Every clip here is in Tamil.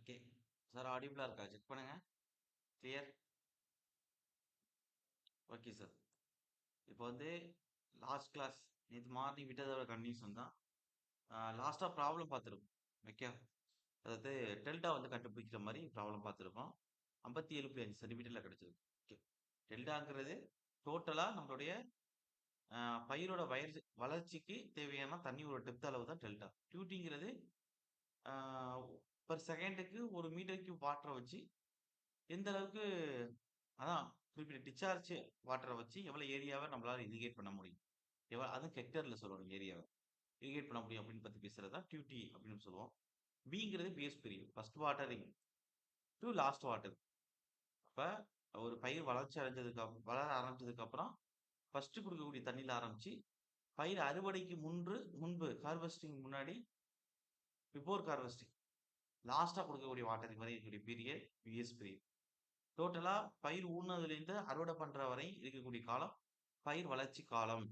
ஓகே. சார் ஆடிபிளா இருக்கா? செக் பண்ணுங்க. கிளியர். Okay sir. இப்போ வந்து லாஸ்ட் கிளாஸ் நேத்து மார்னிங் விட்டதோட கன்டினியூஷன் தான். லாஸ்ட்டா ப்ராப்ளம் பார்த்துருக்கோம். ஓகே. அதாவது டெல்டா வந்து கண்டுபிடிக்கிற மாரி ப்ராப்ளம் பார்த்துருக்கோம். 57.5 சென்டிமீட்டர்ல கிடைச்சிருக்கு. ஓகே. டெல்டாங்கிறது டோட்டலா நம்மளுடைய அ பயிரோட வளர்ச்சிக்கு தேவையான தண்ணியோட டெப்த் அளவு தான் டெல்டா. டியூட்டிங்கிறது அ பெர் செகண்டுக்கு 1 மீட்டர் கியூப் வாட்டர வச்சு எந்த அளவுக்கு அதான் குறிப்பிட்ட டிஸ்சார்ஜ் வாட்டர வச்சு எவ்வளவு ஏரியாவ நம்மளால இரிகேட் பண்ண முடியும். அதுவும் ஹெக்டர்ல சொல்லணும் ஏரியாவ. இரிகேட் பண்ண முடியும் அப்படின்னு பத்தி பேசுறது தான் டியூட்டி அப்படின்னு சொல்லுவோம். பிங்கிறது base period. First watering to last water. அப்ப ஒரு பயிர் வளர்ச்சி அடைஞ்சதுக்கு வளர ஆரம்பிச்சதுக்கு அப்புறம் ஃபர்ஸ்ட் குடுக்கக்கூடிய தண்ணீல ஆரம்பிச்சு பயிர் அறுவடைக்கு முன்பு ஹார்வெஸ்டிங் முன்னாடி பிஃபோர் ஹார்வெஸ்டிங் லாஸ்ட்டா குடுக்கக்கூடிய வாட்டரிங் வரை இருக்கக்கூடிய பீரியட் பிஎஸ் பீரியட். டோட்டலா பயிர் ஊடுனதுலேருந்து அறுவடை பண்ற வரை இருக்கக்கூடிய காலம் பயிர் வளர்ச்சி காலம்.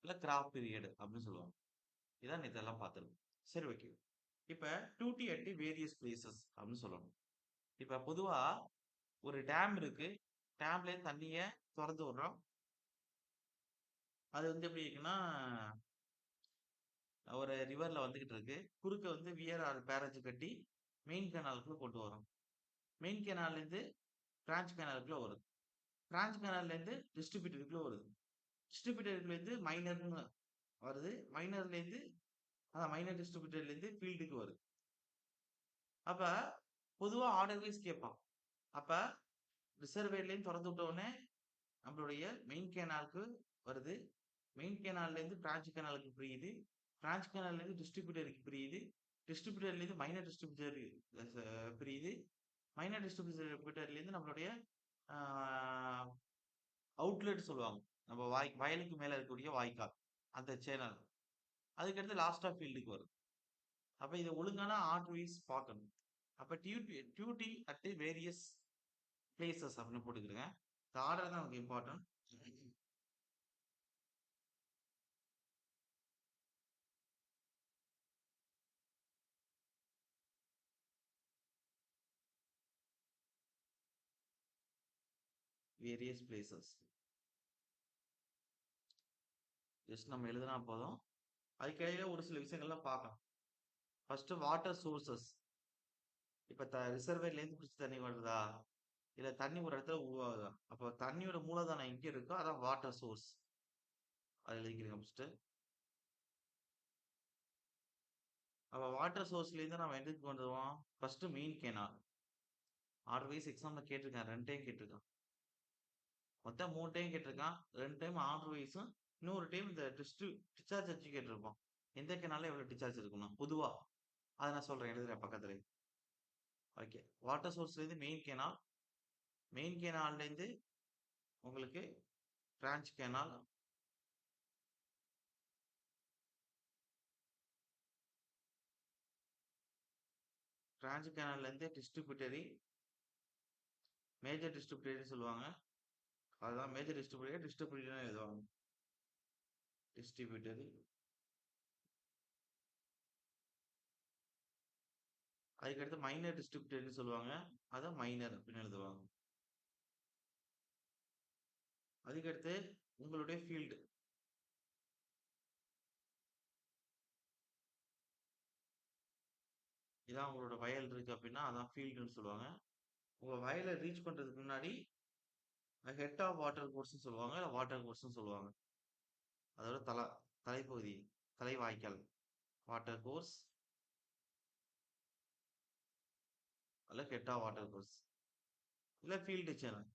இல்ல கிராப் பீரியட் அப்படின்னு சொல்லுவாங்க. இதான் நேத்து எல்லாம் பார்த்திருக்கோம். சரி ஓகே. இப்ப டூட்டி அட் வேரியஸ் பிளேசஸ் அப்படின்னு சொல்லணும். இப்ப பொதுவா ஒரு டேம் இருக்கு. டேம்ல இருந்து தண்ணிய தொறந்து விடுறோம். அது வந்து எப்படி இருக்குன்னா, ஒரு ரிவர்ல வந்துகிட்டு இருக்கு. குறுக்க வந்து விஆர்ஆர் பேரேஜ் கட்டி மெயின் கனாலுக்குள்ள கொண்டு வரோம். மெயின் கனால்ல இருந்து பிரான்ச் கனாலுக்குள்ள வருது. பிரான்ச் கனால்ல இருந்து டிஸ்ட்ரிபியூட்டருக்குள்ள வருது. டிஸ்ட்ரிபியூட்டர்ல இருந்து மைனர்ன்னு வருது. மைனர்ல இருந்து மைனர் டிஸ்ட்ரிபியூட்டர்ல இருந்து ஃபீல்டுக்கு வருது. அப்ப பொதுவா ஆர்டர் வைஸ் கேட்பான். அப்ப ரிசர்வேர்லேருந்து தொறந்து விட்ட உடனே நம்மளுடைய மெயின் கேனாலுக்கு வருது. மெயின் கேனால்ல இருந்து பிரான்ச் கேனாலுக்கு பிரியுது. பிரான்ச் கேனால்ல இருந்து டிஸ்ட்ரிபியூட்டருக்கு பிரியுது. டிஸ்ட்ரிபியூட்டர்ல இருந்து மைனர் டிஸ்ட்ரிபியூட்டர் பிரியுது. மைனர் டிஸ்ட்ரிபியூட்டர்ல இருந்து நம்மளுடைய அவுட்லெட் சொல்லுவாங்க. நம்ம வயலுக்கு மேல இருக்கக்கூடிய வாய்க்கால். அந்த சேனல். அதுக்கடுத்து லாஸ்டா ஃபீல்டுக்கு வரும். அப்ப இத ஒழுங்கான ஆர்டர் வைஸ் பார்க்கணும். அப்ப டியூட்டி அட் வேரியஸ் பிளேசஸ் அப்படின்னு போட்டுக்கிறேங்க. இந்த ஆர்டர் தான் நமக்கு இம்பார்ட்டன்ட். Various places. ஜஸ்ட் நம்ம எழுதினா போதும். அதுக்கிடையில ஒரு சில விஷயங்கள்லாம் பார்க்கலாம். First water sources. இப்ப ரிசர்வேர்ல இருந்து பிடிச்ச தண்ணி வருதா? இல்ல தண்ணி ஒரு இடத்துல உருவாகுதா? அப்போ தண்ணியோட மூலதனம் எங்க இருக்கோ அதான் வாட்டர் சோர்ஸ். அது எழுதிக்கிறேங்க ஃபர்ஸ்ட். அப்ப வாட்டர் சோர்ஸ்ல இருந்து நம்ம எதுக்கு வந்துருவோம்? First main canal. Order wise எக்ஸாம்ல கேட்டிருக்கான். 2 டைம் கேட்டிருக்கான். மொத்தம் 3 டைம் கேட்டிருக்கான். 2 டைம் ஆர்டர் வைஸும், இன்னொரு டைம் இந்த டிஸ்சார்ஜ் வச்சு கேட்டிருப்பான். எந்த கேனால்ல எவ்வளவு டிஸ்சார்ஜ் இருக்கணும் பொதுவா. அத நான் சொல்றேன் எழுதுறேன் பக்கத்துல. ஓகே. வாட்டர் சோர்ஸ்ல இருந்து மெயின் கேனால். மெயின் கேனால்ல இருந்து உங்களுக்கு பிரான்ச் கேனால். பிரான்ச் கேனால்ல இருந்து டிஸ்ட்ரிபியூட்டரி. மேஜர் டிஸ்ட்ரிபியூட்டரின்னு சொல்லுவாங்க. அதுதான் மேஜர் டிஸ்ட்ரிபியூட்டரி எழுதுவாங்க. டிஸ்ட்ரிபியூட்டரி. அதுக்கடுத்து மைனர் டிஸ்ட்ரிபியூட்டர்னு சொல்லுவாங்க. அதான் மைனர் அப்படின்னு எழுதுவாங்க. அதுக்கடுத்து உங்களுடைய ஃபீல்டு. இதான் உங்களோட வயல் இருக்கு அப்படின்னா அதான் ஃபீல்டுன்னு சொல்லுவாங்க. உங்க வயலை ரீச் பண்றதுக்கு முன்னாடி ஹெட் ஆஃப் வாட்டர் கோர்ஸ்னு சொல்லுவாங்க. இல்ல வாட்டர் கோர்ஸ்னு சொல்லுவாங்க. அதோட தலைப்பகுதி, தலைவாய்க்கால். வாட்டர் கோர்ஸ் அல்ல ஹெட் ஆஃப் வாட்டர் கோர்ஸ். இல்ல ஃபீல்டு சேனல்.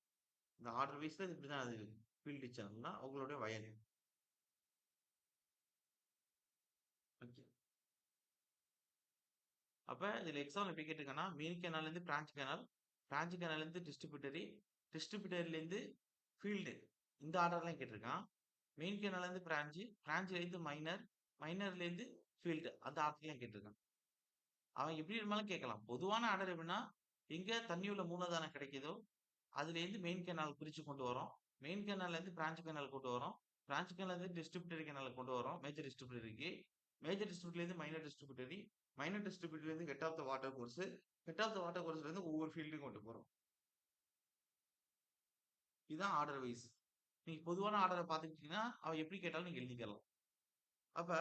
இந்த ஆர்டர் வைஸ்ல இப்படிதான் அது ஃபீல்டு சேனல்னா உங்களுடைய வயல். ஓகே. அப்ப இதுல எக்ஸாம்பிள் எப்படி கேட்டிருக்காங்கன்னா மெயின் கேனால்ல இருந்து பிரான்ச் கேனால், பிரான்ச் கேனால்ல இருந்து டிஸ்ட்ரிபியூட்டரி, டிஸ்ட்ரிபியூட்டர்ல இருந்து ஃபீல்டு. இந்த ஆர்டர்லாம் கேட்டிருக்கான். மெயின் கேனால்ல இருந்து பிரான்ச், பிரான்ச்ல இருந்து மைனர், மைனர்ல இருந்து ஃபீல்டு. அந்த ஆர்டர்லாம் கேட்டிருக்கான். அவன் எப்படி வேணுமாலும் கேட்கலாம். பொதுவான ஆர்டர் எப்படின்னா, எங்க தண்ணி உள்ள மூலதனம் கிடைக்குதோ, அதுல இருந்து மெயின் கேனால் பிரிச்சு கொண்டு வரோம். மெயின் கேனால்ல இருந்து பிரான்ச் கேனால் கொண்டு வரோம். பிரான்ச் கேனால்ல இருந்து டிஸ்ட்ரிபியூட்டரி கேனாலுக்கு கொண்டு வரோம். மேஜர் டிஸ்ட்ரிபியூட்டரிக்கு. மேஜர் டிஸ்ட்ரிபியூட்டர்லேருந்து மைனர் டிஸ்ட்ரிபியூட்டரி, மைனர் டிஸ்ட்ரிபியூட்டர்லேருந்து head of the water course, head of the water கோர்ஸ்லேருந்து ஒவ்வொரு ஃபீல்டுக்கும் கொண்டு போறோம். இதுதான் ஆர்டர் வைஸ். நீங்க பொதுவான ஆர்டர பார்த்துக்கிட்டீங்கன்னா, அவன் எப்படி கேட்டாலும் நீங்க எழுதிக்கலாம். அப்ப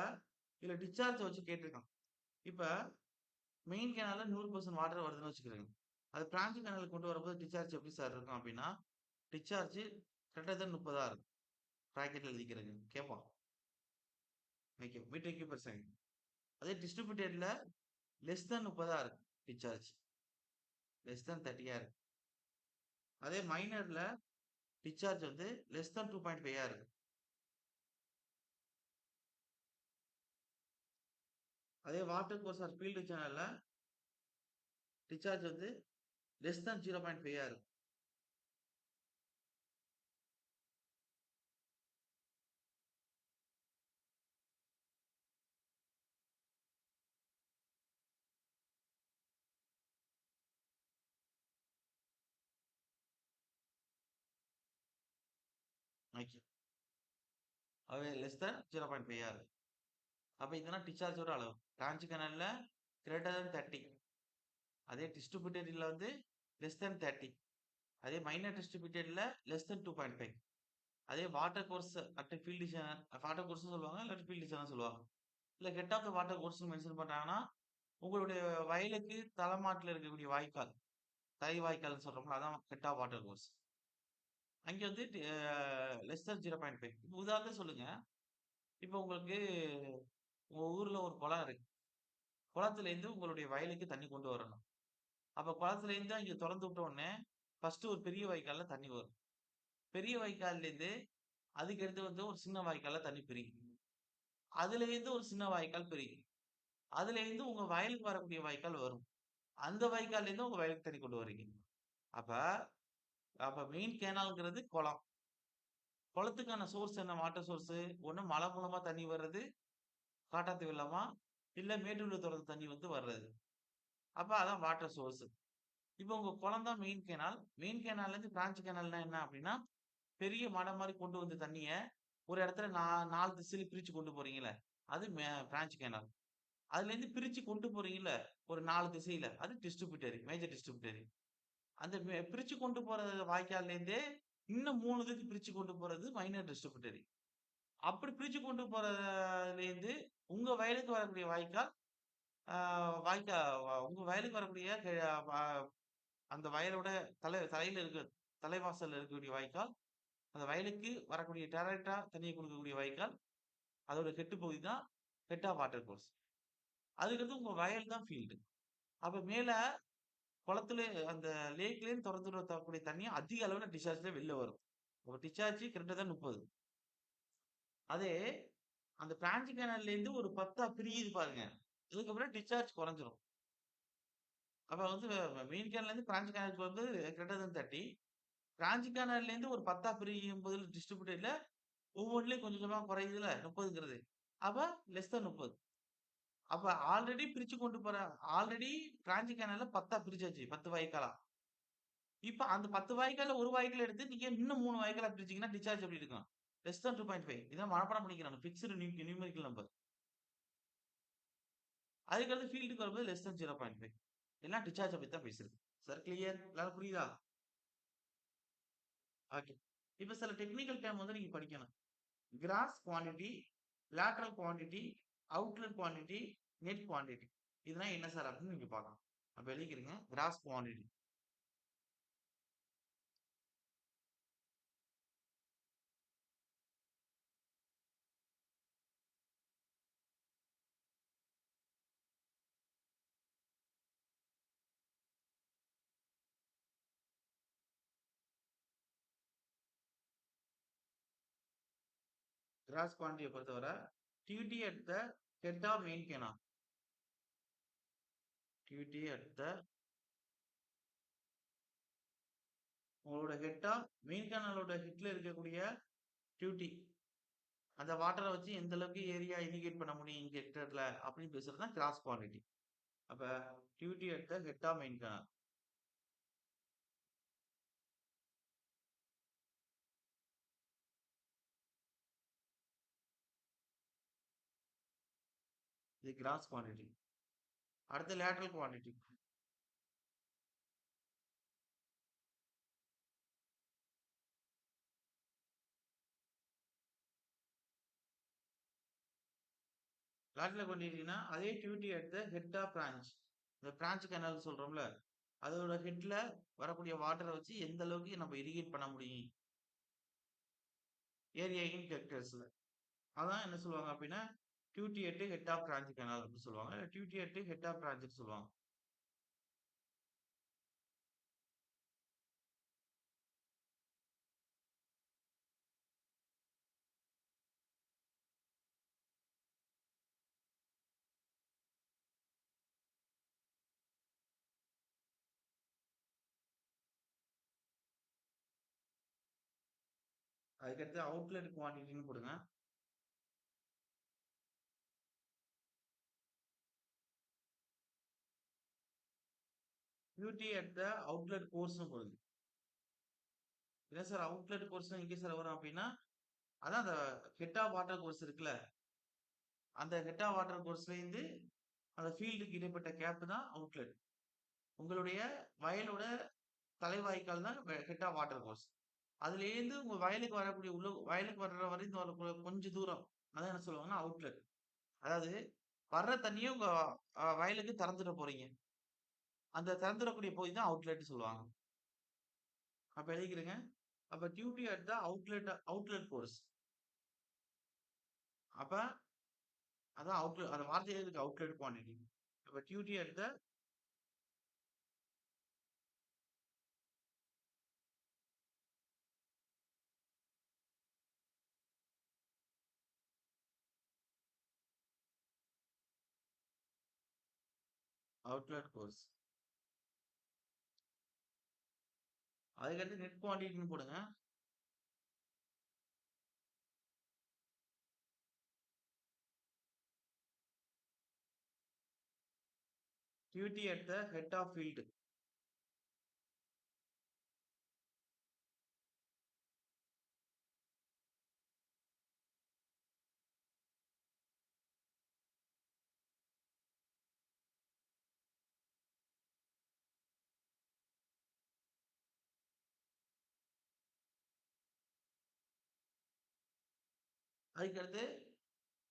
இதுல டிஸ்சார்ஜ் வச்சு கேட்டிருக்கான். இப்ப மெயின் கேனால்ல 100% வாட்டர் வருதுன்னு வச்சுக்கிறேங்க. அது பிரான்ச் கேனலுக்கு கொண்டு வரும்போது டிஸ்சார்ஜ் எப்படி சார் இருக்கும் அப்படின்னா, டிஸ்சார்ஜ் கிரேட்டர் தென் 30 இருக்கும். பிராக்கெட்ல எழுதிக்கிறேங்க. கேட்பான். Okay. Metre cube per second. அதே டிஸ்ட்ரிபியூட்டட்ல லெஸ் தென் 30 இருக்கு டிஸ்சார்ஜ். லெஸ் தென் 30 இருக்கு. அதே மைனர்ல டிஸ்சார்ஜ் வந்து லெஸ் தென் 2.5 இருக்கு. அதே வாட்டர் கோர்ஸ் ஆர் ஃபீல்டு சேனல்ல டிஸ்சார்ஜ் வந்து லெஸ் தென் 0.5 இருக்கு. ஓகே. அது லெஸ் தென் 0.5 இருக்கு. அப்ப இதெல்லாம் டிஸ்சார்ஜோட அளவு. பிரான்ச் கேனல்ல கிரேட்டர் தென் 30. அதே டிஸ்ட்ரிபியூட்டட்ல வந்து லெஸ் தென் 30. அதே மைனர் டிஸ்ட்ரிபியூட்டட்ல லெஸ் தென் 2.5. அதே water course at field channel water கோர்ஸ்னு சொல்லுவாங்க. இல்லாட்டி ஃபீல்டு சேனல் சொல்லுவாங்க. இல்ல ஹெட் ஆஃப் த வாட்டர் கோர்ஸ்னு மென்ஷன் பண்றாங்கன்னா, உங்களுடைய வயலுக்கு தலைமாட்டுல இருக்கக்கூடிய வாய்க்கால், தலை வாய்க்கால்னு சொல்றோம்ல, அதான் ஹெட் ஆஃப் வாட்டர் கோர்ஸ். அங்க வந்து லெஸ் தென் 0.5. இப்ப உதாரணத்துக்கு சொல்லுங்க. இப்ப உங்களுக்கு உங்க ஊர்ல ஒரு குளம் இருக்கு. குளத்திலேருந்து உங்களுடைய வயலுக்கு தண்ணி கொண்டு வரணும். அப்ப குளத்திலேருந்து அங்க தொறந்து விட்ட உடனே, ஃபர்ஸ்ட் ஒரு பெரிய வாய்க்கால்ல தண்ணி வரும். பெரிய வாய்க்கால்லேருந்து அதுக்கு அடுத்து வந்து ஒரு சின்ன வாய்க்கால்ல தண்ணி பிரிக்கும். அதுலேருந்து ஒரு சின்ன வாய்க்கால் பிரிக்கும். அதுலேருந்து உங்க வயலுக்கு வரக்கூடிய வாய்க்கால் வரும். அந்த வாய்க்கால்லேருந்து உங்க வயலுக்கு தண்ணி கொண்டு வரீங்க. அப்ப அப்ப மெயின் கேனால்ங்கிறது குளம். குளத்துக்கான சோர்ஸ் என்ன? Water source. ஒண்ணு மழை மூலமா தண்ணி வர்றது, காட்டாத்து வெள்ளமா, இல்ல மேட்டூர்ல தொறந்த தண்ணி வந்து வர்றது. அப்ப அதான் வாட்டர் சோர்ஸ். இப்ப உங்க குளம் தான் மெயின் கேனால். மெயின் கேனால்லேருந்து பிரான்ச் கேனால்னா என்ன அப்படின்னா, பெரிய மடம் மாரி கொண்டு வந்த தண்ணிய ஒரு இடத்துல 4 திசையில பிரிச்சு கொண்டு போறீங்கல்ல, அது பிரான்ச் கேனால். அதுலேருந்து பிரிச்சு கொண்டு போறீங்கல்ல, ஒரு 4 திசையில, அது டிஸ்ட்ரிபியூட்டரி, மேஜர் டிஸ்ட்ரிபியூட்டரி. அந்த பிரிச்சு கொண்டு போற வாய்க்கால்லேருந்தே இன்னும் 3 இதுக்கு பிரிச்சு கொண்டு போறது மைனர் டிஸ்ட்ரிபியூட்டரி. அப்படி பிரிச்சு கொண்டு போறதுலேருந்து உங்க வயலுக்கு வரக்கூடிய வாய்க்கால், ஆ வாய்க்கா உங்க வயலுக்கு வரக்கூடிய அந்த வயலோட தலையில இருக்க தலைவாசல்ல இருக்கக்கூடிய வாய்க்கால், அந்த வயலுக்கு வரக்கூடிய டைரக்ட்டா தண்ணீய குடுக்கக்கூடிய வாய்க்கால், அதோட ஹெட் பகுதி தான் ஹெட் ஆஃப் வாட்டர் கோர்ஸ். அதுக்கடுத்து உங்க வயல் தான் ஃபீல்டு. அப்ப மேல குளத்துல அந்த லேக்லேருந்து தொறந்து விடக்கூடிய தண்ணி அதிக அளவுல டிஸ்சார்ஜ்ல வெளில வரும். அப்ப டிஸ்சார்ஜ் கிட்டத்தட்ட 30. அதே அந்த பிரான்ச் கேனல்லேருந்து ஒரு 10ஆ பிரியுது பாருங்க. அதுக்கப்புறம் டிஸ்சார்ஜ் குறைஞ்சிரும். அப்ப வந்து மெயின் கேனல்லேருந்து பிரான்ச் கேனலுக்கு வந்து கிரேட்டர் தென் 30. பிரான்ச் கேனல்லேருந்து ஒரு 10ஆ பிரியும்போது டிஸ்ட்ரிபியூட்டர்ல ஒவ்வொன்லயும் கொஞ்சம் கொஞ்சமா குறையுதுல்ல 30ங்கிறது. அப்ப லெஸ் தென் 30. அப்ப ஆல்ரெடி பிரிச்சு கொண்டு போற ஆல்ரெடி பிரான்ச் கேனல்ல 10ஆ பிரிச்சாச்சு. 10 வாய்க்காலா. இப்ப அந்த 10 வாய்க்கால்ல ஒரு வாய்க்கால் எடுத்து நீங்க இன்னும் 3 வாய்க்காலா பிரிச்சீங்கன்னா டிஸ்சார்ஜ் எப்படி இருக்கும்? Less than 2.5. இதான் மனப்பாடம் பண்ணிக்கிறணும். Fixed numerical number. அதுக்கடுத்து ஃபீல்டுக்கு வரும்போது லெஸ் தென் 0.5. எல்லாம் டிஸ்சார்ஜ பத்தி தான் பேசுறது. Sir clear? எல்லாரும் புரியுதா? ஓகே. இப்ப சில டெக்னிக்கல் டெர்ம் வந்து நீங்க படிக்கணும். Gross quantity, lateral quantity, outlet quantity, net quantity. இதெல்லாம் என்ன சார் அப்படின்னு நீங்க பார்க்கணும். அப்ப எழுதிக்கிறீங்க. Gross quantity. கிராஸ் குவான்டிட்டிய பொறுத்தவரை duty at the head of main canal. Duty at the உங்களோட ஹெட் ஆஃப் மெயின் கேனாலோட ஹெட்ல இருக்கக்கூடிய டியூட்டி. அந்த வாட்டர வச்சு எந்த அளவுக்கு ஏரியா இண்டிகேட் பண்ண முடியும் இங்க ஹெக்டர்ல அப்படின்னு பேசுறது தான் கிராஸ் குவான்டிட்டி. அப்ப duty at the head of main canal. இது கிராஸ் குவாண்டிட்டி. அடுத்து லேட்ரல் குவாண்டிட்டி. லேட்ரல் குவாண்டிட்டினா அதே duty at the head of branch. இந்த பிரான்ச் கேனல் சொல்றோம்ல, அதோட ஹெட்ல வரக்கூடிய வாட்டரை வச்சு எந்த அளவுக்கு நம்ம இரிகேட் பண்ண முடியும் ஏரியா இன் ஹெக்டர்ஸ்ல. அதான் என்ன சொல்லுவாங்க அப்படின்னா duty at head of branch canal அப்படின்னு சொல்லுவாங்க. Duty at head of branch சொல்லுவாங்க. அதுக்கடுத்து அவுட்லெட் குவாண்டிட்டின்னு போடுங்க. டியூட்டி அட் த அவுட்லெட் கோர்ஸ்னு போடுங்க. இல்ல சார் அவுட்லெட் கோர்ஸ் எங்கே சார் வரும் அப்படின்னா அதான் அந்த ஹெட் ஆஃப் வாட்டர் கோர்ஸ் இருக்குல்ல, அந்த ஹெட் ஆஃப் வாட்டர் கோர்ஸ்லேருந்து அந்த ஃபீல்டுக்கு இடைப்பட்ட கேப் தான் அவுட்லெட். உங்களுடைய வயலோட தலைவாய்க்கால் தான் ஹெட் ஆஃப் வாட்டர் கோர்ஸ். அதுலேருந்து உங்க வயலுக்கு வரக்கூடிய உள்ள வயலுக்கு வர்ற வரைக்கும் வரக்கூடிய கொஞ்சம் தூரம் அதான் என்ன சொல்லுவாங்கன்னா அவுட்லெட். அதாவது வர்ற தண்ணியை உங்க வயலுக்கு திறந்துட போறீங்க. அந்த திறந்துடக்கூடிய பகுதி தான் அவுட்லெட் சொல்லுவாங்க. அப்ப எழுதிக்கிறேங்க. அப்ப duty at the outlet outlet course. அப்ப அதான் அவுட்லெட் அந்த வார்த்தையில இருக்கு அவுட்லெட் குவாண்டிட்டி. அப்ப duty at the outlet course. அதுக்கடுத்து நெட் குவாண்டிட்டின்னு போடுங்க. Duty at the head of field. அதுக்கடுத்து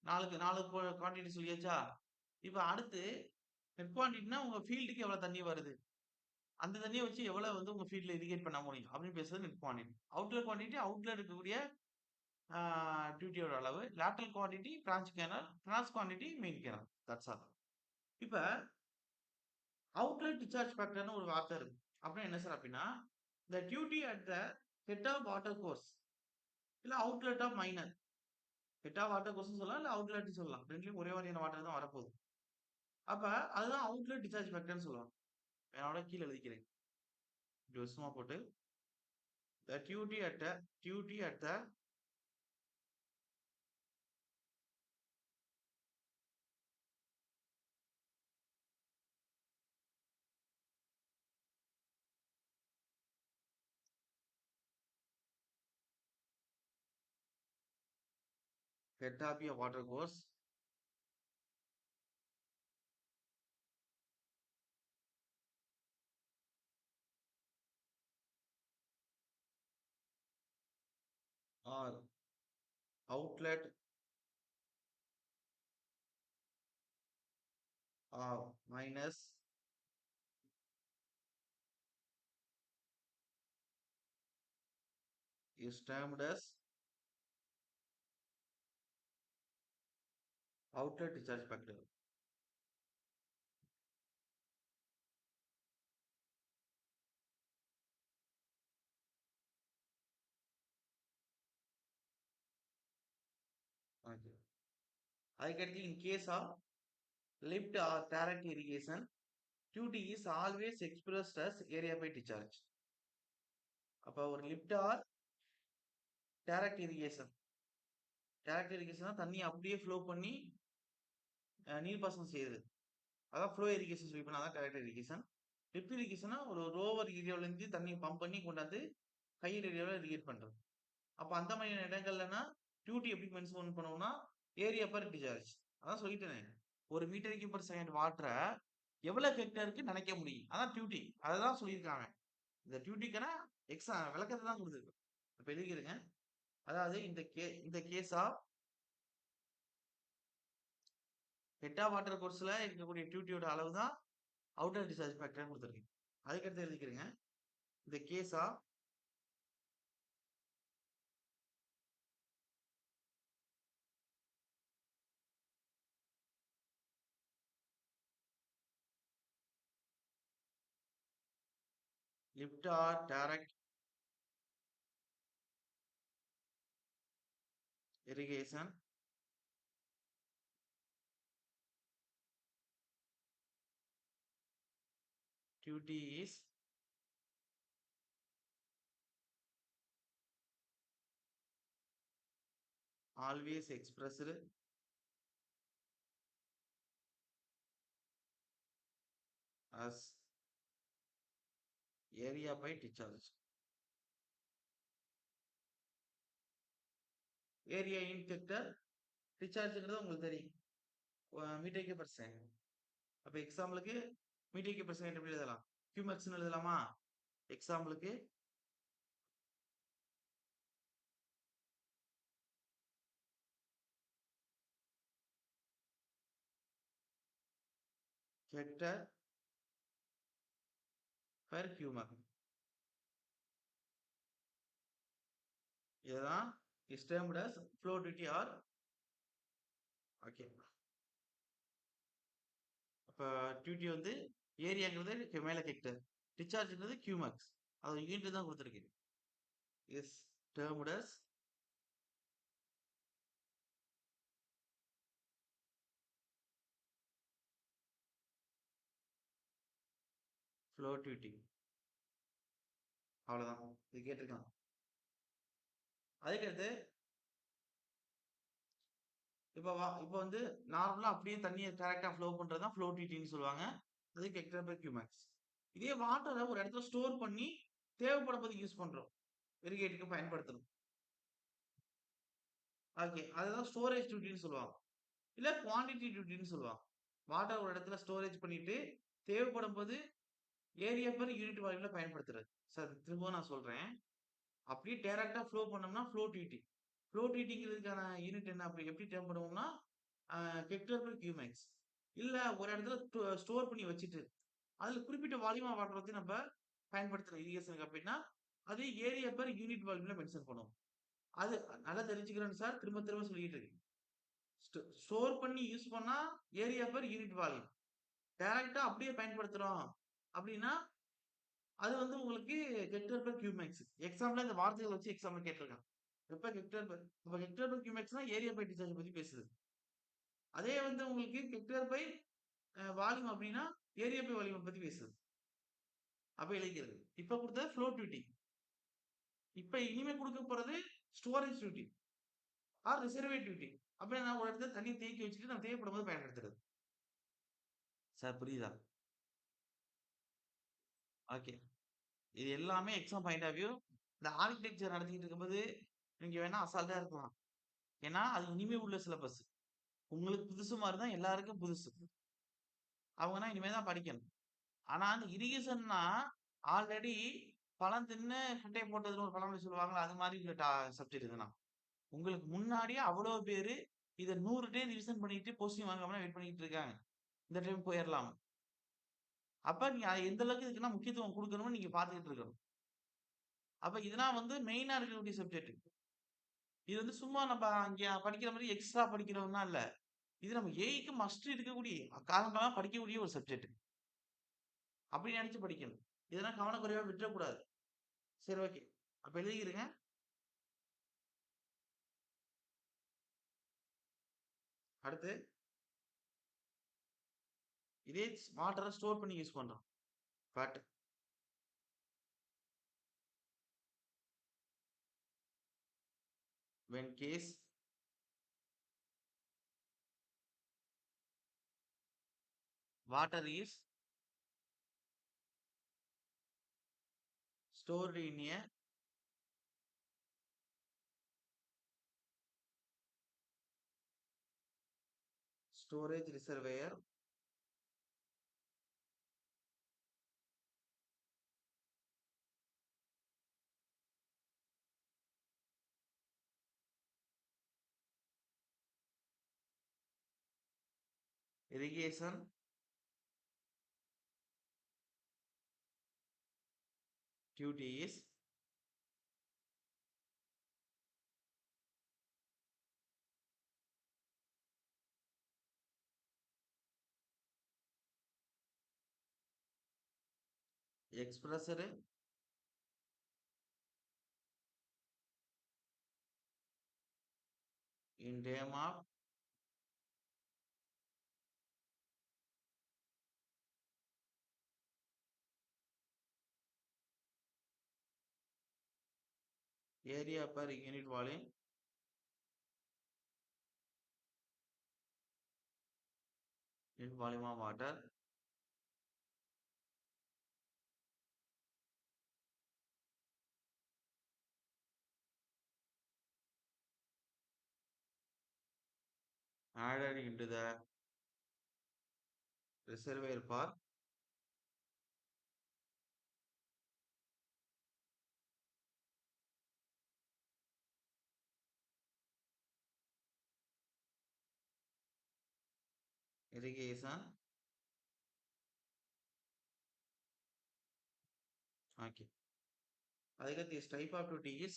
நாலுக்கு நாலு குவாண்டிட்டி சொல்லியாச்சா? இப்ப அடுத்து நெட் குவாண்டிட்டினா உங்க ஃபீல்டுக்கு எவ்வளவு தண்ணி வருது? அந்த தண்ணியை வச்சு எவ்வளவு வந்து உங்க ஃபீல்ட்ல இரிகேட் பண்ண முடியும் அப்படின்னு பேசுறது நெட் குவாண்டிட்டி. அவுட்லெட் குவாண்டிட்டி அவுட்ல இருக்கக்கூடிய டியூட்டியோட அளவு. Lateral quantity branch canal. Cross quantity main canal. That's all. இப்ப அவுட்லெட் டிஸ்சார்ஜ் ஃபேக்டர்னு ஒரு வார்த்தை இருக்கு. அப்படின்னா என்ன சார் அப்படின்னா the duty at the head of water course இல்ல outlet of minor. Head of water course சொல்லலாம் இல்ல அவுட்லெட் சொல்லலாம். ரெண்டுலயும் ஒரே மாதிரியான வாட்டர் தான் வரப்போகுது. அப்ப அதுதான் அவுட்லெட் டிஸ்சார்ஜ் ஃபேக்டர்னு சொல்லுவாங்க. என்னோட கீழே எழுதிக்கிறேன். இப்படி ஒரு சும்மா போட்டு the duty at the head of a water course or outlet of minus is termed as outlet discharge factor. Okay. அதுக்கடுத்து in case of lift or direct irrigation, duty is always expressed as area by discharge. அப்ப ஒரு lift or direct irrigation. Direct irrigation தண்ணி அப்படியே ஃப்ளோ பண்ணி நீர்ப்பாசனம் செய்யுது. அதான் ஃப்ளோ இரிகேஷன் சொல்லி பண்ணா அதான் டைரக்ட் இரிகேஷன். லிப்ட் இரிகேஷனா ஒரு ரோவர் ஏரியாவில இருந்து தண்ணியை பம்ப் பண்ணி கொண்டாந்து ஹையர் ஏரியாவில் இரிகேட் பண்றது. அப்ப அந்த மாதிரியான இடங்கள்லனா டியூட்டி எப்படி மென்ஷன் பண்ணுவோம்னா ஏரியா பர் டிசார்ஜ். அதான் சொல்லிட்டேனே. ஒரு மீட்டர் கியூப் பர் செகண்ட் வாட்டரை எவ்வளவு ஹெக்டருக்கு நினைக்க முடியும், அதான் டியூட்டி. அதான் சொல்லியிருக்காங்க. இந்த டியூட்டிக்கான விளக்கத்தை தான் கொடுத்துருக்கு. இப்ப எழுதிக்கிறேங்க. அதாவது இந்த case of head of water கோர்ஸ்ல இருக்கக்கூடிய டியூட்டியோட அளவு தான் அவுட்டர் டிஸ்சார்ஜ் ஃபேக்டர் கொடுத்துருக்கு. அதுக்கடுத்து எழுதிக்கிறேங்க. இந்த case of lift or direct irrigation duty is always expressed as area by discharge. Area in hectare, டிஸ்சார்ஜ்ங்கிறது உங்களுக்கு தெரியும், மீட்டர் கியூப் பர் செகண்ட். அப்ப எக்ஸாம்பிளுக்கு மீட்டர் கியூப் பர் செகண்ட் எப்படி எழுதலாம், கியூமெக்ஸ்னு எழுதலாமா? எக்ஸாம்பிளுக்கு ஹெக்டர் பெர் கியூமெக், இதுதான் is termed as flow duty or. Okay, அப்ப டியூட்டி வந்து ஏரியாங்கிறது மேல ஹெக்டர், டிஸ்சார்ஜ்ங்கிறது கியூமெக்ஸ், அது யூனிட் தான் கொடுத்துருக்கு. Is termed as flow duty. அவ்வளவுதான், இது கேட்டிருக்கான். அதுக்கடுத்து இப்போ வந்து நார்மலா அப்படியே தண்ணியை டைரக்டா ஃப்ளோ பண்றதுதான் ஃப்ளோ டியூட்டின்னு சொல்லுவாங்க. அதுக்கு ஹெக்டர் பர் கியூமெக்ஸ். இதே வாட்டரை ஒரு இடத்துல ஸ்டோர் பண்ணி தேவைப்படும் போது யூஸ் பண்றோம், இரிகேட்டுக்கு பயன்படுத்தணும். ஓகே, அதுதான் ஸ்டோரேஜ் டியூட்டின்னு சொல்லுவாங்க, இல்ல குவாண்டிட்டி டியூட்டின்னு சொல்லுவாங்க. வாட்டர் ஒரு இடத்துல ஸ்டோரேஜ் பண்ணிட்டு தேவைப்படும் போது ஏரியா பர் யூனிட் வால்யூம்ல பயன்படுத்துறது. சார் திரும்ப நான் சொல்றேன், அப்படியே டைரக்டா ஃப்ளோ பண்ணோம்னா ஃப்ளோ டியூட்டி. ஃப்ளோ டியூட்டிங்கிறதுக்கான யூனிட் என்ன, அப்படி எப்படி டேர்ம் பண்ணுவோம்னா ஹெக்டர் பர் கியூமெக்ஸ். இல்ல ஒரு இடத்துல ஸ்டோர் பண்ணி வச்சுட்டு அதுல குறிப்பிட்ட வால்யூமா வாட்டர் வந்து நம்ம பயன்படுத்துற இரிகேஷனுக்கு அப்படின்னா அது ஏரியா பர் யூனிட் வால்யூம்ல மென்ஷன் பண்ணுவோம். அது நல்லா தெரிஞ்சுக்கிறேன் சார், திரும்ப திரும்ப சொல்லிட்டு இருக்கேன். ஸ்டோர் பண்ணி யூஸ் பண்ணா ஏரியா பர் யூனிட் வால்யூம், டைரக்டா அப்படியே பயன்படுத்துறோம் அப்படின்னா அது வந்து உங்களுக்கு ஹெக்டர் பர் கியூமெக்ஸ். எக்ஸாம்பிள் இந்த வார்த்தைகளை வச்சு எக்ஸாம்பிள் கேட்டிருக்காங்க. எப்ப ஹெக்டர் பர், அப்ப ஹெக்டர் பர் கியூமெக்ஸ்னா ஏரியா பை டிஸ்சார்ஜ் பத்தி பேசுது. அதே வந்து உங்களுக்கு ஹெக்டர் பை வால்யூம் அப்படின்னா ஏரியா பை வால்யூம் பத்தி பேசுது. அப்ப எழுதிக்கிறது. இப்ப கொடுத்தது ஃப்ளோ டியூட்டி. இப்ப இனிமே கொடுக்க போறது ஸ்டோரேஜ் டியூட்டி ஆர் ரிசர்வே டியூட்டி. அப்ப நான் ஒரு இடத்துல தண்ணி தேக்கி வச்சுட்டு நான் தேவைப்படும் போது பயன்படுத்துறது. சார் புரியுதா? ஓகே, இது எல்லாமே எக்ஸாம் பாயிண்ட் ஆஃப் வியூ. இந்த ஆர்கிடெக்சர் நடத்திட்டு இருக்கும்போது நீங்க வேணா அசால்ட்டா இருக்கலாம், ஏன்னா அது இனிமே உள்ள சிலபஸ். உங்களுக்கு புதுசு மாதிரி தான் எல்லாருக்கும் புதுசு, அவங்கன்னா இனிமே தான் படிக்கணும். ஆனா அந்த இரிகேஷன்னா ஆல்ரெடி பழம் தின்னு குட்டையை போட்டதுன்னு ஒரு பழமொழி சொல்லுவாங்களா, அது மாதிரி உள்ள சப்ஜெக்ட் இதுனா. உங்களுக்கு முன்னாடியே அவ்வளவு பேரு இதை 100 டைம் ரிவிஷன் பண்ணிட்டு போஸ்டிங் வாங்காம வெயிட் பண்ணிட்டு இருக்காங்க. இந்த டைம் போயிடலாம். அப்ப நீங்க எந்த அளவுக்கு இதுக்குன்னா முக்கியத்துவம் கொடுக்கணும்னு நீங்க பாத்துக்கிட்டு இருக்கணும். அப்ப இதெல்லாம் வந்து மெயினா இருக்கக்கூடிய சப்ஜெக்ட். இது வந்து சும்மா நம்ம அங்க படிக்கிற மாதிரி எக்ஸ்ட்ரா படிக்கிறோம்னா இல்ல, இது நம்ம ஏஐக்கு மஸ்ட் இருக்கக்கூடிய காலங்காலம் படிக்கக்கூடிய ஒரு சப்ஜெக்ட். அப்படி நினைச்சு படிக்கணும், இதெல்லாம் கவனக்குறைவா விட்டுறக்கூடாது. சரி, ஓகே, அப்ப எழுதிக்கிறேங்க. அடுத்து இதே வாட்டரை ஸ்டோர் பண்ணி யூஸ் பண்றோம். But when case water is stored in a storage reservoir, irrigation, duty is expressor, in term of area per unit volume, unit volume of water, added into the reservoir for irrigation. Okay. Again, this type of duty is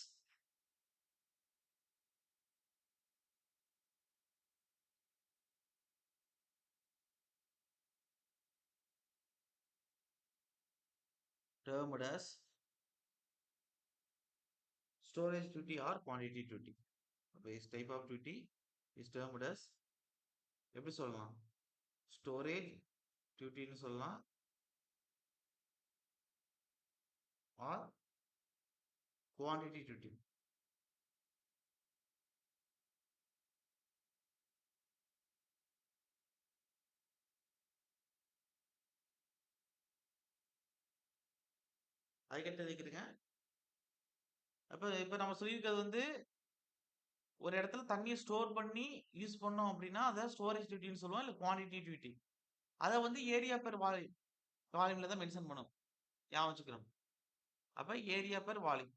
termed as storage duty or quantity duty. This type of duty is termed as எப்படி சொல்லலாம்? ஸ்டோரேஜ் டியூட்டின்னு சொல்லலாம் ஆர் குவான்டிட்டி டியூட்டி. அதுக்கடுத்து இருக்கிறதுங்க. அப்ப இப்ப நம்ம சொல்லியிருக்கிறது வந்து ஒரு இடத்துல தண்ணியை ஸ்டோர் பண்ணி யூஸ் பண்ணோம் அப்படின்னா அதை ஸ்டோரேஜ் டியூட்டின்னு சொல்லுவோம், இல்லை குவான்டிட்டி டியூட்டி. அதை வந்து ஏரியா பெர் வால்யூம்ல தான் மென்ஷன் பண்ணணும், ஞாபகம் வச்சுக்கிறோம். அப்ப ஏரியா பெர் வால்யூம்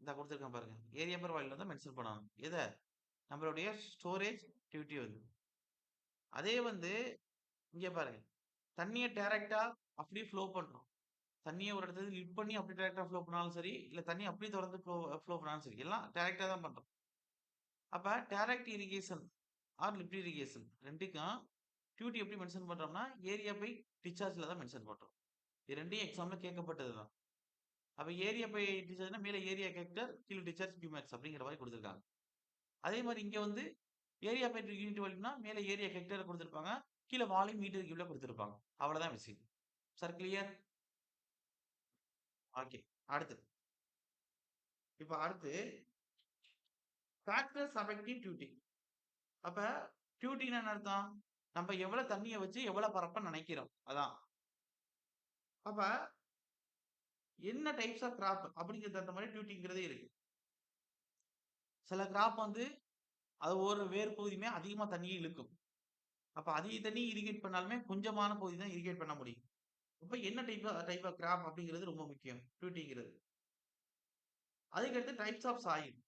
இந்த கொடுத்துருக்கேன் பாருங்க, ஏரியா பெர் வால்யூம்ல தான் மென்ஷன் பண்ணணும் எதை, நம்மளுடைய ஸ்டோரேஜ் டியூட்டி வந்து. அதே வந்து இங்க பாருங்க, தண்ணியை டைரக்டா அப்படியே ஃப்ளோ பண்றோம். தண்ணியை ஒரு இடத்துல லிஃப்ட் பண்ணி அப்படி டைரக்டா ஃப்ளோ பண்ணாலும் சரி, இல்ல தண்ணி அப்படியே தொடர்ந்து ஃப்ளோ பண்ணாலும் சரி, எல்லாம் டைரக்டா தான் பண்றோம். அப்ப direct irrigation or lift irrigation ரெண்டுக்கும் டியூட்டி எப்படி மென்ஷன் பண்றோம்னா ஏரியா பை டிஸ்சார்ஜ்ல தான் மென்ஷன் பண்றோம். இது ரெண்டையும் எக்ஸாம்ல கேட்கப்பட்டதுதான். அப்ப ஏரியா பை டிஸ்சார்ஜ்னா மேல ஏரியா ஹெக்டர், கீழே டிஸ்சார்ஜ் கியூமேக்ஸ் அப்படிங்கிற மாதிரி கொடுத்துருக்காங்க. அதே மாதிரி இங்க வந்து ஏரியா பை யூனிட் வால்யூம்னா மேல ஏரியா ஹெக்டர் கொடுத்துருப்பாங்க, கீழே வால்யூம் மீட்டர் கியூப்ல கொடுத்துருப்பாங்க. அவ்வளவுதான் விஷயம். Sir clear? ஓகே. அடுத்து இப்ப அடுத்து ஃபேக்டர்ஸ் அஃபெக்டிங் டியூட்டி. அப்ப டியூட்டின்னு என்ன அர்த்தம்? நம்ம எவ்வளவு தண்ணியை வச்சு எவ்வளவு பரப்ப நினைக்கிறோம் அதான். அப்ப என்ன டைப்ஸ் ஆஃப் கிராப் அப்படிங்கிறது அந்த மாதிரி டியூட்டிங்கிறதே இருக்கு. சில கிராப் வந்து அது ஒரு வேறு பகுதியுமே அதிகமா தண்ணியை இழுக்கும். அப்ப அதிக தண்ணி இரிகேட் பண்ணாலுமே கொஞ்சமான பகுதி தான் இரிகேட் பண்ண முடியும். அப்ப என்ன டைப் ஆஃப் கிராப் அப்படிங்கிறது ரொம்ப முக்கியம் டியூட்டிங்கிறது. அதுக்கடுத்து டைப்ஸ் ஆஃப் சாயில்.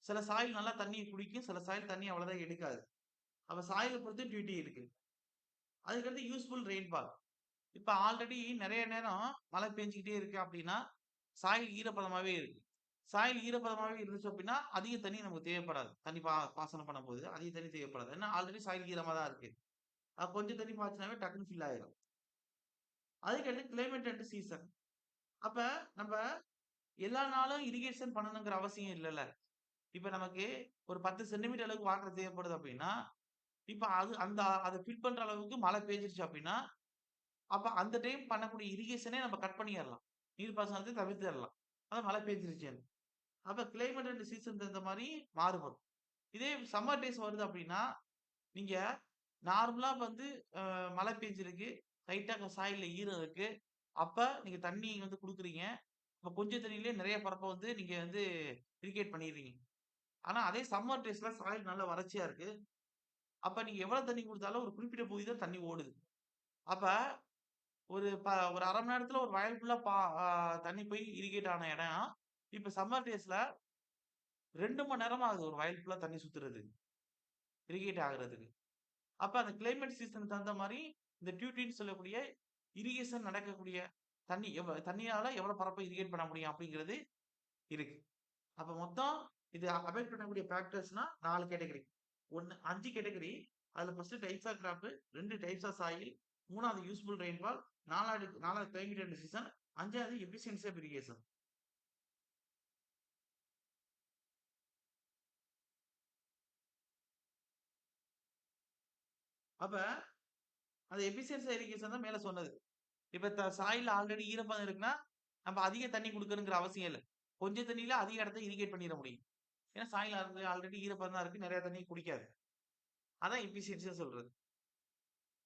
சில சாயில் நல்லா தண்ணியை குடிக்கும், சில சாயில் தண்ணி அவ்வளவுதான் எடுக்காது. அப்ப சாயிலை பொறுத்து டியூட்டி இருக்கு. அதுக்கடுத்து யூஸ்ஃபுல் ரெயின்ஃபால். இப்ப ஆல்ரெடி நிறைய நேரம் மழை பெஞ்சுக்கிட்டே இருக்கு அப்படின்னா சாயில் ஈரப்பதமாவே இருக்கு. சாயில் ஈரப்பதமாவே இருந்துச்சு அப்படின்னா அதிக தண்ணி நமக்கு தேவைப்படாது. தண்ணி பாசனம் பண்ணும்போது அதிக தண்ணி தேவைப்படாது. ஏன்னா ஆல்ரெடி சாயில் ஈரமா தான் இருக்கு. கொஞ்சம் தண்ணி பாய்ச்சினாவே டக்குன்னு ஃபில் ஆயிரும். அதுக்கடுத்து கிளைமேட் அண்ட் சீசன். அப்ப நம்ம எல்லா நாளும் இரிகேஷன் பண்ணணுங்கிற அவசியம் இல்லைல்ல. இப்ப நமக்கு ஒரு 10 சென்டிமீட்டர் அளவுக்கு வாட்டர் தேவைப்படுது அப்படின்னா, இப்ப அது அந்த அதை ஃபில் பண்ற அளவுக்கு மழை பெஞ்சிருச்சு அப்படின்னா, அப்ப அந்த டைம் பண்ணக்கூடிய இரிகேஷனே நம்ம கட் பண்ணிறலாம். நீர்ப்பாசனத்தை தவிர்த்திடலாம். அதான் மழை பெஞ்சிருச்சுன்னு. அப்ப கிளைமேட் அண்ட் சீசன் தகுந்த மாதிரி மாறுபடும். இதே சம்மர் டேஸ் வருது அப்படின்னா, நீங்க நார்மலா வந்து மழை பெஞ்சிருக்கு, லைட்டா சாயில்ல ஈரம் இருக்கு. அப்ப நீங்க தண்ணி வந்து குடுக்குறீங்க. அப்ப கொஞ்சம் தண்ணியிலேயே நிறைய பரப்ப வந்து நீங்க வந்து இரிகேட் பண்ணிடுறீங்க. ஆனா அதே சம்மர் டேஸ்ல சாயில் நல்லா வறட்சியா இருக்கு. அப்ப நீங்க எவ்வளவு தண்ணி குடுத்தாலும் ஒரு குறிப்பிட்ட பகுதி தான் தண்ணி ஓடுது. அப்ப ஒரு 1/2 மணி நேரத்துல ஒரு வயல் ஃபுல்லா பா ஆ தண்ணி போய் இரிகேட் ஆன இடம், இப்ப சம்மர் டேஸ்ல 2 மணி நேரம் ஆகுது ஒரு வயல் ஃபுல்லா தண்ணி சுத்துறதுக்கு. இரிகேட் ஆகுறதுக்கு. அப்ப அந்த கிளைமேட் சீசனுக்கு தகுந்த மாரி இந்த டியூட்டின்னு சொல்லக்கூடிய இரிகேஷன் நடக்கக்கூடிய தண்ணியால எவ்வளவு பரப்ப இரிகேட் பண்ண முடியும் அப்படிங்கிறது இருக்கு. அப்ப மொத்தம் இது அஃபெக்ட் பண்ணக்கூடிய ஃபேக்டர்ஸ்னா 4 கேட்டகரி. 5 கேட்டகரி. அதுல first types of crop, 2 types of soil, 3வது யூஸ்ஃபுல் ரெயின்ஃபால், 4வது கிளைமேட் அண்ட் சீசன், 5வது எஃபிஷியன்சி ஆஃப் இரிகேஷன். அப்ப அந்த எஃபிஷியன்சி இரிகேஷன் தான் மேல சொன்னது. இப்ப சாயில்ல ஆல்ரெடி ஈரப்பதம் இருக்குன்னா, நம்ம அதிக தண்ணி குடுக்கணுங்கிற அவசியம் இல்ல. கொஞ்சம் தண்ணீல அதிக இடத்த இரிகேட் பண்ணிற முடியும். ஏன்னா சாயில் ஆல்ரெடி ஈரப்பதம் தான் இருக்கு. நெறைய தண்ணி குடிக்காது. அதான் எஃபிஷியன்சின்னு சொல்றது.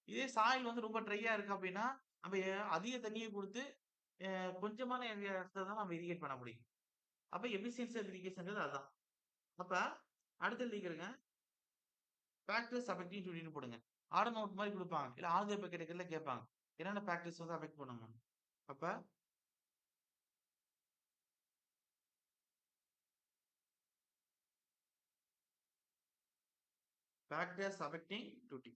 இதே சாயில் வந்து ரொம்ப ட்ரையா இருக்கு அப்டின்னா, நம்ம அதிக தண்ணீய குடுத்து, அ கொஞ்சமான இடத்த தான் நம்ம இரிகேட் பண்ண முடியும். அப்ப எஃபிஷியன்சி ஆஃப் இரிகேஷன்ங்கிறது அதான். அப்ப அடுத்து எழுதிக்கிறங்க. ஃபேக்டர்ஸ் அஃபெக்டிங் டியூட்டின்னு போடுங்க. ஆட் நோட் மாரி குடுப்பாங்க. இல்ல ஆல்ஜிப்ரா கேட்டகரில கேட்பாங்க. என்னென்ன ஃபேக்டர்ஸ் வந்து அஃபெக்ட் பண்ணும்னு. அப்ப factors affecting duty.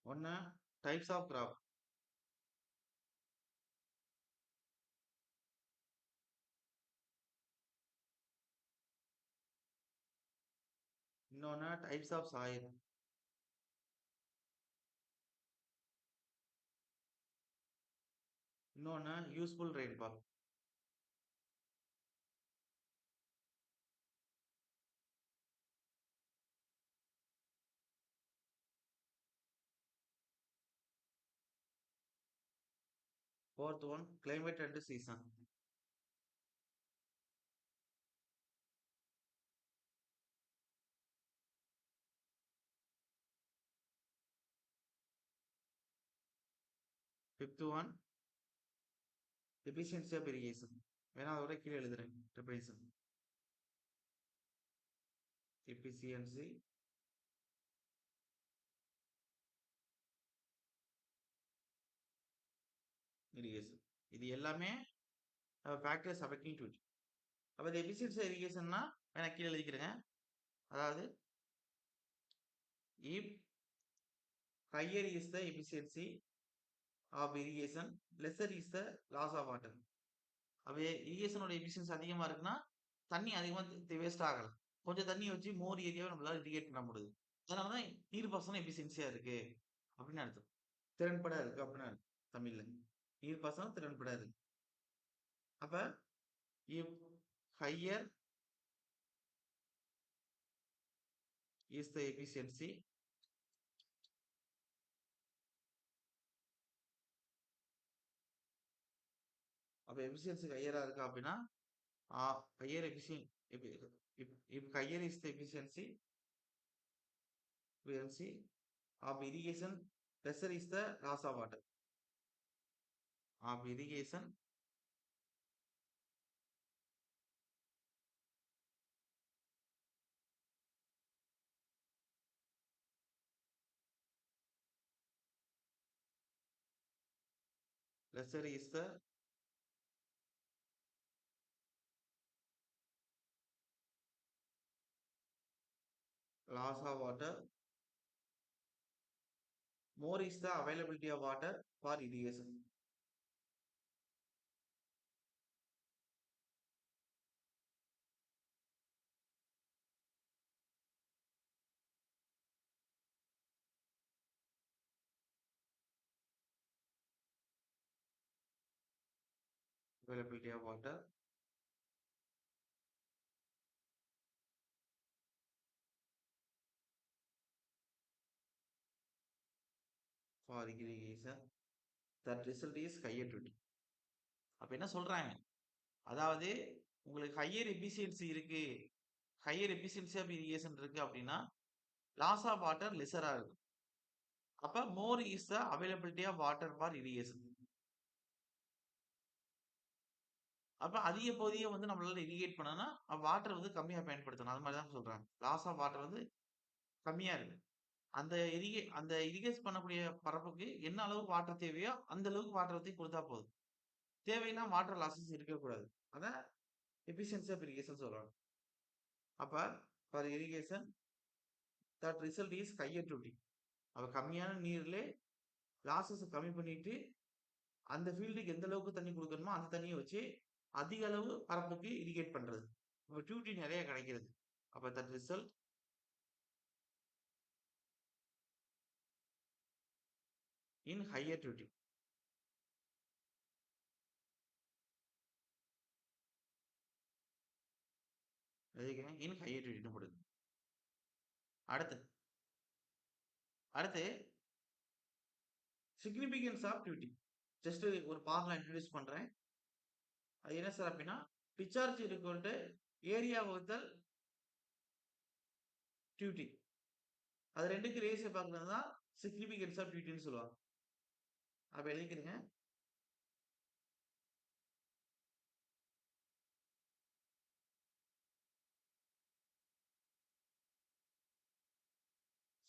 1 types of crop. இன்னொன்னு டைப்ஸ் ஆஃப் சாயில். இன்னொன்னு useful rainfall. Fourth one climate and season. Fifth one efficiency of irrigation. வேணா அதோட கீழ எழுதுறேன். ட்ரிபிள்ஸன். Efficiency irrigation. இது எல்லாமே ஃபேக்டர்ஸ் அஃபெக்டிங் டியூட்டி. அப்ப இந்த எஃபிஷியன்சி இரிகேஷன்னா வேணா கீழ எழுதிக்கிறேங்க. அதாவது if higher is the efficiency of irrigation, lesser is the loss of water. அப்ப இரிகேஷனோட எஃபிஷியன்சி அதிகமா இருக்குன்னா, தண்ணி அதிகமா வேஸ்ட் ஆகல. கொஞ்சம் தண்ணி வச்சு மோர் ஏரியாவை நம்மளால இரிகேட் பண்ண முடியுது. அதனாலதான் நீர்ப்பாசனம் எஃபிஷியன்சியா இருக்கு அப்படின்னு அர்த்தம். திறன்பட இருக்கு அப்படின்னு அர்த்தம் தமிழ்ல. நீர்ப்பாசனம் திறன்பட இருக்கு. அப்ப if higher is the efficiency, அப்ப எஃபிஷியன்சி ஹையரா இருக்கு அப்படின்னா higher எஃபிஷியன் if higher is the efficiency of irrigation, lesser is the loss of water. Of irrigation, lesser is the loss of water, more is the availability of water for irrigation. Availability of water for irrigation. That result is higher duty. அப்ப என்ன சொல்றாங்க? அதாவது உங்களுக்கு ஹையர் எஃபிஷியன்சி இருக்கு. ஹையர் எஃபிஷியன்சி ஆஃப் இரிகேஷன் இருக்கு அப்படின்னா லாஸ் ஆஃப் வாட்டர் லெஸரா இருக்கும். அப்ப more is the availability of water for irrigation. அப்ப அதிக பகுதியை வந்து நம்மளால இரிகேட் பண்ணனா வாட்டர் வந்து கம்மியா பயன்படுத்தணும். அது மாதிரி தான் சொல்றாங்க. லாஸ் ஆஃப் வாட்டர் வந்து கம்மியா இருக்கு. அந்த இரிகேட் பண்ணக்கூடிய பரப்புக்கு என்ன அளவுக்கு வாட்டர் தேவையோ அந்த அளவுக்கு வாட்டர் ஊத்தி கொடுத்தா போதும். தேவைன்னா வாட்டர் லாஸஸ் இருக்கக்கூடாது. அதான் எஃபிஷியன்சி ஆஃப் இரிகேஷன் சொல்றாங்க. அப்ப for irrigation that result is higher duty. அப்ப கம்மியான நீர்ல லாஸஸ் கம்மி பண்ணிட்டு அந்த ஃபீல்டுக்கு எந்த அளவுக்கு தண்ணி கொடுக்கணுமோ அந்த தண்ணியை வச்சு அதிக அளவு பரப்புக்கு இரிகேட் பண்றது. அப்ப டியூட்டி நிறைய கிடைக்கிறது. அப்ப that result in higher duty. In higher duty போடுது. அடுத்து அடுத்து சிக்னிபிகன்ஸ் ஆஃப் டியூட்டி. ஜஸ்ட் ஒரு பார்முலா இன்ட்ரோடியூஸ் பண்றேன். அது என்ன சார் அப்படின்னா டிஸ்சார்ஜ் ஈக்குவல் டு ஏரியா வகுத்தல் டியூட்டி. அது ரெண்டுக்கு ரேஷியோ பார்க்கறது தான் சிக்னிபிகன்ஸ் ஆஃப் டியூட்டின்னு சொல்லுவாங்க. அப்ப எழுதிக்கிறீங்க.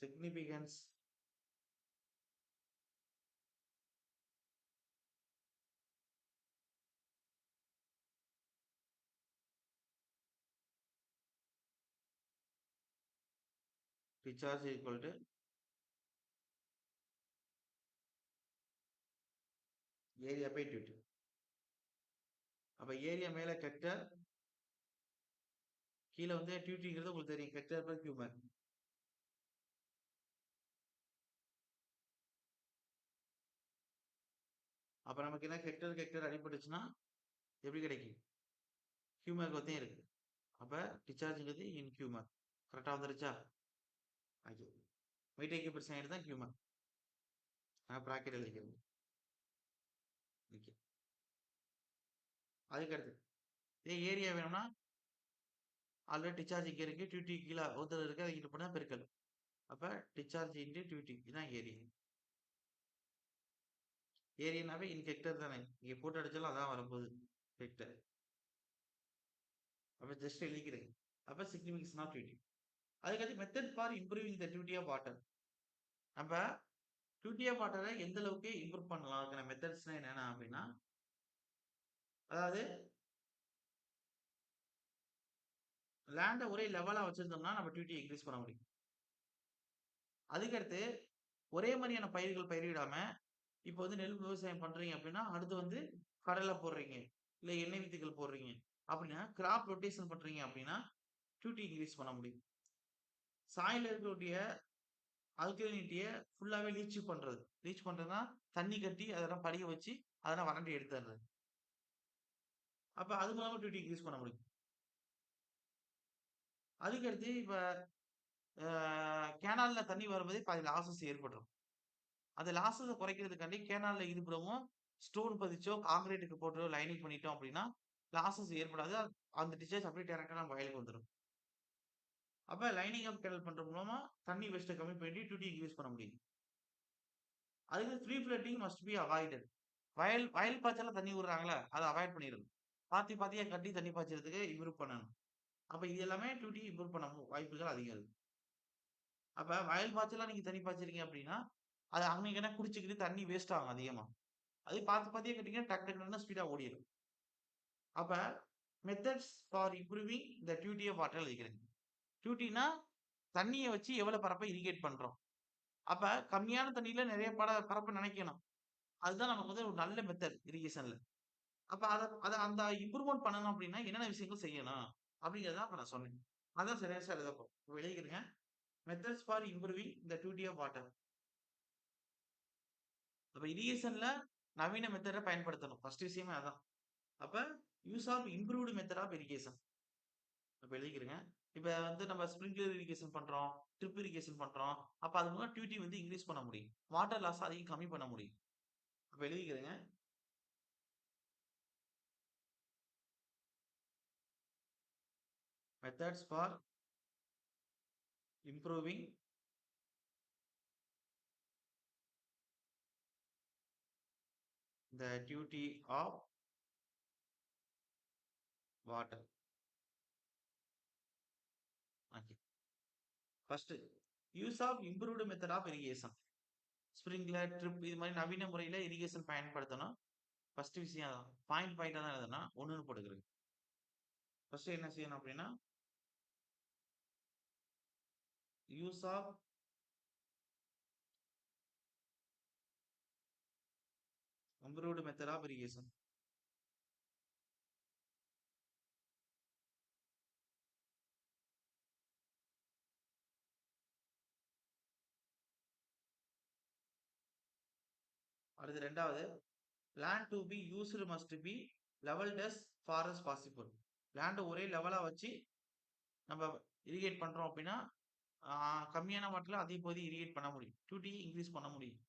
Significance discharge equal to area by duty. அப்ப ஏரியா மேல ஹெக்டர், கீழே வந்து டியூட்டிங்கிறது உங்களுக்கு தெரியும், ஹெக்டர் பர் கியூபர். அப்ப நமக்கு என்ன ஹெக்டர் அடிபட்டுச்சுன்னா எப்படி கிடைக்கும்? கியூமேக் ஒத்தையும் இருக்கு. அப்ப டிஸ்சார்ஜ்ங்கிறது இன் கியூமேக். கரெக்டா வந்துருச்சா? ஓகே. மீட்டேக்கு பெர்சன்ட் தான் கியூமேக். பிராக்கெட் எழுதிக்கிறது. ஓகே. அதுக்கு அடுத்து இதே ஏரியா வேணும்னா ஆல்ரெடி டிஸ்சார்ஜ் இங்க இருக்கு, டியூட்டி கீழே ஒருத்தர் இருக்கு, அதை இது பண்ணா பெருக்கல். அப்ப டிஸ்சார்ஜ் இன்டு டியூட்டி இதுதான் ஏரியா. ஏரியானாவே இன் ஹெக்டர் தானே, இங்க போட்டு அடிச்சாலும் அதான் வரப்போகுது ஹெக்டர். அப்ப ஜஸ்ட் எழுதிக்கிறேன். அப்ப சிக்னிபிகன்ஸ் ஆஃப் டியூட்டி. அதுக்கடுத்து method for improving the duty of water. நம்ம டியூட்டி ஆஃப் வாட்டரை எந்த அளவுக்கு இம்ப்ரூவ் பண்ணலாம், அதுக்கான மெத்தட்ஸ்னா என்னென்ன அப்படின்னா, அதாவது லேண்டை ஒரே லெவலா வச்சிருந்தோம்னா நம்ம டியூட்டி இன்க்ரீஸ் பண்ண முடியும். அதுக்கடுத்து ஒரே மாதிரியான பயிர்கள் பயிரிடாம, இப்போ வந்து நெல் விவசாயம் பண்றீங்க அப்படின்னா அடுத்து வந்து கடலை போடுறீங்க, இல்ல எண்ணெய் வித்துக்கள் போடுறீங்க அப்படின்னா கிராப் ரொட்டேஷன் பண்றீங்க அப்படின்னா டியூட்டி இன்க்ரீஸ் பண்ண முடியும். சாயில இருக்கக்கூடிய அல்கலினிட்டியை ஃபுல்லாவே லீச் பண்றதுன்னா தண்ணி கட்டி அதெல்லாம் படிய வச்சு அதெல்லாம் வறண்டி எடுத்துறது. அப்ப அது மூலமா டியூட்டி இன்க்ரீஸ் பண்ண முடியும். அதுக்கடுத்து இப்ப கேனால்ல தண்ணி வரும்போதே பாதி லாசஸ் ஏற்பட்டுரும். அந்த லாசஸ குறைக்கிறதுக்காண்டி கேனால்ல இருபுறமும் ஸ்டோன் பதிச்சோ, கான்கிரீட்டுக்கு போட்டோ லைனிங் பண்ணிட்டோம் அப்படின்னா, லாசஸ் ஏற்படாது. அந்த டிஸ்சார்ஜ் அப்படியே டைரக்ட்டா நம்ம வயலுக்கு வந்துரும். அப்ப லைனிங் ஆஃப் கேனல் பண்றது மூலமா தண்ணி வேஸ்ட்ட கம்மி பண்ணி டியூட்டி இன்க்ரீஸ் பண்ண முடியும். அதுக்கு free flooding must be avoided. வயல் பாய்ச்சல்ல தண்ணி விடுறாங்கல்ல, அத அவாய்ட் பண்ணிறணும். பாத்தியா கட்டி தண்ணி பாய்ச்சறதுக்கு இம்ப்ரூவ் பண்ணணும். அப்ப இது எல்லாமே டியூட்டி இம்ப்ரூவ் பண்ண வாய்ப்புகள் அதிகம் இருக்கு. அப்ப வயல் பாய்ச்சலா நீங்க தண்ணி பாய்ச்சறீங்க அப்படின்னா, அது அங்கன குடிச்சுக்கிட்டு தண்ணி வேஸ்ட் ஆகும் அதிகமா. அதே பாத்தியா கட்டிங்கன்னா டக்கு டக்குன்னு ஸ்பீடா ஓடிரும். அப்ப methods for improving the duty of water எழுதிக்கிறேன். டியூட்டினா தண்ணிய வச்சு எவ்வளவு பரப்ப இரிகேட் பண்றோம். அப்ப கம்மியான தண்ணீல நிறைய பரப்ப நனைக்கணும். அதுதான் நமக்கு வந்து ஒரு நல்ல மெத்தட் இரிகேஷன்ல. அப்ப அத அத அந்த இம்ப்ரூவ்மென்ட் பண்ணணும் அப்படின்னா என்னென்ன விஷயங்கள் செய்யணும்? அப்படிங்கிறத அப்ப நான் சொன்னேன். அதான் சரியா எழுதப்போம். இப்ப எழுதிக்கிறேங்க. Methods for improving the duty of water. அப்ப இரிகேஷன்ல நவீன மெத்தட பயன்படுத்தணும். ஃபர்ஸ்ட் விஷயமே அதான். அப்ப use of improved method of irrigation. அப்ப எழுதிக்கிறேங்க. இப்ப வந்து நம்ம ஸ்ப்ரிங்க்லர் இரிகேஷன் பண்றோம், ட்ரிப் இரிகேஷன் பண்றோம். அப்ப அது மூலம் டியூட்டி வந்து இன்கிரீஸ் பண்ண முடியும். வாட்டர் லாஸ் அதிகம் கம்மி பண்ண முடியும். அப்ப எழுதிக்கிறேங்க. Methods for improving the duty of water. Okay. First use of improved method of irrigation. Sprinkler, drip இது மாதிரி நவீன முறையில இரிகேஷன் பயன்படுத்தணும். ஃபர்ஸ்ட் விஷயம் பாயிண்ட் பாயிண்டா தான் எழுதணும். ஒண்ணுன்னு போட்டுக்கிறது. ஃபர்ஸ்ட் என்ன செய்யணும் அப்படின்னா use of improved method of irrigation. அடுத்து ரெண்டாவது land to be used must be leveled as far as possible. Land ஒரே லெவலா வச்சு நம்ம இரிகேட் பண்றோம் அப்படின்னா கம்மியான வாட்டர்ல அதே போது இரிகேட் பண்ண முடியும். டியூட்டி இன்க்ரீஸ் பண்ண முடியும்.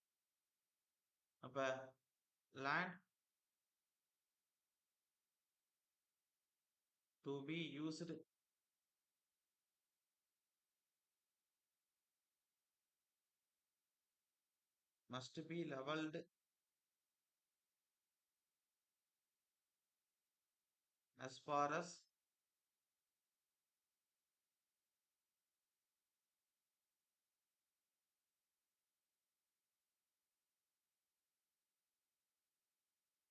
அப்ப land to be used must be leveled as far as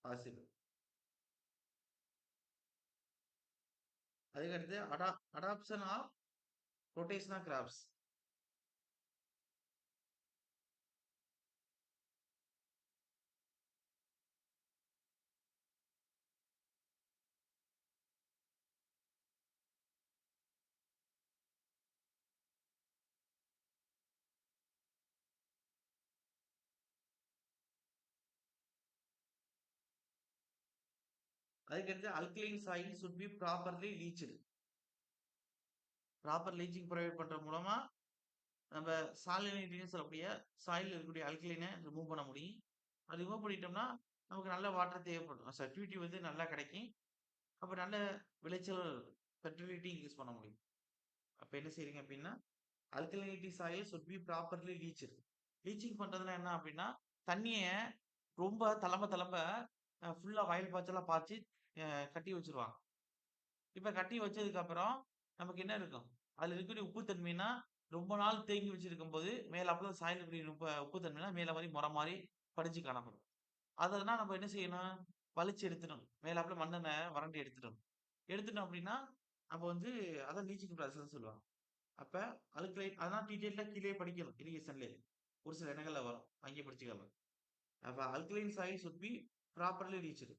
possible. அதுக்கடுத்து அடாப்ஷன் ஆஃப் ரொட்டேஷனல் கிராப்ஸ். அதுக்கடுத்து alkaline soil should be properly leached. Proper leaching provide பண்ற மூலமா நம்ம சாலினிட்டின்னு சொல்லக்கூடிய சாயில் இருக்கக்கூடிய அல்கலைனை ரிமூவ் பண்ண முடியும். அது ரிமூவ் பண்ணிட்டோம்னா நமக்கு நல்ல வாட்டர் தேவைப்படும். டியூட்டி வந்து நல்லா கிடைக்கும். அப்ப நல்ல விளைச்சல் ஃபெர்டிலிட்டி இன்க்ரீஸ் பண்ண முடியும். அப்ப என்ன செய்றீங்க அப்படின்னா alkalinity soil should be properly leached. Leaching பண்றதுன்னா என்ன அப்படின்னா தண்ணிய ரொம்ப தளம்ப தளம்ப ஃபுல்லா வயல் பாய்ச்சலா பாய்ச்சி கட்டி வச்சிருவாங்க. இப்ப கட்டி வச்சதுக்கு அப்புறம் நமக்கு என்ன இருக்கும்? அதுல இருக்கக்கூடிய உப்பு தன்மைனா ரொம்ப நாள் தேங்கி வச்சிருக்கும்போது மேலாப்புல சாயில இருக்கக்கூடிய உப்பு தன்மைனா மேல மாரி முறை மாரி படிஞ்சு காணப்படும். அதெல்லாம் நம்ம என்ன செய்யணும்? வலிச்சு எடுத்துடணும். மேலாப்புல மண்ண வறண்டு எடுத்துடணும். எடுத்துட்டோம் அப்படின்னா அப்ப வந்து அதான் லீச்சிங் ப்ராசஸ்ன்னு சொல்லுவாங்க. அப்ப அல்கலைன் அதெல்லாம் டீடைல்டா கீழயே படிக்கணும் இரிகேஷன்லயே. ஒரு சில இடங்கள்ல வரும். அங்கேயே படிச்சுக்கலாம். அப்ப alkaline soil should be properly reached.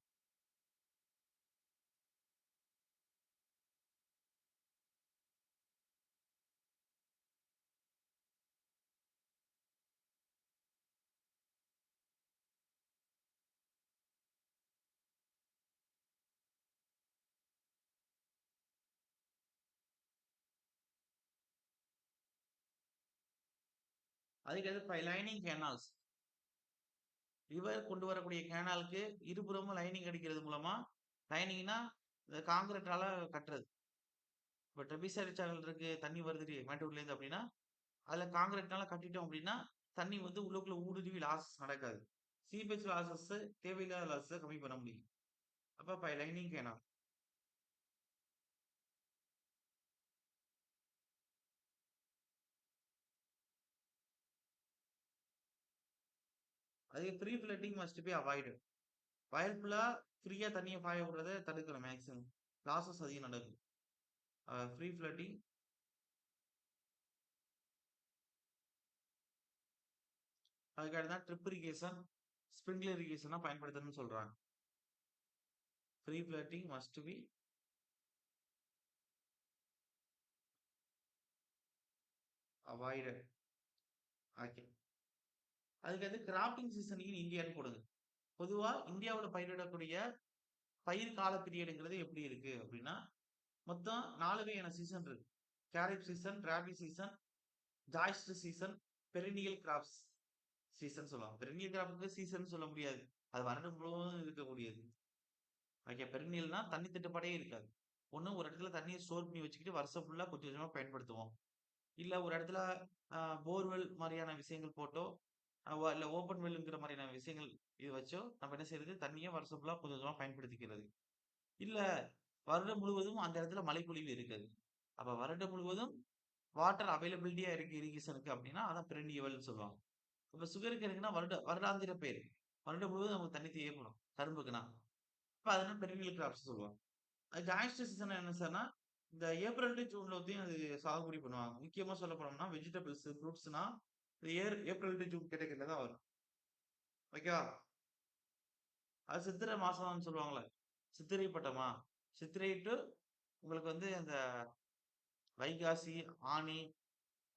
அதுக்கடுத்து பை லைனிங் கேனால்ஸ். ரிவர் கொண்டு வரக்கூடிய கேனாலுக்கு இருபுறமும் லைனிங் அடிக்கிறது மூலமா லைனிங்னா இந்த காங்கிரீட்டால கட்டுறது. இப்ப ட்ரெபிசரி சேனல் இருக்கு தண்ணி வருது மேட்டூர்ல இருந்து அப்படின்னா அதுல காங்கிரீட்னால கட்டிட்டோம் அப்படின்னா தண்ணி வந்து உள்ளுக்குள்ள ஊடுருவி லாஸ் நடக்காது. சீபேஜ் லாசஸ் தேவையில்லாத லாசஸ் கம்மி பண்ண முடியும். அப்ப பை லைனிங் கேனால். அது pre flooding must be avoided. வயல் ஃபுல்லா ஃப்ரீயா தண்ணிய பாய விடுறத தடுக்கணும் மேக்ஸிமம். லாஸஸ் அதிகம் நடக்கும். ஃப்ரீ ஃபிளட்டிங் அதுக்காக தான் ட்ரிப் இரிகேஷன், ஸ்ப்ரிங்க்லர் இரிகேஷனா பயன்படுத்தணும்னு சொல்றாங்க. Free flooding must be avoided. Okay. அதுக்கடுத்து கிராப்பிங் சீசன் இன் இந்தியான்னு போடுங்க. பொதுவா இந்தியாவுல பயிரிடக்கூடிய பயிர் கால பீரியடுங்கிறது எப்படி இருக்கு அப்படின்னா மொத்தம் 4 வகையான சீசன் இருக்கு. Kharif season, rabi season, zaid season, perennial crops season சொல்லுவாங்க. பெரினியல் கிராப்க்கு சீசன் சொல்ல முடியாது. அது வருடம் முழுவதும் இருக்கக்கூடியது. ஓகே. பெரினியல்னா தண்ணி தட்டுப்பாடே இருக்காது. ஒண்ணு ஒரு இடத்துல தண்ணிய ஸ்டோர் பண்ணி வச்சுக்கிட்டு வருஷம் ஃபுல்லா கொஞ்சம் கொஞ்சமா பயன்படுத்துவோம். இல்ல ஒரு இடத்துல போர்வெல் மாரியான விஷயங்கள் போட்டோ, இல்ல ஓப்பன் வெல்ங்கிற மாரியான விஷயங்கள் இது வச்சோ, நம்ம என்ன செய்றது? தண்ணிய வருஷம் ஃபுல்லா கொஞ்சம் கொஞ்சமா பயன்படுத்திக்கிறது. இல்ல வருடம் முழுவதும் அந்த இடத்துல மழைப்பொழிவு இருக்காது. அப்ப வருடம் முழுவதும் வாட்டர் அவைலபிலிட்டியா இருக்கு இரிகேஷனுக்கு அப்டின்னா, அதான் பெரினியவல்ன்னு சொல்லுவாங்க. இப்ப சுகருக்கு இருக்குன்னா வருடாந்திர பயிர். வருடம் முழுவதும் நமக்கு தண்ணி தேவைப்படும். கரும்புக்குன்னா. அப்ப அதனால பெரினியல் கிராப்ஸ் சொல்லுவாங்க. ஹாய்ஸ்டர் சீசன் என்ன சார்னா, இந்த ஏப்ரல் டூ ஜூன்ல வந்து அது சாகுபடி பண்ணுவாங்க. முக்கியமா சொல்ல போனோம்னா, வெஜிடபிள்ஸ், ஃப்ரூட்ஸ்னா இது ஏப்ரல் டூ ஜூன் கேட்டகரில தான் வரும். ஓகேவா? அது சித்திரை மாசம்னு சொல்லுவாங்கல்ல. சித்திரை பட்டமா? சித்திரை டூ உங்களுக்கு வந்து அந்த வைகாசி, ஆனி,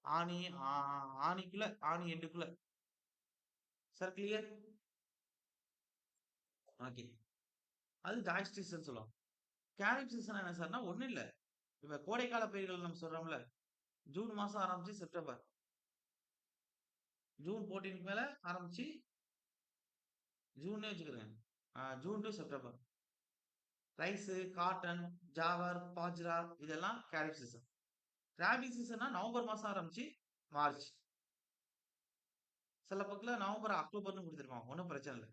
ஆனி ஆ ஆனிக்குள்ள ஆனி எண்டுக்குள்ள. Sir clear? ஓகே. அது ஜாய்ஸ்டிஸ்ன்னு சொல்லுவாங்க. கேரட் சீசன் என்ன சார்னா, ஒண்ணும் இல்ல. இப்ப கோடைக்கால பயிர்கள் நம்ம சொல்றோம்ல. ஜூன் மாசம் ஆரம்பிச்சு செப்டம்பர். ஜூன் 14க்கு மேல ஆரம்பிச்சு ஜூன்னே வச்சுக்கிருங்க. June to September. Rice, cotton, jowar, bajra இதெல்லாம் காரிஃப் சீசன். ராபி சீசன்னா நவம்பர் மாசம் ஆரம்பிச்சு மார்ச். சில பக்கத்துல நவம்பர், அக்டோபர்ன்னு குடுத்துருப்பாங்க. ஒண்ணும் பிரச்சனை இல்ல.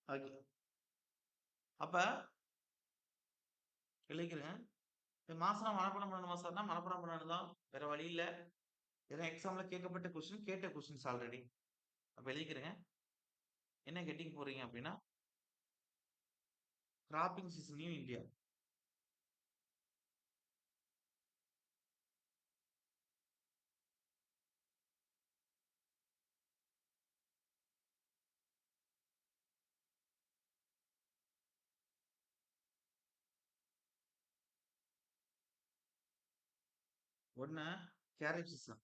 ஓகே. அப்ப எழுதிக்கிறங்க. மாசம் மனப்பாடம் பண்ணணுமா சார்னா, மனப்பாடம் பண்ண வேண்டியது தான். வேற வழி இல்ல. ஏன்னா எக்ஸாம்ல கேட்கப்பட்ட கொஸ்டின், கேட்ட கொஸ்டின்ஸ் ஆல்ரெடி. அப்ப எழுதிக்கிறங்க. என்ன ஹெட்டிங் போடுறீங்க அப்டின்னா, கிராப்பிங் சீசன் இன் இந்தியா. ஒண்ணு கேரட் சீசன்.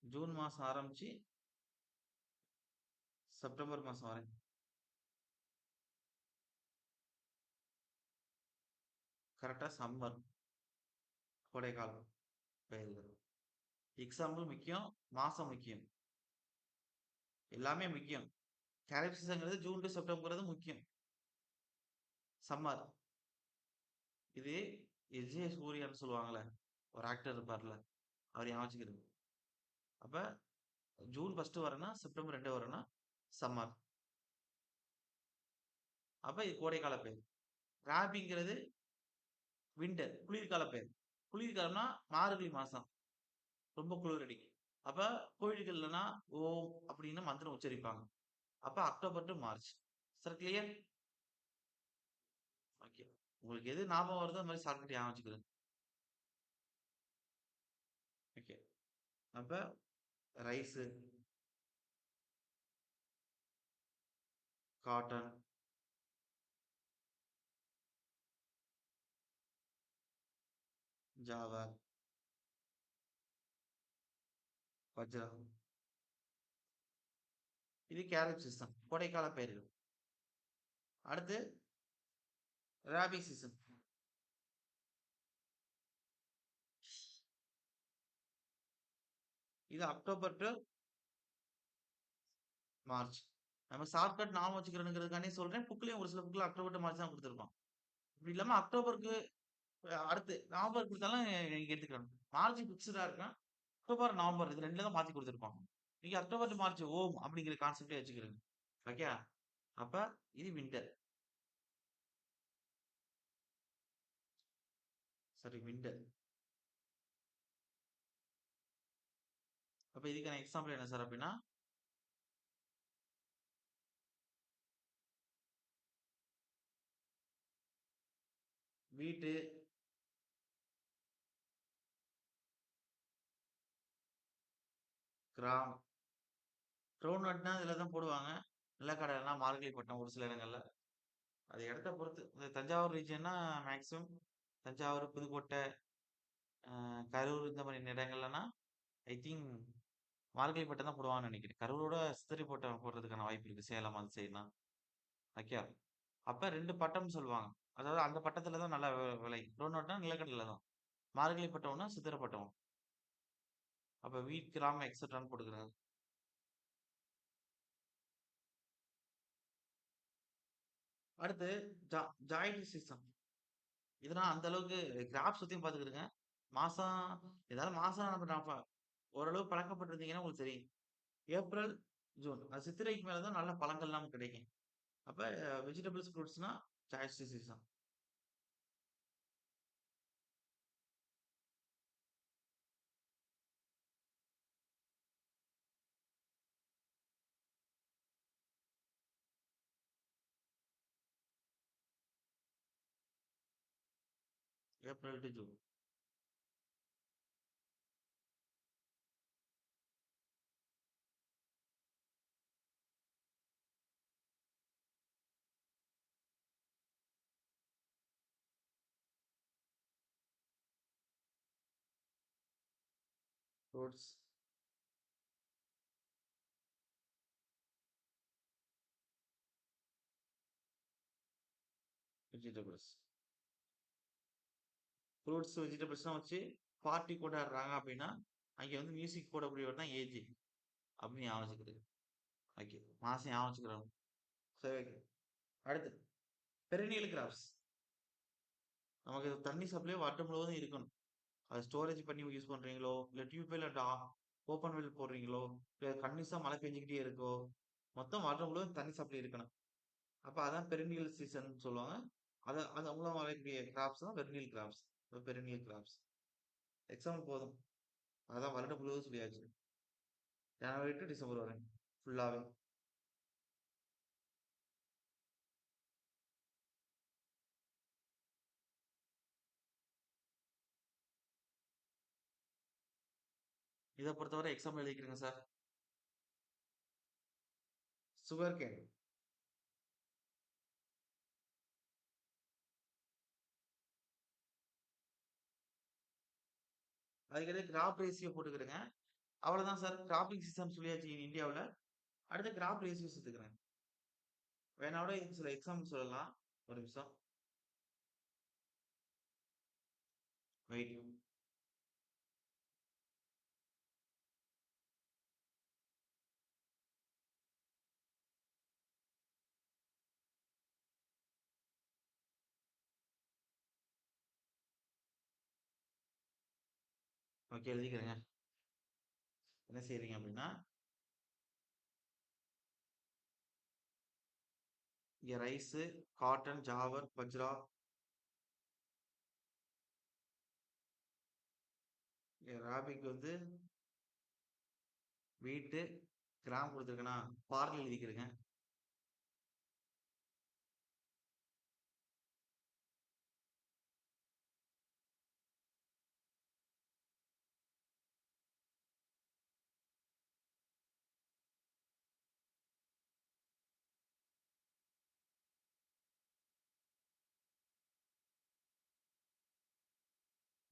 ஜூன் மாசம் ஆரம்பிச்சு செப்டம்பர் மாசம் வரை. கரெக்ட்டா சம்மர், கோடைக்காலம் பயிர்கள். எக்ஸாம்பிள் முக்கியம், மாசம் முக்கியம். எல்லாமே முக்கியம். கேரட் சீசன்ங்கிறது ஜூன் டூ செப்டம்பர்ங்கிறது முக்கியம். சம்மர். இது எஸ்.ஜே. சூர்யான்னு சொல்லுவாங்கல்ல. ஒரு ஆக்டர் இருப்பார்ல. அவர ஞாபகம் வச்சுக்கிருங்க. அப்ப ஜூன் 1 வரேன்னா, செப்டம்பர் 2 வரேன்னா சம்மர். அப்ப இது கோடைக்கால பயிர். ராபிங்கிறது வின்டர் குளிர்கால பயிர். குளிர்காலம்னா மார்கழி மாசம். ரொம்ப குளிர் அடிக்கும். அப்ப கோயில்கள்லனா ஓம் அப்படின்னு மந்திரம் உச்சரிப்பாங்க. அப்ப October to March. Sir clear? Okay. உங்களுக்கு எது ஞாபகம் வருதோ அந்த மாரி ஷார்ட்கட் ஞாபகம் வச்சுக்கிருங்க. ஓகே. அப்ப ரைஸு, காட்டன், ஜாவா, பஜ்ரா. இது கேரட் சீசன். கோடைக்கால பயிர்கள். அடுத்து ராபி சீசன். இது அக்டோபர் டூ மார்ச். நம்ம ஷார்ட்கட் ஞாபகம் வச்சுக்கிறணுங்கிறதுக்காண்டி சொல்றேன். புக்லயும் ஒரு சில புக்ல அக்டோபர் டூ மார்ச் தான் குடுத்திருப்பான். இப்படி இல்லாம அக்டோபருக்கு அடுத்து நவம்பர் குடுத்தாலும் நீங்க எடுத்துக்கலாம். மார்ச் பிக்ஸ்டா இருக்கும். அக்டோபர், நவம்பர் இது 2ல தான் மாத்தி குடுத்திருப்பாங்க. நீங்க அக்டோபர் டூ மார்ச் ஓம் அப்படிங்கிற கான்செப்ட்டே வச்சுக்கிருங்க. ஓகே. அப்ப இது வின்டர். Sorry winter. அப்ப இதுக்கான எக்ஸாம்பிள் என்ன சார் அப்படின்னா, வீட்டு, கிராம், கிரவுண்ட் நட்னா இதுல தான் போடுவாங்க. நிலக்கடலைனா மார்கழிப்பட்டம் ஒரு சில இடங்கள்ல. அது இடத்த பொறுத்து. இந்த தஞ்சாவூர் ரீஜியன்னா மேக்ஸிமம் தஞ்சாவூர், புதுக்கோட்டை, கரூர் இந்த மாரி இடங்கள்லனா ஐ திங்க் மார்கழிப்பட்டம் தான் போடுவாங்கன்னு நெனைக்கிறேன். கரூரோட சித்திரை பட்டம் போடுறதுக்கான வாய்ப்பு இருக்கு. சேலம் அந்த சைடுனா. ஓகே. அப்ப 2 பட்டம்னு சொல்லுவாங்க. அதாவது அந்த பட்டத்துல தான் நல்லா விளையும். குரவுன்நட்னா நிலக்கடலை தான். மார்கழி பட்டம்னா சித்திரை பட்டம். அப்ப வீட், கிராம் எக்ஸெட்ரான்னு போட்டுக்கிறேங்க. அடுத்து ஜா ஜாயின்ட் சீசன். இதெல்லாம் அந்த அளவுக்கு கிராப் சுத்தியும் பார்த்துக்கிடுங்க. மாசம் ஏதாவது மாசம் நம்ம ஓரளவு பழக்கப்பட்டிருந்தீங்கன்னா உங்களுக்கு தெரியும். ஏப்ரல், ஜூன் அது சித்திரைக்கு மேல தான் நல்ல பழங்கள்லாம் கிடைக்கும். அப்ப வெஜிடபிள்ஸ், ஃப்ரூட்ஸ்னா zaid season. April to June. Fruits, vegetables. Fruits, வெஜிடபிள்ஸ்லாம் வச்சு பார்ட்டி கொண்டாடுறாங்க அப்படின்னா, அங்க வந்து மியூசிக் போடக்கூடியவர் தான் ஏஜி. அப்படின்னு ஞாபகம் வச்சுக்கிது. ஓகே. மாசம் ஞாபகம் வச்சுக்கிறோம். சரி ஓகே. அடுத்து பெரினியல் கிராப்ஸ். நமக்கு தண்ணி சப்ளை வருடம் முழுவதும் இருக்கணும். அது ஸ்டோரேஜ் பண்ணி யூஸ் பண்றீங்களோ, இல்ல டியூப்வெல் அண்ட் ஓப்பன் வெல் போடுறீங்களோ, இல்ல கன்டினியூஸா மழை பெஞ்சுக்கிட்டே இருக்கோ, மொத்தம் வருடம் முழுவதும் தண்ணி சப்ளை இருக்கணும். அப்ப அதான் பெரினியல் சீசன் சொல்லுவாங்க. அது மூலம் வரக்கூடிய கிராப்ஸ் தான் perennial crops. Perennial crops. Example போதும். அதான் வருடம் முழுவதும் சொல்லியாச்சு. ஜனவரி டு டிசம்பர் வரை ஃபுல்லாவே. இத பொறுத்தவரை எக்ஸாம் எழுதிக்கிறேங்க சார். Sugar cane. அதுக்கடுத்து கிராப் ரேஷியோ போட்டுக்கிறேங்க. அவ்வளவுதான் சார். கிராப்பிங் சீசன் சொல்லியாச்சு இந்தியாவுல. அடுத்து கிராப் ரேஷியோ சேர்த்துக்கிறேன். வேணா கூட இதுக்கு சில எக்ஸாம்பிள் சொல்லலாம். ஒரு நிமிஷம். வெயிட். ஓகே எழுதிக்கிறேங்க. என்ன செய்றீங்க அப்படின்னா, இங்க ரைஸு, காட்டன், ஜாவர், பஜ்ரா, இங்க ராபிக்கு வந்து வீட்டு, கிராம் குடுத்துருக்கேனா, பார்லி எழுதிக்கிறேங்க.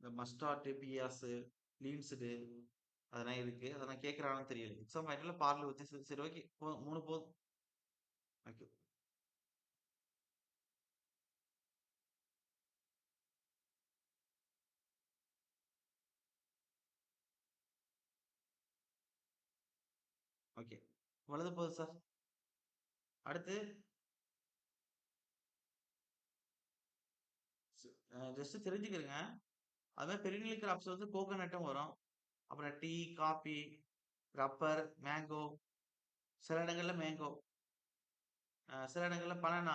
இந்த மஸ்டார்டு, பியாஸு, லீன்ஸ்டு அதெல்லாம் இருக்கு. அதெல்லாம் கேட்கறாங்களான்னு தெரியல. எக்ஸாம் பாயிண்ட்ல பார்லி வச்சு சரி சரி ஓகே. போதும் 3 போதும். ஓகே. ஓகே. இவ்வளவு போதும் சார். அடுத்து ஜஸ்ட் தெரிஞ்சுக்கிறங்க. அதான் பெரினியல் கிராப்ஸ் வந்து கோகோனட்டும் வரும். அப்புறம் டீ, காபி, ரப்பர், மேங்கோ, சில இடங்கள்ல மேங்கோ, சில இடங்கள்ல பனானா.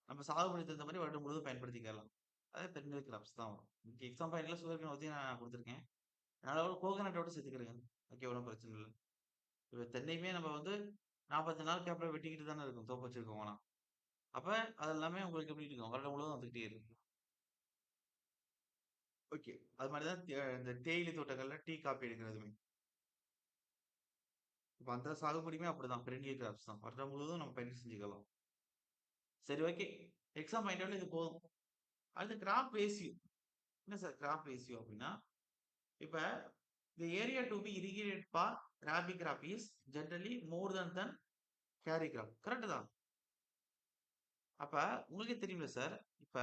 நம்ம சாகுபடி தகுந்த மாரி வருடம் முழுவதும் பயன்படுத்திக்கலாம். அதே பெரினியல் கிராப்ஸ் தான் வரும். இன்னைக்கு எக்ஸாம் பாயிண்ட்ல சுகர் கேன் பத்தி நான் குடுத்துருக்கேன். அதனால கோகோனட்டோட சேர்த்துக்கிறேங்க. ஓகே ஒண்ணும் பிரச்சனை இல்ல. இப்ப தென்னையுமே நம்ம வந்து 45 நாளுக்கு அப்புறம் வெட்டிக்கிட்டு தானே இருக்கும். தோப்பு வச்சிருக்கோம்னா. அப்ப அது எல்லாமே உங்களுக்கு எப்படி இருக்கும்? வருடம் முழுவதும் வந்துகிட்டே இருக்கும். ஓகே. அது மாரி தான் இந்த தேயிலை தோட்டங்கள்ல டீ, காப்பி எடுக்கிறதுமே. இப்ப அந்த சாகுபடியுமே அப்படிதான். பெரினியல் கிராப்ஸ் தான். வருடம் முழுவதும் நம்ம பயிர் செஞ்சுக்கலாம். சரி ஓகே. எக்ஸாம் பாயிண்ட் இது போதும். அடுத்து கிராப் ரேஷியோ. என்ன சார் கிராப் ரேஷியோ அப்படின்னா, இப்ப the area to be irrigated for rabi crop is generally more than kharif crop. Correct தான். அப்ப உங்களுக்கே தெரியும்ல சார். இப்ப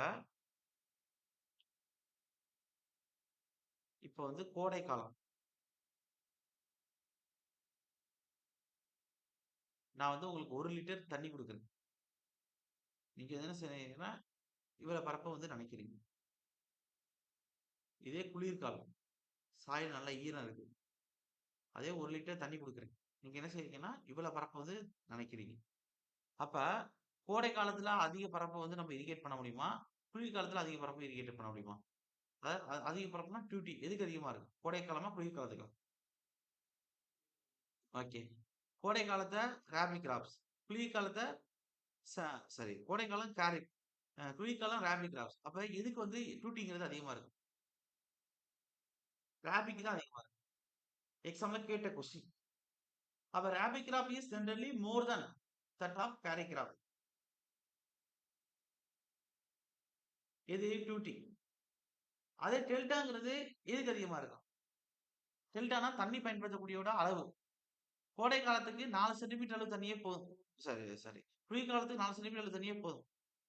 இப்ப வந்து கோடை காலம். நான் வந்து உங்களுக்கு 1 லிட்டர் தண்ணீ குடுக்குறேன். நீங்க என்ன செய்றீங்கன்னா, இவ்வளோ பரப்ப வந்து நனைக்கிறீங்க. இதே குளிர்காலம். சாயல் நல்லா ஈரம் இருக்கு. அதே 1 லிட்டர் தண்ணீ குடுக்குறேன். நீங்க என்ன செய்றீங்கன்னா, இவ்வளோ பரப்ப வந்து நனைக்கிறீங்க. அப்ப கோடை காலத்துல அதிக பரப்ப வந்து நம்ம இரிகேட் பண்ண முடியுமா? குளிர்காலத்துல அதிக பரப்ப இரிகேட் பண்ண முடியுமா? அதிக பரப்புனா டியூட்டி எதுக்கு அதிகமா இருக்கும்? கோடை காலமா? குளிர் காலத்துக்கா? ஓகே. கோடை காலத்த ராபி கிராப்ஸ். குளிர் காலத்த ச சாரி கோடை காலம் காரிப். குளிர்காலம் ராபி கிராப்ஸ். அப்ப எதுக்கு வந்து டியூட்டிங்கிறது அதிகமா இருக்கும்? ராபிக்கு தான் அதிகமா இருக்கும். எக்ஸாம்ல கேட்ட கொஸ்டின். அப்ப rabi crop is generally more than that of kharif crop. எது டியூட்டி. அதே டெல்டாங்கிறது எதுக்கு அதிகமா இருக்கும்? டெல்டானா தண்ணீ பயன்படுத்தக்கூடியோட அளவு. கோடை காலத்துக்கு 4 சென்டிமீட்டர் அளவு தண்ணீயே போதும். சாரி. குளிர் காலத்துக்கு 4 சென்டிமீட்டர் அளவு தண்ணீயே போதும்.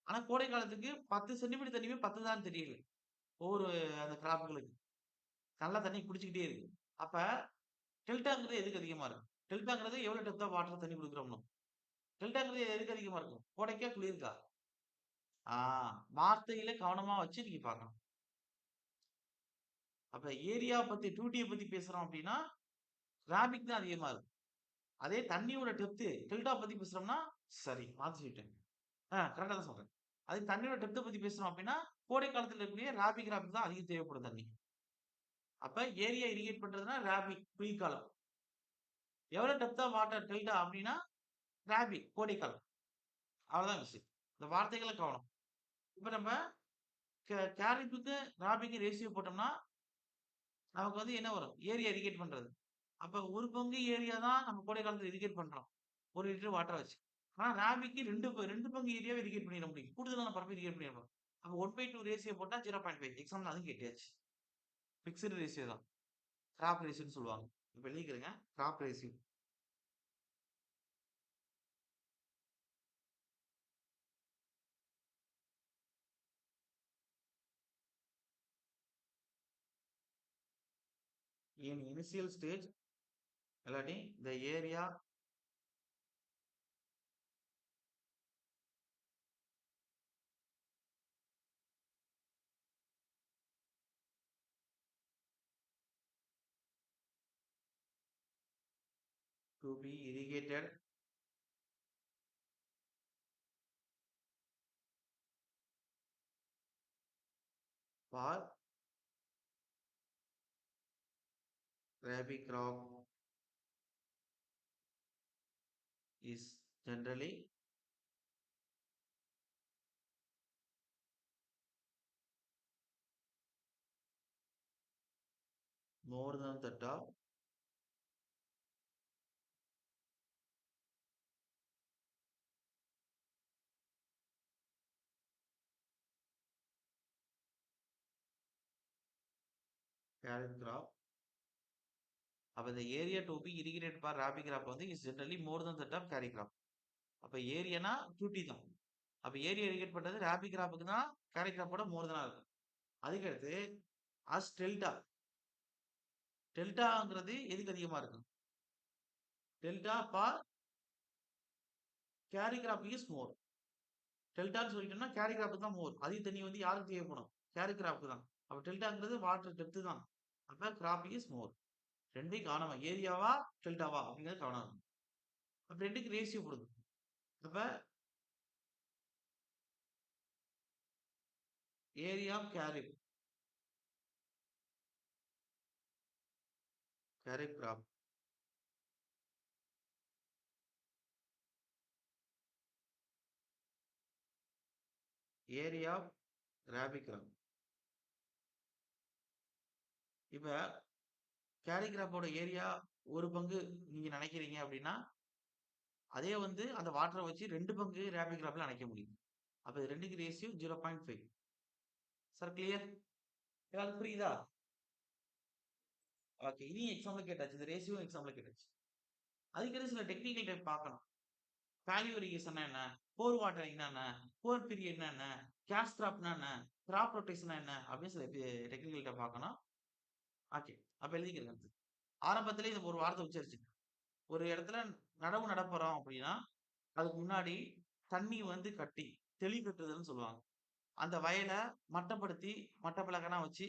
ஆனா கோடை காலத்துக்கு 10 சென்டிமீட்டர் தண்ணீயுமே பத்துதான்னு தெரியல. ஒவ்வொரு அந்த கிராப்களுக்கு. நல்லா தண்ணீ குடிச்சுக்கிட்டே இருக்கு. அப்ப டெல்டாங்கிறது எதுக்கு அதிகமா இருக்கும்? டெல்டாங்கிறது எவ்வளோ டெப்த் ஆஃப் வாட்டர் தண்ணீ குடுக்குறோம்னோ. டெல்டாங்கிறது எதுக்கு அதிகமா இருக்கும்? கோடைக்கா? குளிருக்கா? ஆ வார்த்தையில கவனமா வச்சு நீங்க பார்க்கணும். அப்ப ஏரியா பத்தி டியூட்டிய பத்தி பேசுறோம் அப்டின்னா, ராபிக் தான் அதிகமா இருக்கும். அதே தண்ணீயோட டெப்த் டெல்டா பத்தி பேசுறோம்னா, சாரி மாத்தி சொல்லிட்டேன். கரெக்ட்டா தான் சொல்றேன். அதே தண்ணீயோட டெப்த்த பத்தி பேசுறோம் அப்டின்னா, கோடை காலத்துல இருக்கக்கூடிய ராபி தான் அதிகம் தேவைப்படும் தண்ணீ. அப்ப ஏரியா இரிகேட் பண்றதுன்னா ராபி குளிர்காலம். எவ்வளோ டெப்த் ஆஃப் வாட்டர் டெல்டா அப்டின்னா, ராபி கோடைக்காலம். அவ்வளோதான் விஷயம். இந்த வார்த்தைகள கவனம். இப்ப நம்ம கேரட்டுக்கு ராபிக்கு ரேஷியோ போட்டோம்னா, நமக்கு வந்து என்ன வரும்? ஏரியா இரிகேட் பண்றது. அப்ப 1 பங்கு ஏரியா தான் நம்ம கோடை காலத்துல இரிகேட் பண்றோம். 1 லிட்டர் வாட்டர வச்சு. ஆனா ராபிக்கு 2 பங்கு ஏரியாவ இரிகேட் பண்ணிற முடியும். கூடுதலான பரப்ப இரிகேட் பண்ணிறலாம். அப்ப 1/2 ரேஷியோ போட்டா 0.5 எக்ஸாம்ல அதுவும் கேட்டாச்சு. பிக்ஸ்டு ரேஷியோ தான். கிராப் ரேஷியோன்னு சொல்லுவாங்க. இப்ப எழுதிக்கிறேங்க. Crop ratio. In initial stage இல்லாட்டி the area to be irrigated for rabi crop is generally more than that of carrot crop. அப்ப இந்த area to be irrigated for rabi crop வந்து is generally more than that of kharif crop. அப்ப ஏரியானா 2T தான். அப்ப ஏரியா இரிகேட் பண்றது ராபி கிராப்புக்கு தான் கேரி கிராப்போட மோர் தெனா இருக்கும். அதுக்கடுத்து அஸ் டெல்டா. டெல்டாங்கிறது எதுக்கு அதிகமா இருக்கும்? Delta for kharif crop is more. டெல்டான்னு சொல்லிட்டோம்னா கேரி கிராப் தான் மோர். அதிக தண்ணி வந்து யாருக்கு தேவைப்படும்? கேரி கிராப்க்கு தான். அப்ப டெல்டாங்கிறது வாட்டர் டெப்த் தான். அப்ப கிராப் இஸ் மோர். 2யும் கவனமா ஏரியாவா? டெல்டாவா? அப்படிங்கிறது கவனம். அப்ப 2க்கு ரேஷியோ கொடுங்க. அப்ப area of kharif crop. Area of rabi crop. இப்ப கேரி கிராப்போட ஏரியா 1 பங்கு நீங்க நினைக்கிறீங்க அப்படின்னா, அதே வந்து அந்த வாட்டர வச்சு 2 பங்கு ராபி கிராப்ல நினைக்க முடியும். அப்ப இது 2க்கு ரேஷியோ 0.5. Sir clear? எல்லாருக்கும் புரியுதா? ஓகே. இதையும் எக்ஸாம்ல கேட்டாச்சு. இந்த ரேஷியோ எக்ஸாம்ல கேட்டாச்சு. அதுக்கடுத்து சில டெக்னிக்கல் டைப் பார்க்கணும். வேல்யூ இரிகேஷன்னா என்ன? போர் வாட்டரிங்னா என்ன? கோர் பீரியட்னா என்ன? கேஷ் கிராப்னா என்ன? கிராப் ரொட்டேஷன்னா என்ன? அப்படின்னு சில டெக்னிக்கல் டேர்ம் பார்க்கணும். ஓகே. அப்ப எழுதிக்கிறேங்க. ஆரம்பத்திலே இது ஒரு வார்த்தை உச்சரிச்சுக்கங்க. ஒரு இடத்துல நடவு நடப்போறோம் அப்படின்னா, அதுக்கு முன்னாடி தண்ணி வந்து கட்டி, தெளி கட்டுதல்ன்னு சொல்லுவாங்க. அந்த வயல மட்டப்படுத்தி, மட்டப்பலகைலாம் வச்சு,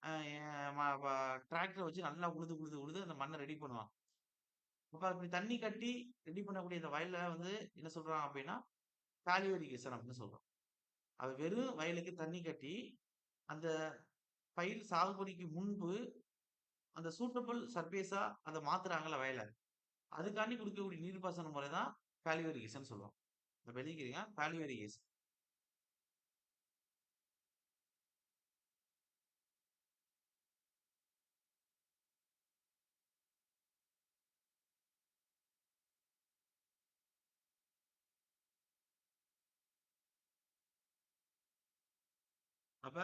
அ எ ம வ டிராக்டர வச்சு நல்லா உழுது, உழுது, உழுது அந்த மண்ண ரெடி பண்ணுவாங்க. அப்ப அப்படி தண்ணி கட்டி ரெடி பண்ணக்கூடிய இந்த வயல்ல வந்து என்ன சொல்றாங்க அப்படின்னா, காலிவரி இரிகேஷன் அப்படின்னு சொல்றோம். அது வெறும் வயலுக்கு தண்ணி கட்டி, அந்த பயிர் சாகுபடிக்கு முன்பு அந்த சூட்டபிள் சர்ஃபேஸா அத மாத்துறாங்கல்ல வயல. அதுக்காண்டி குடுக்கக்கூடிய நீர்ப்பாசன முறை தான் வேல்யூ இரிகேஷன் சொல்லுவோம். இப்ப எழுதிக்கிறீங்க வேல்யூ இரிகேஷன். அப்ப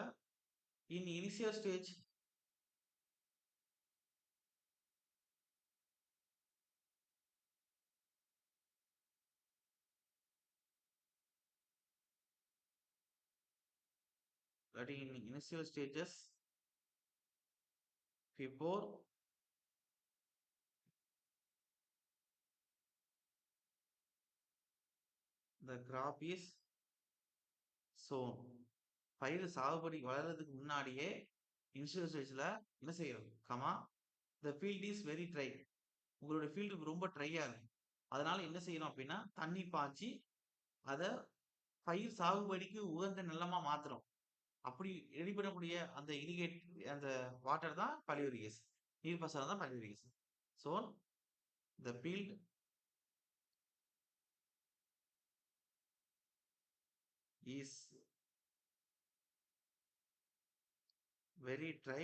இன் initial stage that in initial stages before the crop is sown. பயிர் சாகுபடி வளர்றதுக்கு முன்னாடியே இனிஷியல் ஸ்டேஜ்ல என்ன செய்யணும்? the field is very dry. உங்களுடைய ஃபீல்டு ரொம்ப ட்ரையா இருக்கு. அதனால என்ன செய்யணும் அப்படின்னா, தண்ணி பாய்ச்சி அத பயிர் சாகுபடிக்கு உகந்த நிலமா மாத்துறோம். அப்படி ரெடி பண்ணக்கூடிய அந்த அந்த வாட்டர் தான் பல்யூரிகேஷன். நீர்ப்பாசனம் தான் பல்யூரிகேஷன். So the field is very dry.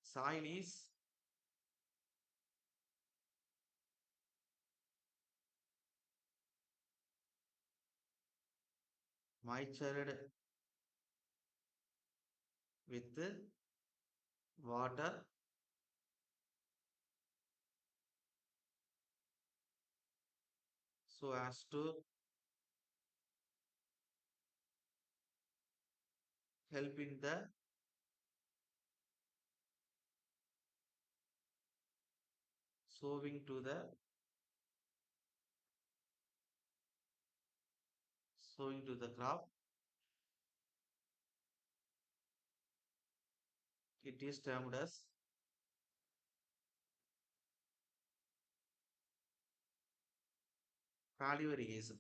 Soil is moistured with water so as to help in the sowing to the crop. It is termed as paleo irrigation.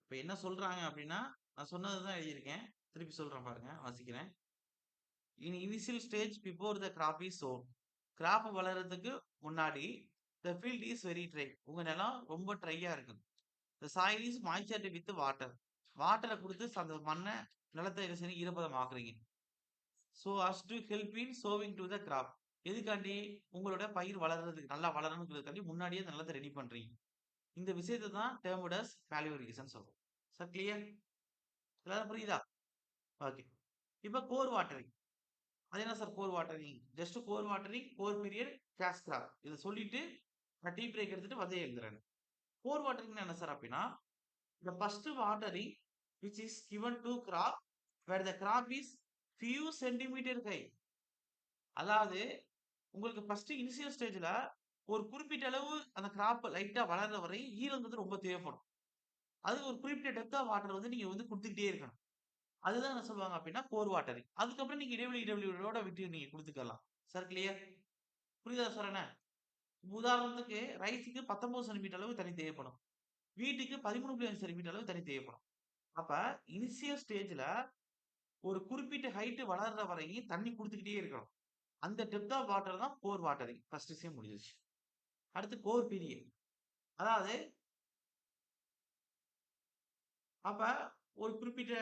இப்ப என்ன சொல்றாங்க அப்படின்னா, நான் சொன்னதுதான் எழுதியிருக்கேன். திருப்பி சொல்றேன் பாருங்க, வாசிக்கிறேன். In initial stage before the crop is sown. Crop வளர்றதுக்கு முன்னாடி the field is very dry. உங்க நிலம் ரொம்ப ட்ரையா இருக்கு. The soil is moistured with water. வாட்டரை கொடுத்து அந்த மண்ணை நிலத்தை என்ன செய்யணும்? ஈரப்பதம் ஆக்குறீங்க. So as to help in sowing to the crop. எதுக்காண்டி? உங்களோட பயிர் வளர்றதுக்கு நல்லா வளரணுங்கிறதுக்காண்டி முன்னாடியே அந்த நிலத்தை ரெடி பண்றீங்க. இந்த விஷயத்தை தான் டேர்ம்ட் அஸ் வேல்யூ இரிகேஷன் சொல்றோம். Sir clear? எல்லாரும் புரியுதா? ஓகே. இப்ப கோர் வாட்டரிங். அது என்ன sir kor watering? Just kor watering, kor period, cash crop. இதை சொல்லிட்டு நான் டீ பிரேக் எடுத்துட்டு வந்து எழுதுறேன். கோர் வாட்டரிங் என்ன சார் அப்படின்னா, the first watering which is given to crop where the crop is few centimeter high. அதாவது உங்களுக்கு ஃபர்ஸ்ட் இனிஷியல் ஸ்டேஜ்ல ஒரு குறிப்பிட்ட அளவு அந்த கிராப் லைட்டா வளர்ற வரை ஈரம் வந்து ரொம்ப தேவைப்படும். அது ஒரு குறிப்பிட்ட டெப்த் ஆஃப் வாட்டர் வந்து நீங்க வந்து குடுத்துக்கிட்டே இருக்கணும். அதுதான் என்ன சொல்லுவாங்க அப்படின்னா கோர் வாட்டரிங். அதுக்கப்புறம் நீங்க இடைவெளியோட விட்டு நீங்க குடுத்துக்கலாம். Sir clear? புரியுதா சார் என்ன? உதாரணத்துக்கு ரைஸுக்கு 19 சென்டிமீட்டர் அளவு தண்ணி தேவைப்படும். வீட்டுக்கு 13.5 சென்டிமீட்டர் அளவு தண்ணி தேவைப்படும். அப்ப இனிஷியல் ஸ்டேஜ்ல ஒரு குறிப்பிட்ட ஹைட் வளர்ற வரையும் தண்ணி குடுத்துக்கிட்டே இருக்கணும். அந்த டெப்த் ஆஃப் வாட்டர் தான் கோர் வாட்டரிங். ஃபர்ஸ்ட் விஷயம் முடிஞ்சிருச்சு. அடுத்து கோர் பீரியட். அதாவது அப்ப ஒரு குறிப்பிட்ட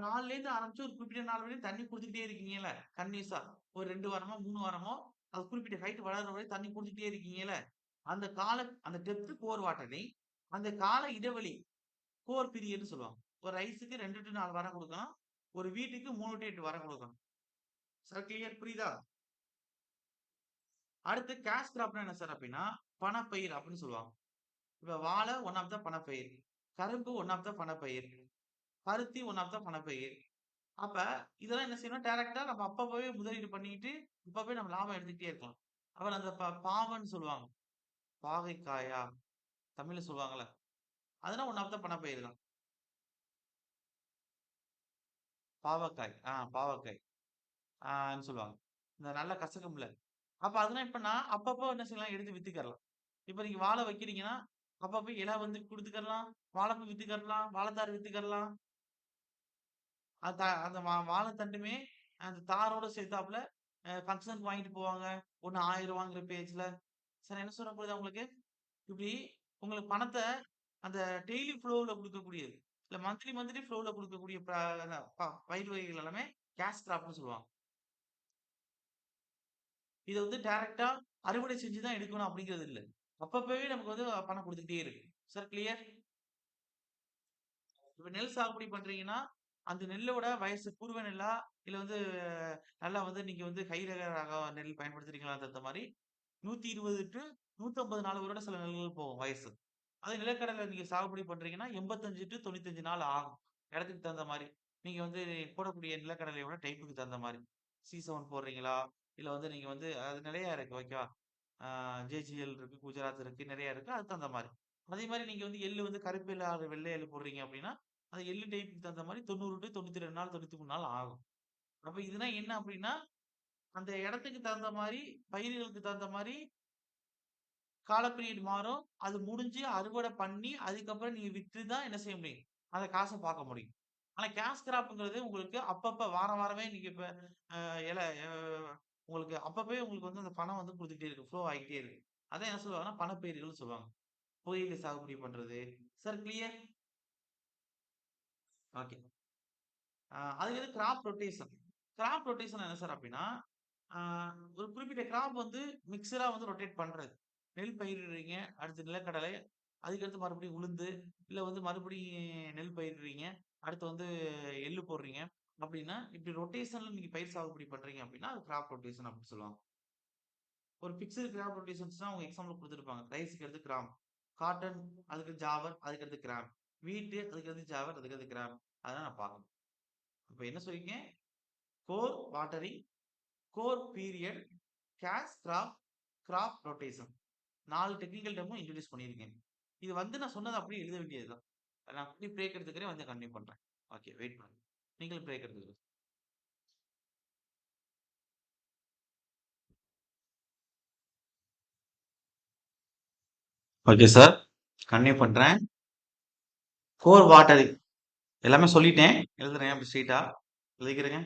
நாள்லேருந்து ஆரம்பிச்சு ஒரு குறிப்பிட்ட நாள் வரையும் தண்ணி குடுத்துக்கிட்டே இருக்கீங்கல்ல, கன்டினியூஸா. ஒரு 2 வாரமோ, 3 வாரமோ, அது குறிப்பிட்ட ஹைட் வளர்ற வரை தண்ணி குடுத்துக்கிட்டே இருக்கீங்கல்ல, அந்த டெப்த் கோர் வாட்டரிங். அந்த கால இடைவெளி கோர் பீரியட்ன்னு சொல்லுவாங்க. ஒரு ரைஸுக்கு 2 டூ 4 வாரம் குடுக்கலாம். ஒரு வீட்டுக்கு 3 டூ 8 வாரம் குடுக்கலாம். சார் கிளியர் புரியுதா? அடுத்து கேஷ் கிராப்னா என்ன சார் அப்படின்னா, பணப்பயிர் அப்படின்னு சொல்லுவாங்க. இப்ப வாழை ஒன் ஆஃப் த பணப்பயிர். கரும்பு ஒன் ஆஃப் த பணப்பயிர். பருத்தி ஒன் ஆஃப் த பணப்பயிர். அப்ப இதெல்லாம் என்ன செய்யணும்? டைரக்ட்டா நம்ம அப்பப்பவே முதலீடு பண்ணிட்டு, இப்பவே நம்ம லாபம் எடுத்துக்கிட்டே இருக்கலாம். அப்புறம் அந்த பாவன்னு சொல்லுவாங்க. பாவைக்காயா? தமிழ்ல சொல்லுவாங்கல்ல. அதெல்லாம் ஒன் ஆஃப் த பணப்பயிர் தான். பாவக்காய். பாவக்காய். ன்னு சொல்லுவாங்க. இந்த நல்லா கசக்கும்ல. அப்ப அதெல்லாம் இப்ப நான் அப்பப்போ என்ன செய்யலாம்? எடுத்து வித்துக்கலாம். இப்ப நீங்க வாழை வைக்கிறீங்கன்னா, அப்பப்ப இலை வந்து குடுத்துக்கலாம். வாழைப்பூ வித்துக்கலாம். வாழைத்தார் வித்துக்கலாம். அந்த வாழைத்தண்டுமே அந்த தாரோட சேர்த்தாப்புல ஃபங்ஷனுக்கு வாங்கிட்டு போவாங்க. ஒண்ணு ரூ. 1000 வாங்குற பேச்சுல. சார் என்ன சொல்ல புரியுதா உங்களுக்கு? இப்படி உங்களுக்கு பணத்த அந்த டெய்லி ஃப்ளோல குடுக்கக்கூடியது. இல்ல மந்த்லி மந்த்லி ஃப்ளோல குடுக்கக்கூடிய பயிர் வகைகள் எல்லாமே கேஷ் கிராப்ன்னு சொல்லுவாங்க. இத வந்து டைரக்ட்டா அறுவடை செஞ்சு தான் எடுக்கணும் அப்படிங்கிறது இல்ல. அப்பப்பவே நமக்கு வந்து பணம் குடுத்துக்கிட்டே இருக்கு. Sir clear? இப்ப நெல் சாகுபடி பண்றீங்கன்னா, அந்த நெல்லோட வயசு பூர்வ நெல்லா, இல்ல வந்து நல்லா வந்து நீங்க வந்து கை ரக நெல் பயன்படுத்துறீங்களா தகுந்த மாரி 120 டூ 150 நாள் வரை சில நெல்கள் போகும் வயசு. அதே நிலக்கடலை நீங்க சாகுபடி பண்றீங்கன்னா, 85 டூ 95 நாள் ஆகும். இடத்துக்கு தகுந்த மாரி. நீங்க வந்து போடக்கூடிய நிலக்கடலையோட டைப்புக்கு தகுந்த மாரி. C7 போடுறீங்களா? இல்ல வந்து நீங்க வந்து அது நெறைய இருக்கு ஓகேவா? ஆ JGL இருக்கு, குஜராத் இருக்கு, நெறைய இருக்கு. அதுக்கு தகுந்த மாரி. அதே மாரி நீங்க வந்து எள்ளு வந்து கருப்பு எள்ளு, வெள்ளை எள்ளு போடுறீங்க அப்டின்னா, அந்த எள்ளு டைப்புக்கு தகுந்த மாரி 90 டூ 92 நாள், 93 நாள் ஆகும். அப்ப இதுனா என்ன அப்டின்னா, அந்த இடத்துக்கு தகுந்த மாரி, பயிர்களுக்கு தகுந்த மாரி கால பீரியட் மாறும். அது முடிஞ்சு அறுவடை பண்ணி, அதுக்கப்புறம் நீங்க வித்து தான் என்ன செய்ய முடியும்? அந்த காச பார்க்க முடியும். ஆனா கேஷ் கிராப்ங்கிறது உங்களுக்கு அப்பப்ப வாரம் வாரமே நீங்க இப்ப அ எல அ உங்களுக்கு அப்பப்பவே உங்களுக்கு வந்து அந்த பணம் வந்து குடுத்துக்கிட்டே இருக்கு. ஃப்ளோ ஆகிட்டே இருக்கு. அதான் என்ன சொல்லுவாங்கன்னா, பணப்பயிர்கள்னு சொல்லுவாங்க. புகையிலை சாகுபடி பண்றது. Sir clear? ஓகே. அதுக்கு வந்து கிராப் ரொட்டேஷன். கிராப் ரொட்டேஷன் என்ன சார் அப்டின்னா, ஆ ஒரு குறிப்பிட்ட கிராப் வந்து மிக்ஸடா வந்து ரொட்டேட் பண்றது. நெல் பயிரிடுறீங்க, அடுத்து நிலக்கடலை, அதுக்கடுத்து மறுபடியும் உளுந்து, இல்ல வந்து மறுபடியும் நெல் பயிரிடுறீங்க, அடுத்து வந்து எள்ளு போடுறீங்க. அப்டின்னா, இப்டி ரொட்டேஷன்ல நீங்க பயிர் சாகுபடி பண்றீங்க அப்டின்னா, அது கிராப் ரொட்டேஷன் அப்டின்னு சொல்லுவாங்க. ஒரு பிக்ஸ்டு கிராப் ரொட்டேஷன்ஸ்னா அவங்க எக்ஸாம்பிள் குடுத்துருப்பாங்க. ரைஸ்க்கு அடுத்து கிராம், காட்டன் அதுக்கு ஜாவர், அதுக்கு அடுத்து கிராம், வீட்டு அதுக்கு அடுத்து ஜாவர், அதுக்கு அடுத்து கிராம். அதெல்லாம் நான் பார்க்கணும். இப்ப என்ன சொல்லிருக்கேன்? Kor watering, kor period, cash crop, crop rotation. 4 technical டெர்மும் இன்ட்ரோடியூஸ் பண்ணியிருக்கேன். இது வந்து நான் சொன்னத அப்படியே எழுத வேண்டியது தான். நான் அப்படியே பிரேக் எடுத்துக்கிறேன் வந்து கன்டின்யூ பண்றேன். ஓகே வெயிட் பண்ணுங்க. நீங்களும் பிரேக் எடுத்துக்கங்க. Okay sir. கன்டின்யூ பண்றேன். கோர் வாட்டரிங் எல்லாமே சொல்லிட்டேன். எழுதுறேன் அப்படி ஸ்ட்ரெயிட்டா. எழுதிக்கிறேங்க.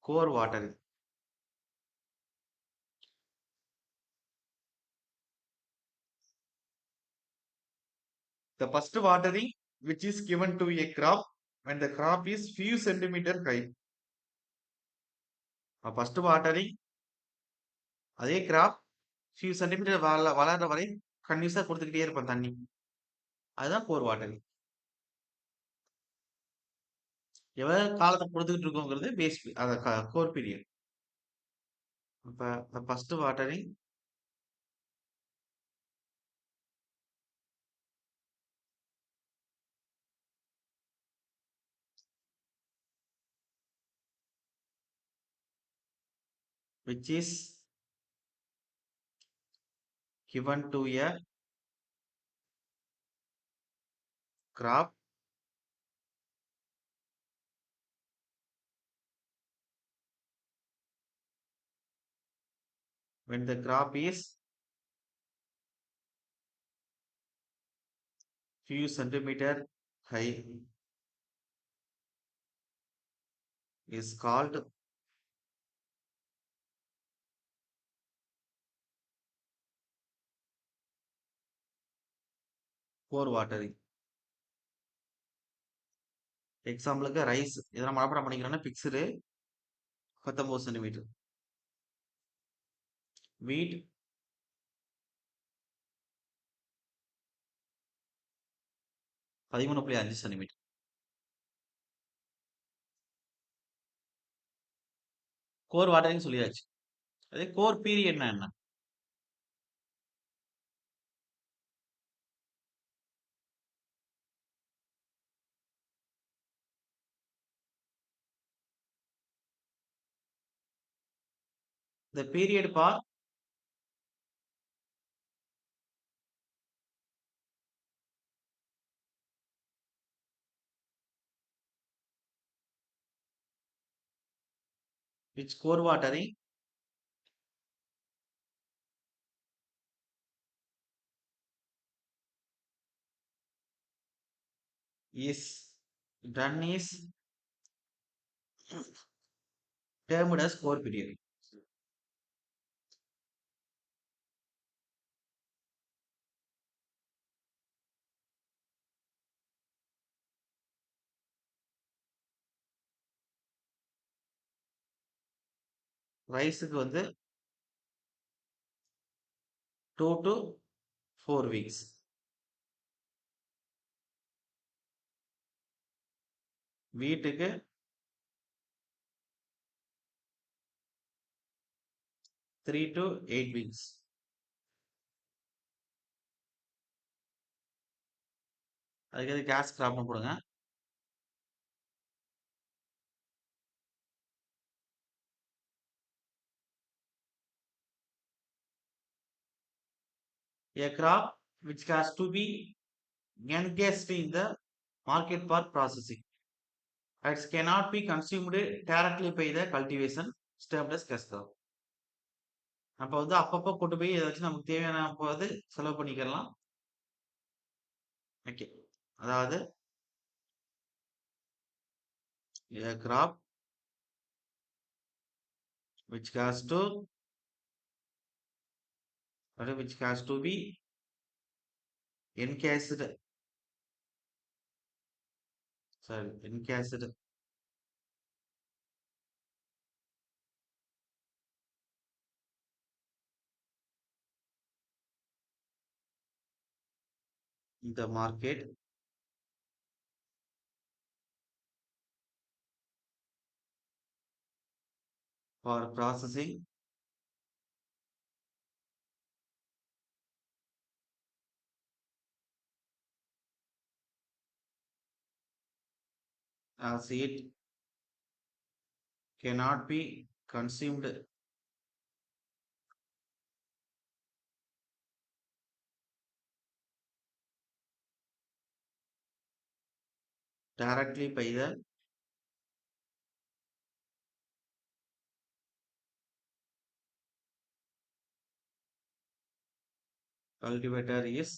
Kor watering. The first watering which is given to a crop when the crop is few centimeter high. First watering அதே கிராப் few சென்டிமீட்டர் வளர்ற வரை கன்டினியூஸா கொடுத்துக்கிட்டே இருப்பேன் தண்ணி. அதுதான் கோர் வாட்டரிங். எவ்வளவு காலத்தை கொடுத்துக்கிட்டு இருக்கோங்கிறது பேஸ் அத கோர் பீரியட். இப்ப first watering which is given to a crop when the crop is few centimeter high is called core watering. எக்ஸாம்பிளுக்கு ரைஸ் இதெல்லாம் மனப்பாடம் பண்ணிக்கிறோம்னா பிக்ஸ்டு 19 சென்டிமீட்டர். வீட் 13.5 சென்டிமீட்டர். கோர் வாட்டரிங் சொல்லியாச்சு. அதே கோர் பீரியட்னா என்ன? The period for which core watering is done is termed as core period. ரைஸுக்கு வந்து 2 to 4 weeks. வீட்டுக்கு 3 to 8 weeks. அதுக்கு கேஸ் கிராப்னு போடுங்க. A crop which has to be engaged in the market for processing. It cannot be consumed directly by the cultivation termed as cash crop. அப்ப வந்து அப்பப்போ கொண்டு போய் ஏதாச்சும் நமக்கு தேவையான போது செலவு பண்ணிக்கலாம். ஓகே. அதாவது a crop which has to which has to be encased encased in the market for processing as it cannot be consumed directly by the cultivator is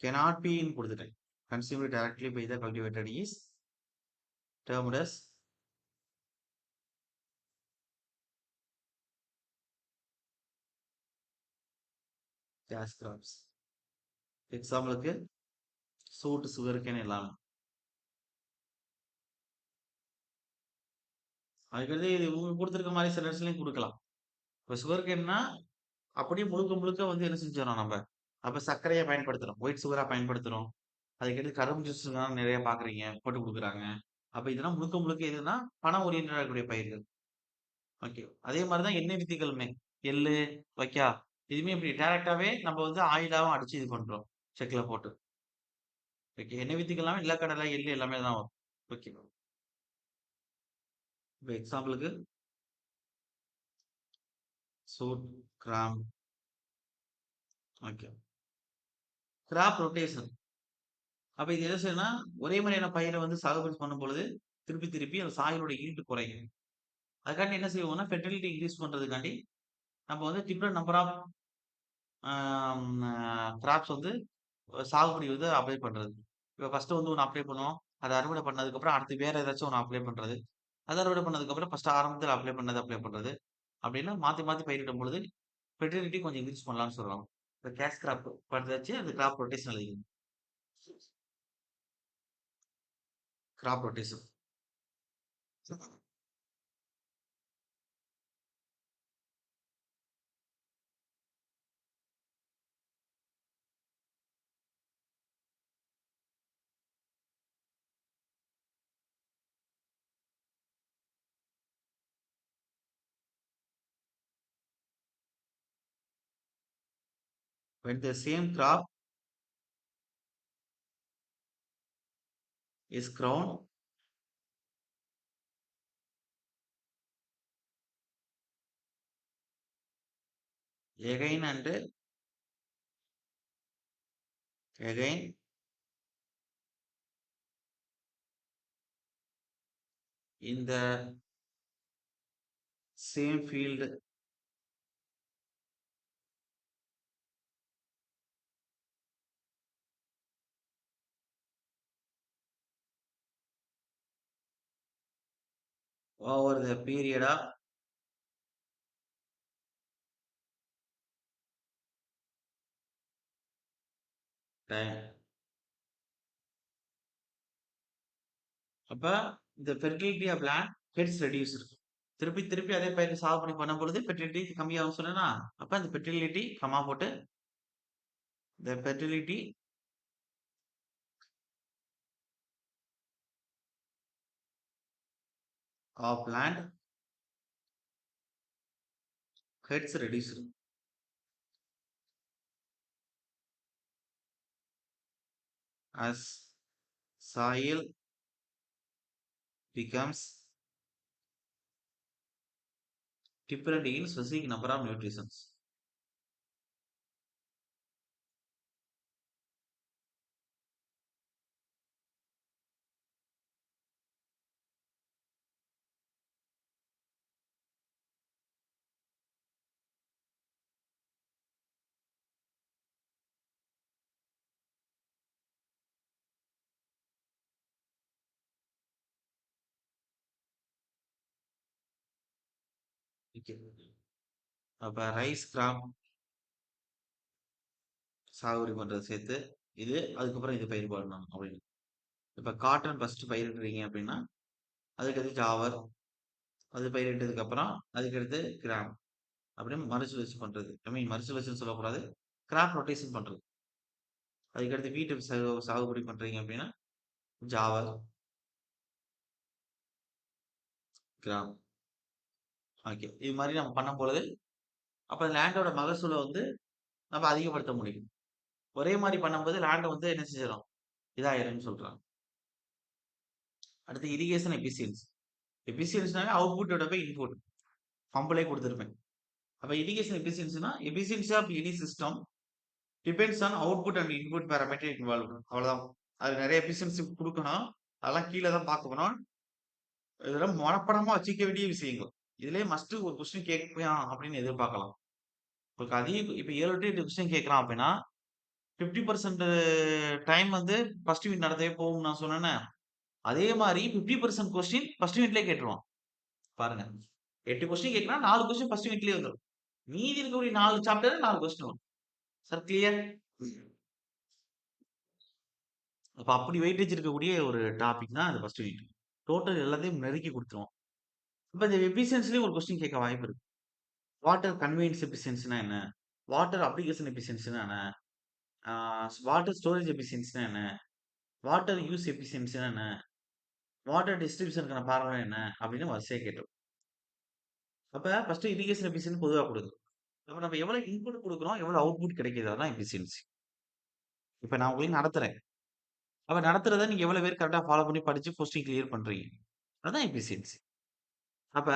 cannot be in கொடுத்துட்டேன். Consumed directly by the cultivator is termed as cash crops. எக்ஸாம்பிளுக்கு சூட் சுகருக்கேன்னு எல்லாம். அதுக்கடுத்து இது இவங்க கொடுத்துருக்க மாதிரி சில இடத்துலையும் கொடுக்கலாம். இப்போ சுகர்கேன்னா அப்படியே முழுக்க முழுக்க வந்து என்ன செஞ்சிடறோம் நம்ம. அப்ப சர்க்கரையை பயன்படுத்துறோம். ஒயிட் சுகரா பயன்படுத்துறோம். அதுக்கடுத்து கரும்பு ஜூஸ்லாம் நிறைய பாக்குறீங்க போட்டு கொடுக்குறாங்க. அப்ப இதெல்லாம் முழுக்க முழுக்க எதுன்னா பண ஓரியன்டா இருக்கக்கூடிய பயிர்கள். ஓகே. அதே மாதிரிதான் எண்ணெய் வித்துக்களுமே. எள்ளு, வைக்கா இதுவுமே இப்படி டைரக்டாவே நம்ம வந்து ஆயிலாவும் அடிச்சு இது பண்றோம். செக்ல போட்டு. ஓகே. எண்ணெய் வித்துக்கெல்லாம் நிலக்கடலை, எள்ளு எல்லாமே தான் வரும். ஓகே. இப்போ எக்ஸாம்பிளுக்கு jute, gram. Okay. Crop rotation. அப்ப இது என்ன செய்யணும்னா ஒரே மாதிரியான பயிரை வந்து சாகுபடி பண்ணும் பொழுது திருப்பி திருப்பி அந்த சாயலோட ஈல்டு குறையும். அதுக்காண்டி என்ன செய்வோம்னா ஃபெர்டிலிட்டி இன்க்ரீஸ் பண்றதுக்காண்டி நம்ம வந்து டிஃப்ரெண்ட் நம்பர் ஆஃப் கிராப்ஸ் வந்து சாகுபடி வந்து அப்ளை பண்றது. இப்போ ஃபர்ஸ்ட் வந்து ஒன்று அப்ளை பண்ணுவோம். அதை அறுவடை பண்ணதுக்கப்புறம் அடுத்து வேற ஏதாச்சும் ஒன்று அப்ளை பண்றது. அதை அறுவடை பண்ணதுக்கப்புறம் ஃபர்ஸ்ட் ஆரம்பத்தில் அப்ளை பண்ணது அப்படின்னா மாற்றி மாற்றி பயிரிடும் பொழுது ஃபெர்டிலிட்டி கொஞ்சம் இன்க்ரீஸ் பண்ணலாம்னு சொல்றாங்க. இப்போ கேஷ் கிராப் படுத்தாச்சு அந்த கிராப் ரொட்டேஷன் எழுதிக்கணும். Graph rotation. When the same crop is grown again and again in the same field over the period of time. அப்ப இந்த fertility of land gets reduced. திருப்பி திருப்பி அதே பயிர் சாகுபடி பண்ணும் பொழுது ஃபெர்டிலிட்டி கம்மியாகும் சொன்னேனா? அப்ப அந்த ஃபெர்டிலிட்டி கமா போட்டு the fertility of land gets reduced as soil becomes different in specific number of nutrients. Okay. அப்ப ரைஸ் கிராப் சாகுபடி பண்றது சேர்த்து இது அதுக்கப்புறம் இது பயிர் பண்ணணும் அப்படின்னு. இப்ப காட்டன் ஃபர்ஸ்ட் பயிரிடுறீங்க அப்படின்னா அதுக்கு அடுத்து ஜாவர், அது பயிரிட்டதுக்கு அப்புறம் அதுக்கடுத்து கிராம் அப்படின்னு மறுசுழற்சி பண்றது. ஐ மீன் மறுசுழற்சின்னு சொல்லக்கூடாது, கிராப் ரொட்டேஷன் பண்றது. அதுக்கடுத்து வீட்டு சாகுபடி பண்றீங்க அப்படின்னா ஜாவர், கிராம். ஓகே. இது மாதிரி நம்ம பண்ணும் பொழுது அப்ப லேண்டோட மகசூலை வந்து நம்ம அதிகப்படுத்த முடியும். ஒரே மாதிரி பண்ணும்போது லேண்ட் வந்து என்ன செஞ்சிடும், இதாயிரும்னு சொல்றாங்க. அடுத்து இரிகேஷன் எபிசியன்சி. எபிசியன்சினாவே அவுட்புட்டோட போய் இன்புட் பம்பிளே கொடுத்துருப்பேன். அப்ப இரிகேஷன் எபிசியன்சினா efficiency of any system depends on output and input parameter involve. அவ்வளவுதான். அது நிறைய எபிசியன்சி கொடுக்கணும், அதெல்லாம் கீழே தான் பார்க்கணும். இதெல்லாம் மனப்படமா வச்சுக்க வேண்டிய விஷயங்கள். இதுலயே மஸ்ட் ஒரு கொஸ்டின் கேட்கலாம் அப்படின்னு எதிர்பார்க்கலாம். உங்களுக்கு அதிக இப்ப 7 to 8 கொஸ்டின் கேட்கறான் அப்படின்னா 50% டைம் வந்து ஃபர்ஸ்ட் யூனிட் நடத்தவே போகும் நான் சொன்னேனே, அதே மாதிரி 50% கொஸ்டின் ஃபர்ஸ்ட் யூனிட்லயே கேட்டுருவான். பாருங்க, 8 கொஸ்டின் கேட்கறா 4 கொஸ்டின் ஃபர்ஸ்ட் யூனிட்லயே வந்துடும். மீதி இருக்கக்கூடிய 4 சாப்டர் 4 கொஸ்டின் வரும். Sir clear? அப்ப அப்படி வெயிட்டேஜ் இருக்கக்கூடிய ஒரு டாபிக் தான் அது ஃபர்ஸ்ட் யூனிட். டோட்டல் எல்லாத்தையும் நெருக்கி கொடுத்துருவோம். இப்ப இந்த எபிசியன்சிலயும் ஒரு கொஸ்டின் கேட்க வாய்ப்பு இருக்கு. வாட்டர் கன்வீனியன்ஸ் எபிசியன்சினா என்ன? வாட்டர் அப்ளிகேஷன் எபிசியன்சினா என்ன? வாட்டர் ஸ்டோரேஜ் எபிசியன்சினா என்ன? வாட்டர் யூஸ் எபிசியன்சினா என்ன? வாட்டர் டிஸ்ட்ரிபியூஷனுக்கான ஃபார்முலா என்ன? அப்படின்னு வரிசையா கேட்டோம். அப்ப ஃபர்ஸ்ட் இரிகேஷன் எபிசியன்சி பொதுவா கொடுங்க. அப்ப நம்ம எவ்வளவு இன்புட் கொடுக்குறோம், எவ்வளவு அவுட்புட் கிடைக்குது, அதான் எபிசியன்சி. இப்ப நான் உங்களுக்கு நடத்துறேன். அப்ப நடத்துறத நீங்க எவ்வளவு பேர் கரெக்டா ஃபாலோ பண்ணி படிச்சு கொஸ்டின் கிளியர் பண்றீங்க, அதான் எபிசியன்சி. அப்ப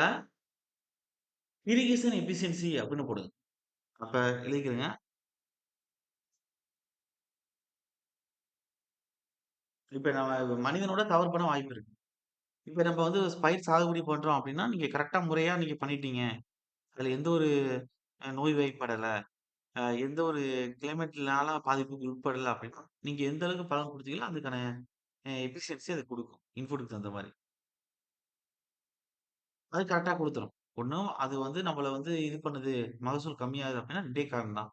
இரிகேஷன் எபிசியன்சி அப்படின்னு போடுங்க. அப்ப எழுதிக்கிறேங்க. இப்ப நம்ம மனிதனோட தவறு பண்ண வாய்ப்பு இருக்கு. இப்ப நம்ம வந்து பயிர் சாகுபடி பண்றோம் அப்படின்னா, நீங்க கரெக்ட்டா முறையா நீங்க பண்ணிட்டீங்க. அதுல எந்த ஒரு நோய்வாய்ப்படல, எந்த ஒரு கிளைமேட்னால பாதிப்புக்கு உட்படல அப்படின்னா, நீங்க எந்த அளவுக்கு பலன் குடுத்தீங்களோ அதுக்கான எஃபிஷியன்சி அது குடுக்கும். இன்புட்க்கு தகுந்த மாரி. அது கரெக்ட்டா குடுத்துரும். ஒண்ணும் அது வந்து நம்மள வந்து இது பண்ணுது, மகசூல் கம்மியாகுது அப்படின்னா 2டே காரணம் தான்.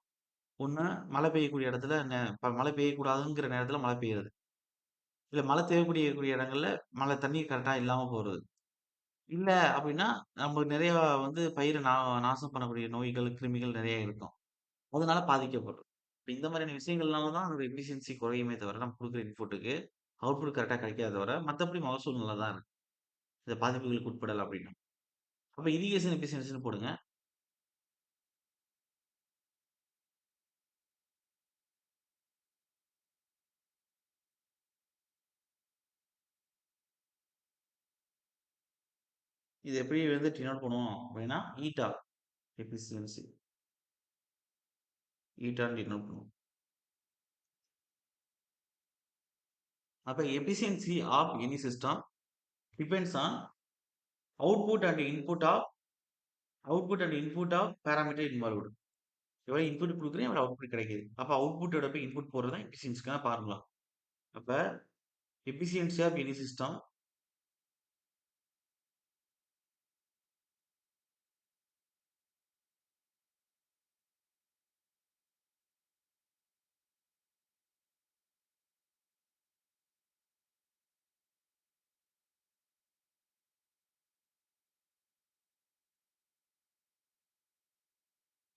ஒண்ணு மழை பெய்யக்கூடிய இடத்துல மழை பெய்யக்கூடாதுங்கிற நேரத்துல மழை பெய்யுறது. இல்ல மழை தேவைக்கூடிய இடங்கள்ல மழை தண்ணீர் கரெக்ட்டா இல்லாம போறது. இல்ல அப்டின்னா, நம்ம நெறைய வந்து பயிர நாசம் பண்ணக்கூடிய நோய்கள், கிருமிகள் நெறைய இருக்கும். அதனால பாதிக்கப்படும். இப்ப இந்த மாதிரியான விஷயங்கள்னால தான் அதோட எஃபிஷியன்சி குறையுமே தவிர, நம்ம குடுக்குற இன்புட்டுக்கு அவுட்புட் கரெக்ட்டா கிடைக்காதே தவிர, மத்தபடி மகசூல் நல்லா தான் இருக்கு. இந்த பாதிப்புகளுக்கு உட்படல அப்டின்னா. அப்ப இரிகேஷன் எஃபிஷியன்சின்னு போடுங்க. இது எப்படி வந்து டினோட் பண்ணுவோம் அப்டின்னா, ஈட்டா எஃபிஷியன்சி. ஈட்டான்னு டினோட் பண்ணுவோம். அப்ப efficiency of any system depends on output and input of parameter involved. எவ்வளோ இன்புட் குடுக்குறேன், எவ்வளோ அவுட்புட் கிடைக்குது. அப்ப அவுட்புட்டோட போய் இன்புட் போடுறது தான் எஃபிஷியன்சிக்கான ஃபார்முலா. அப்ப efficiency of any system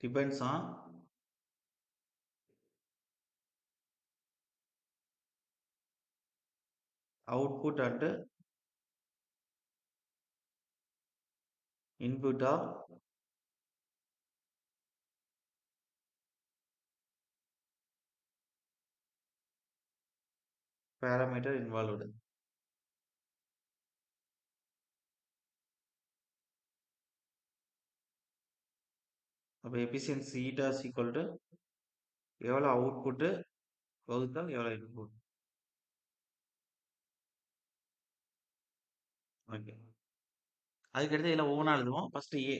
depends on output and input of parameter involved. அப்ப efficiency eta is equal to எவ்வளோ அவுட்புட் வகுத்தால் எவ்வளோ இன்புட். ஓகே, அதுக்கடுத்து இதில் ஒவ்வொன்றா எழுதுவோம். First A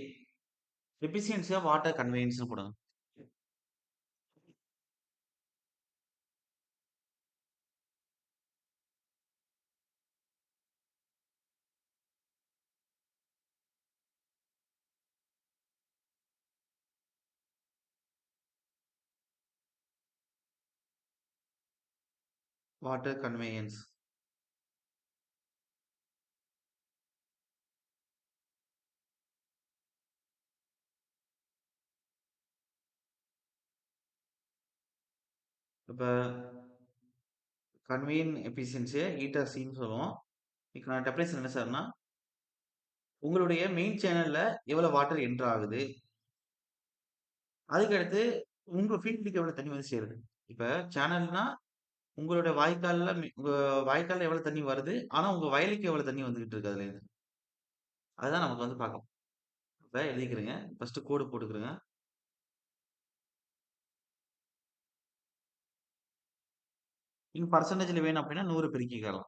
efficiency of water conveyance போடுங்க. வாட்டர் கன்வேயன்ஸ் இப்போ கன்வேயன் எஃபிஷியன்சியை ஈட்டா சின்னு சொல்லுவோம். இதுக்கான டெஃபினேஷன் என்ன சார்னா, உங்களுடைய மெயின் சேனல்ல எவ்வளவு வாட்டர் என்டர் ஆகுது, அதுக்கடுத்து உங்க ஃபீல்டுக்கு எவ்வளவு தண்ணி வந்து சேருது. இப்ப சேனல்னா உங்களோட வாய்க்கால்ல உங்க வாய்க்கால்ல எவ்வளவு தண்ணி வருது, ஆனா உங்க வயலுக்கு எவ்வளவு தண்ணி வந்துகிட்டு இருக்கு அதுல இருந்து, அதுதான் நமக்கு வந்து பார்க்கணும். இப்ப எழுதிக்கிறேங்க, ஃபர்ஸ்ட் கோடு போட்டுக்கிறேங்க. நீங்க பர்சன்டேஜ்ல வேணும் அப்படின்னா 100 பெருக்கிக்கலாம்.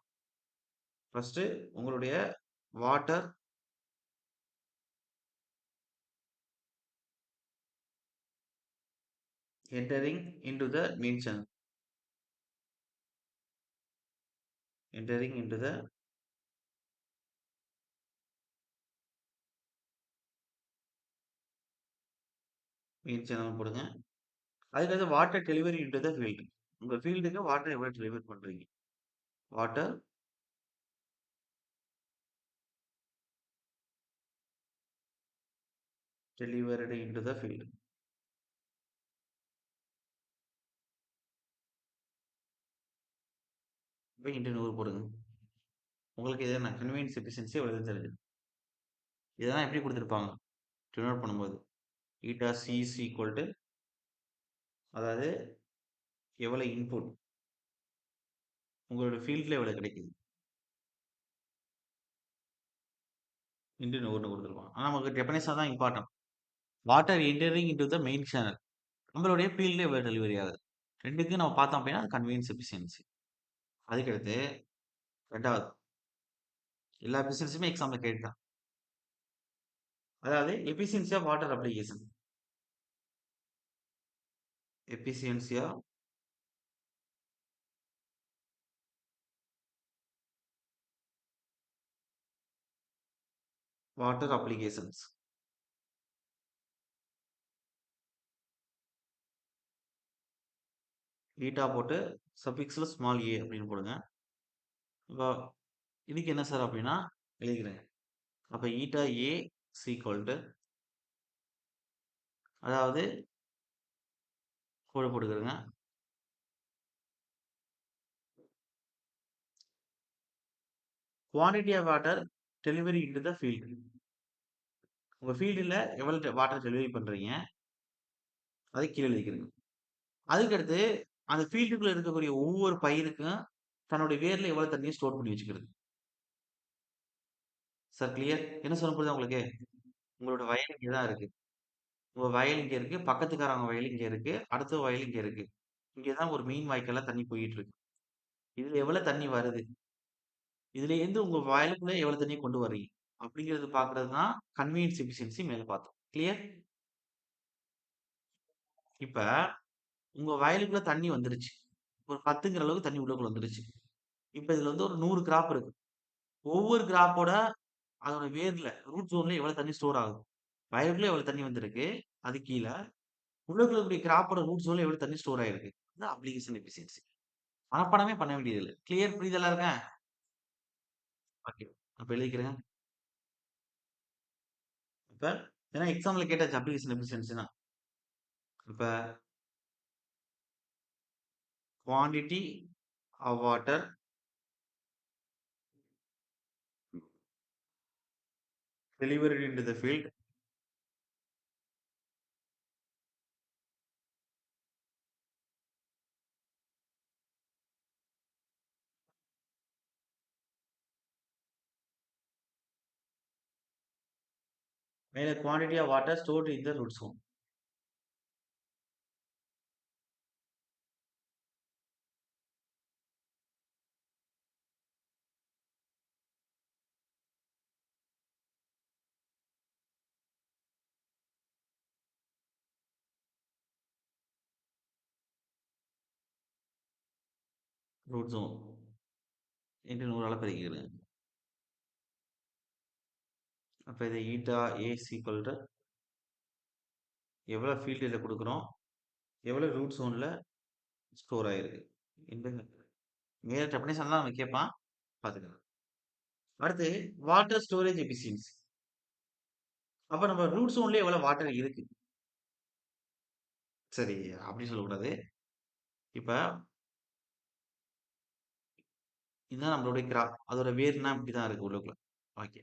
ஃபர்ஸ்ட் உங்களுடைய water entering into the main channel, entering into the main channel போடுங்க. அதுக்கடுத்து water delivery into the field, உங்க ஃபீல்டுக்கு வாட்டர் எவ்வளவு டெலிவரி பண்றீங்க. Water delivered into the field. இப்போ இன்டு 100 போடுங்க. உங்களுக்கு இதை நான் கன்வீனியன்ஸ் எஃபிஷியன்சி எவ்வளவு தெரிஞ்சது. இதெல்லாம் எப்படி கொடுத்துருப்பாங்க டினோட் பண்ணும்போது, eta C is equal to, அதாவது எவ்வளவு இன்புட் உங்களோட ஃபீல்ட்ல எவ்வளவு கிடைக்குது இன்டு 100 கொடுத்துருப்பாங்க. ஆனால் நமக்கு டெஃபினேஷன் தான் important. Water entering into the main channel, நம்மளுடைய ஃபீல்ட்ல எவ்வளவு டெலிவரி ஆகுது, ரெண்டுக்கும் நம்ம பார்த்தோம் அப்படின்னா அது கன்வீனியன்ஸ் எஃபிஷியன்சி. அதுக்கடுத்து ரெண்டாவது, எல்லா எஃபிஷியன்சியுமே எக்ஸாம்ல கேட்டுதான், அதாவது efficiency of water application. Efficiency of water applications. Eta போட்டு சஃபிக்ஸ்ல ஸ்மால் ஏ அப்படின்னு போடுங்க. இப்போ இதுக்கு என்ன சார் அப்படின்னா எழுதிக்கிறேங்க. அப்ப ஈட்டா ஏ சீக்வல் டு, அதாவது கோடு போட்டுக்கிறேங்க, quantity of water delivery into the field, உங்க ஃபீல்டில் எவ்வளவு வாட்டர் டெலிவரி பண்றீங்க அதை கீழே எழுதிக்கிறீங்க. அதுக்கடுத்து அந்த ஃபீல்டுக்குள்ள இருக்கக்கூடிய ஒவ்வொரு பயிருக்கும் தன்னுடைய வேர்ல எவ்வளவு தண்ணியை ஸ்டோர் பண்ணி வச்சுக்கிறது. Sir clear? என்ன சொல்ல புரியுதா உங்களுக்கு? உங்களோட வயல் இங்கே தான் இருக்கு. உங்க வயல் இங்க இருக்கு. பக்கத்துக்காரவங்க வயல் இங்க இருக்கு. அடுத்த வயல் இங்க இருக்கு. இங்க தான் ஒரு மீன் வாய்க்கால்ல தண்ணி போயிட்டு இருக்கு. இதுல எவ்வளவு தண்ணி வருது? இதுலேருந்து உங்க வயலுக்குள்ள எவ்வளவு தண்ணீய கொண்டு வர்றீங்க? அப்படிங்கிறது பார்க்கிறது தான் கன்வீனியன்ஸ் எஃபிஷியன்சி மேல பார்த்தோம். கிளியர்? இப்ப உங்க வயலுக்குள்ள தண்ணி வந்துருச்சு. ஒரு 10ங்கிற அளவுக்கு தண்ணி உள்ளுக்குள்ள வந்துருச்சு. இப்ப இதுல வந்து ஒரு 100 கிராப் இருக்கு. ஒவ்வொரு கிராப்போட அதோட வேர்ல ரூட் ஜோன்ல எவ்வளவு தண்ணி ஸ்டோர் ஆகுது? வயலுக்குள்ள எவ்வளவு தண்ணி வந்திருக்கு? அது கீழ. உள்ளுக்குள்ள இருக்கக்கூடிய கிராப்போட ரூட் ஜோன்ல எவ்வளவு தண்ணி ஸ்டோர் ஆயிருக்கு? அதான் அப்ளிகேஷன் எஃபிஷியன்சி. மனப்பாடமே பண்ண வேண்டியது இல்ல. கிளியர் புரியுதலா இருக்கா? ஓகே. அப்ப எழுதிக்கிறேங்க. இப்ப ஏன்னா எக்ஸாம்ல கேட்டாச்சு அப்ளிகேஷன் எஃபிஷியன்சினா. இப்ப quantity of water delivered into the field மேல quantity of water stored in the root zone. Root zone என்று 100ஆல பெருக்கிக்கிறேன். அப்ப இது ஈட்டா ஏ ஈக்குவல் டு எவ்வளவு ஃபீல்ட் இதில் கொடுக்குறோம், எவ்வளவு ரூட் ஜோன்ல ஸ்டோர் ஆயிருக்கு. இந்த மேல டெஃபினேஷன்லாம் அவன் கேட்பான், பார்த்துக்கலாம். அடுத்து வாட்டர் ஸ்டோரேஜ் எஃபிஷியன்சி. அப்ப நம்ம ரூட் ஜோன்ல எவ்வளவு வாட்டர் இருக்கு? சரி, அப்படி சொல்லக்கூடாது. இப்ப இதுதான் நம்மளுடைய கிராப். அதோட வேர்னா இப்படிதான் இருக்கு உள்ளுக்குள்ள. ஓகே.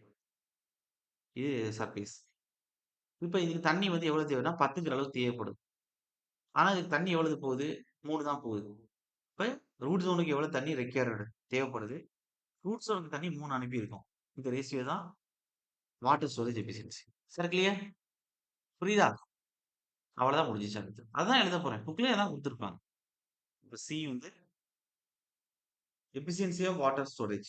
இது சர்ஃபேஸ். இப்ப இதுக்கு தண்ணி வந்து எவ்வளவு தேவைன்னா 10ங்கிற அளவுக்கு தேவைப்படுது. ஆனா இதுக்கு தண்ணி எவ்வளவு போகுது? 3 தான் போகுது. இப்ப ரூட் ஜோனுக்கு எவ்வளவு தண்ணி ரெக்யர்டு தேவைப்படுது? ரூட் ஜோனுக்கு தண்ணி 3 அனுப்பியிருக்கோம். இந்த ரேஷியோ தான் water storage efficiency. Sir clear? புரியுதா? அவ்வளவுதான் முடிஞ்சிச்சு அடுத்து. அதான் எழுத போறேன். புக்லயே அதான் குடுத்துருப்பாங்க. இப்ப சி வந்து efficiency of water storage.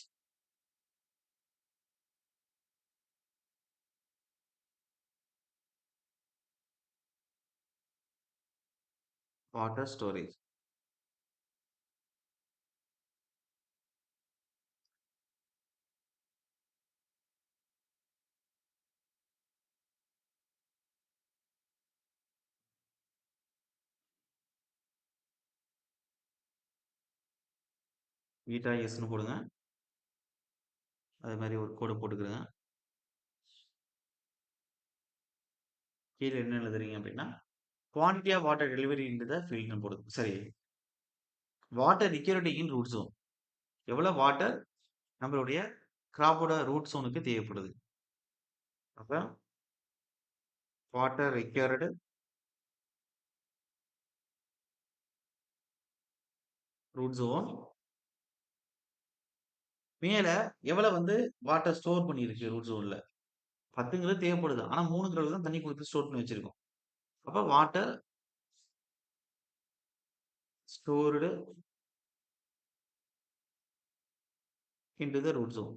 Water storage. Eta எஸ்ன்னு போடுங்க. அதே மாதிரி ஒரு கோடு போட்டுக்கிறேங்க. கீழே என்ன எழுதுறீங்க அப்படின்னா quantity of water delivery into the ஃபீல்ட்னு போடுது. சரி. Water required in root zone. எவ்வளவு வாட்டர் நம்மளுடைய கிராப்போட ரூட் ஜோனுக்கு தேவைப்படுது. அப்ப வாட்டர் ரிக்யூர்டு ரூட் ஜோன் மேல எவ்வளவு வந்து வாட்டர் ஸ்டோர் பண்ணியிருக்கு ரூட் ஜோன்ல. 10ங்கிறது தேவைப்படுது. ஆனா 3ங்கிறது தான் தண்ணி குடுத்து ஸ்டோர் பண்ணி வச்சிருக்கோம். அப்ப water stored into the root zone.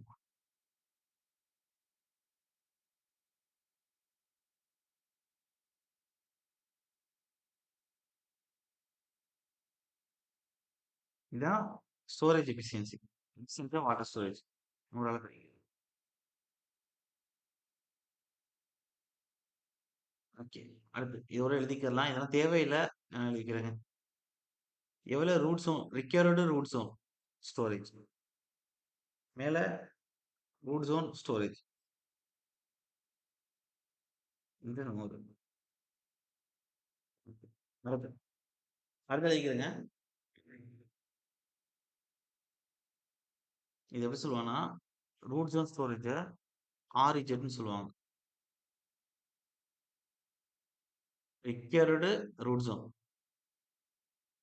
இதான் storage efficiency. Efficiency water storage. 100ஆல பெருக்கிக்கிறேன். ஓகே. அடுத்து இதோட எழுதிக்கலாம். இதெல்லாம் தேவையில்ல. நான் எழுதிக்கிறேங்க. எவ்வளவு root zone required root zone storage. மேல ரூட் ஜோன் ஸ்டோரேஜ். இந்த 100. அடுத்து அடுத்து எழுதிக்கிறேங்க. இது எப்படி சொல்லுவாங்கன்னா ரூட் ஜோன் ஸ்டோரேஜ ஆர்இஜெட்னு சொல்லுவாங்க. Required root zone.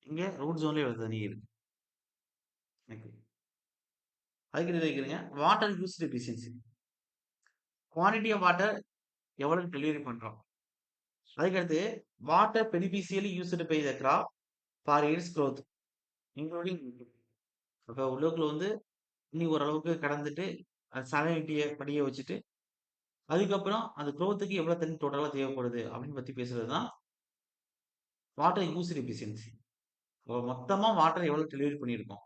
இங்க ரூட் ஜோன்ல எவ்வளவு தண்ணி இருக்கு? ஓகே. அதுக்கு என்ன எழுதிக்கிறீங்க? Water used efficiency. Quantity of water எவ்வளவு டெலிவரி பண்றோம்? அதுக்கடுத்து water beneficially used by the crop for its growth including அப்ப உள்ளுக்குள்ள வந்து தண்ணி ஓரளவுக்கு கடந்துட்டு சலைனிட்டிய படிய வச்சுட்டு அதுக்கப்புறம் அந்த குரோத்துக்கு எவ்வளவு தண்ணி டோட்டலா தேவைப்படுது அப்படின்னு பத்தி பேசுறது தான் வாட்டர் யூஸ் எஃபிஷியன்சி. மொத்தமா வாட்டர் எவ்வளவு டெலிவரி பண்ணியிருக்கோம்,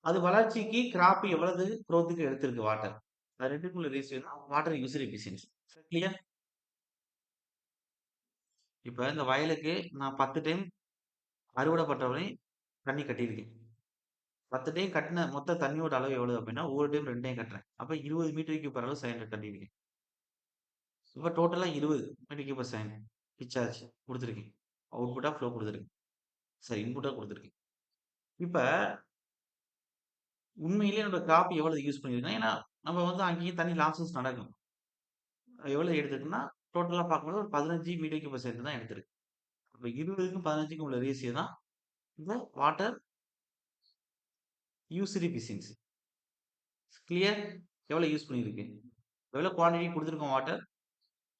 அது வளர்ச்சிக்கு கிராப் எவ்வளவு குரோத்துக்கு எடுத்திருக்கு வாட்டர், அது ரெண்டுக்குள்ள ரேஷியோ தான் வாட்டர் யூசர் எஃபிஷியன்சி. கிளியர்? இப்ப இந்த வயலுக்கு நான் 10 டைம் அறுவடை பண்றவரை தண்ணி கட்டியிருக்கேன். 10 டைம் கட்டின மொத்த தண்ணியோட அளவு எவ்வளவு அப்படின்னா ஒவ்வொரு டைம் 2 டைம் கட்டுறேன். அப்ப 20 மீட்டர் கியூப் அளவு சிலிண்டர் கட்டியிருக்கேன். இப்ப டோட்டலா 20 மீட்டர் கியூப் செகண்ட் டிஸ்சார்ஜ் கொடுத்துருக்கேன். அவுட்புட்டா ஃப்ளோ கொடுத்துருக்கேன். சரி, இன்புட்டா கொடுத்துருக்கேன். இப்ப உண்மையிலேயே நம்ம கிராப் எவ்வளவு யூஸ் பண்ணியிருக்கோம், ஏன்னா நம்ம வந்து அங்கேயும் தண்ணி லாசஸ் நடக்கும். எவ்வளவு எடுத்துருக்குன்னா டோட்டலா பார்க்கும்போது ஒரு 15 மீட்டர் கியூப் செகண்ட் தான் எடுத்திருக்கு. அப்ப 20க்கும் 15க்கும் உள்ள ரேஷியோ தான் இந்த வாட்டர் யூசர் எஃபிஷியன்சி. கிளியர்? எவ்வளவு யூஸ் பண்ணியிருக்கு, எவ்வளவு குவான்டிட்டி கொடுத்துருக்கோம் வாட்டர்,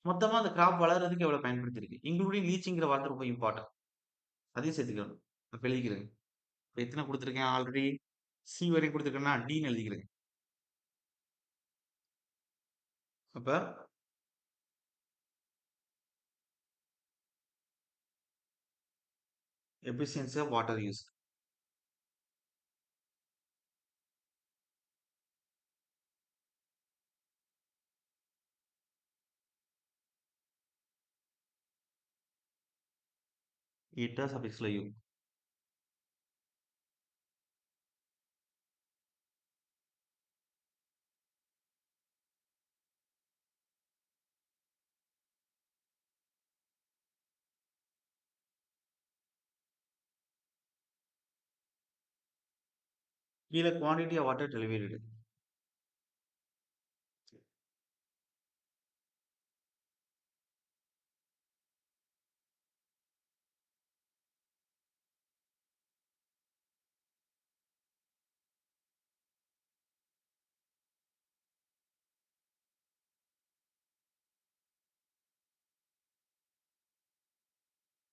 மொத்தமா அந்த கிராப் வளர்றதுக்கு எவ்வளவு பயன்படுத்திருக்கு, இன்க்ளூடிங் லீச்சிங்கிற வாட்டர் ரொம்ப இம்பார்ட்டன்ட். அதையும் சேர்த்துக்கணும். இப்ப எழுதிக்கிறேன். இப்ப எத்தனை கொடுத்துருக்கேன் ஆல்ரெடி, சி வரையும் கொடுத்துருக்கேன்னா டின்னு எழுதிக்கிறேன். அப்ப efficiency of water use eta சஃபிக்ஸ்ல யூ. கீழே குவான்டிட்டி ஆஃப் வாட்டர் டெலிவரிடு.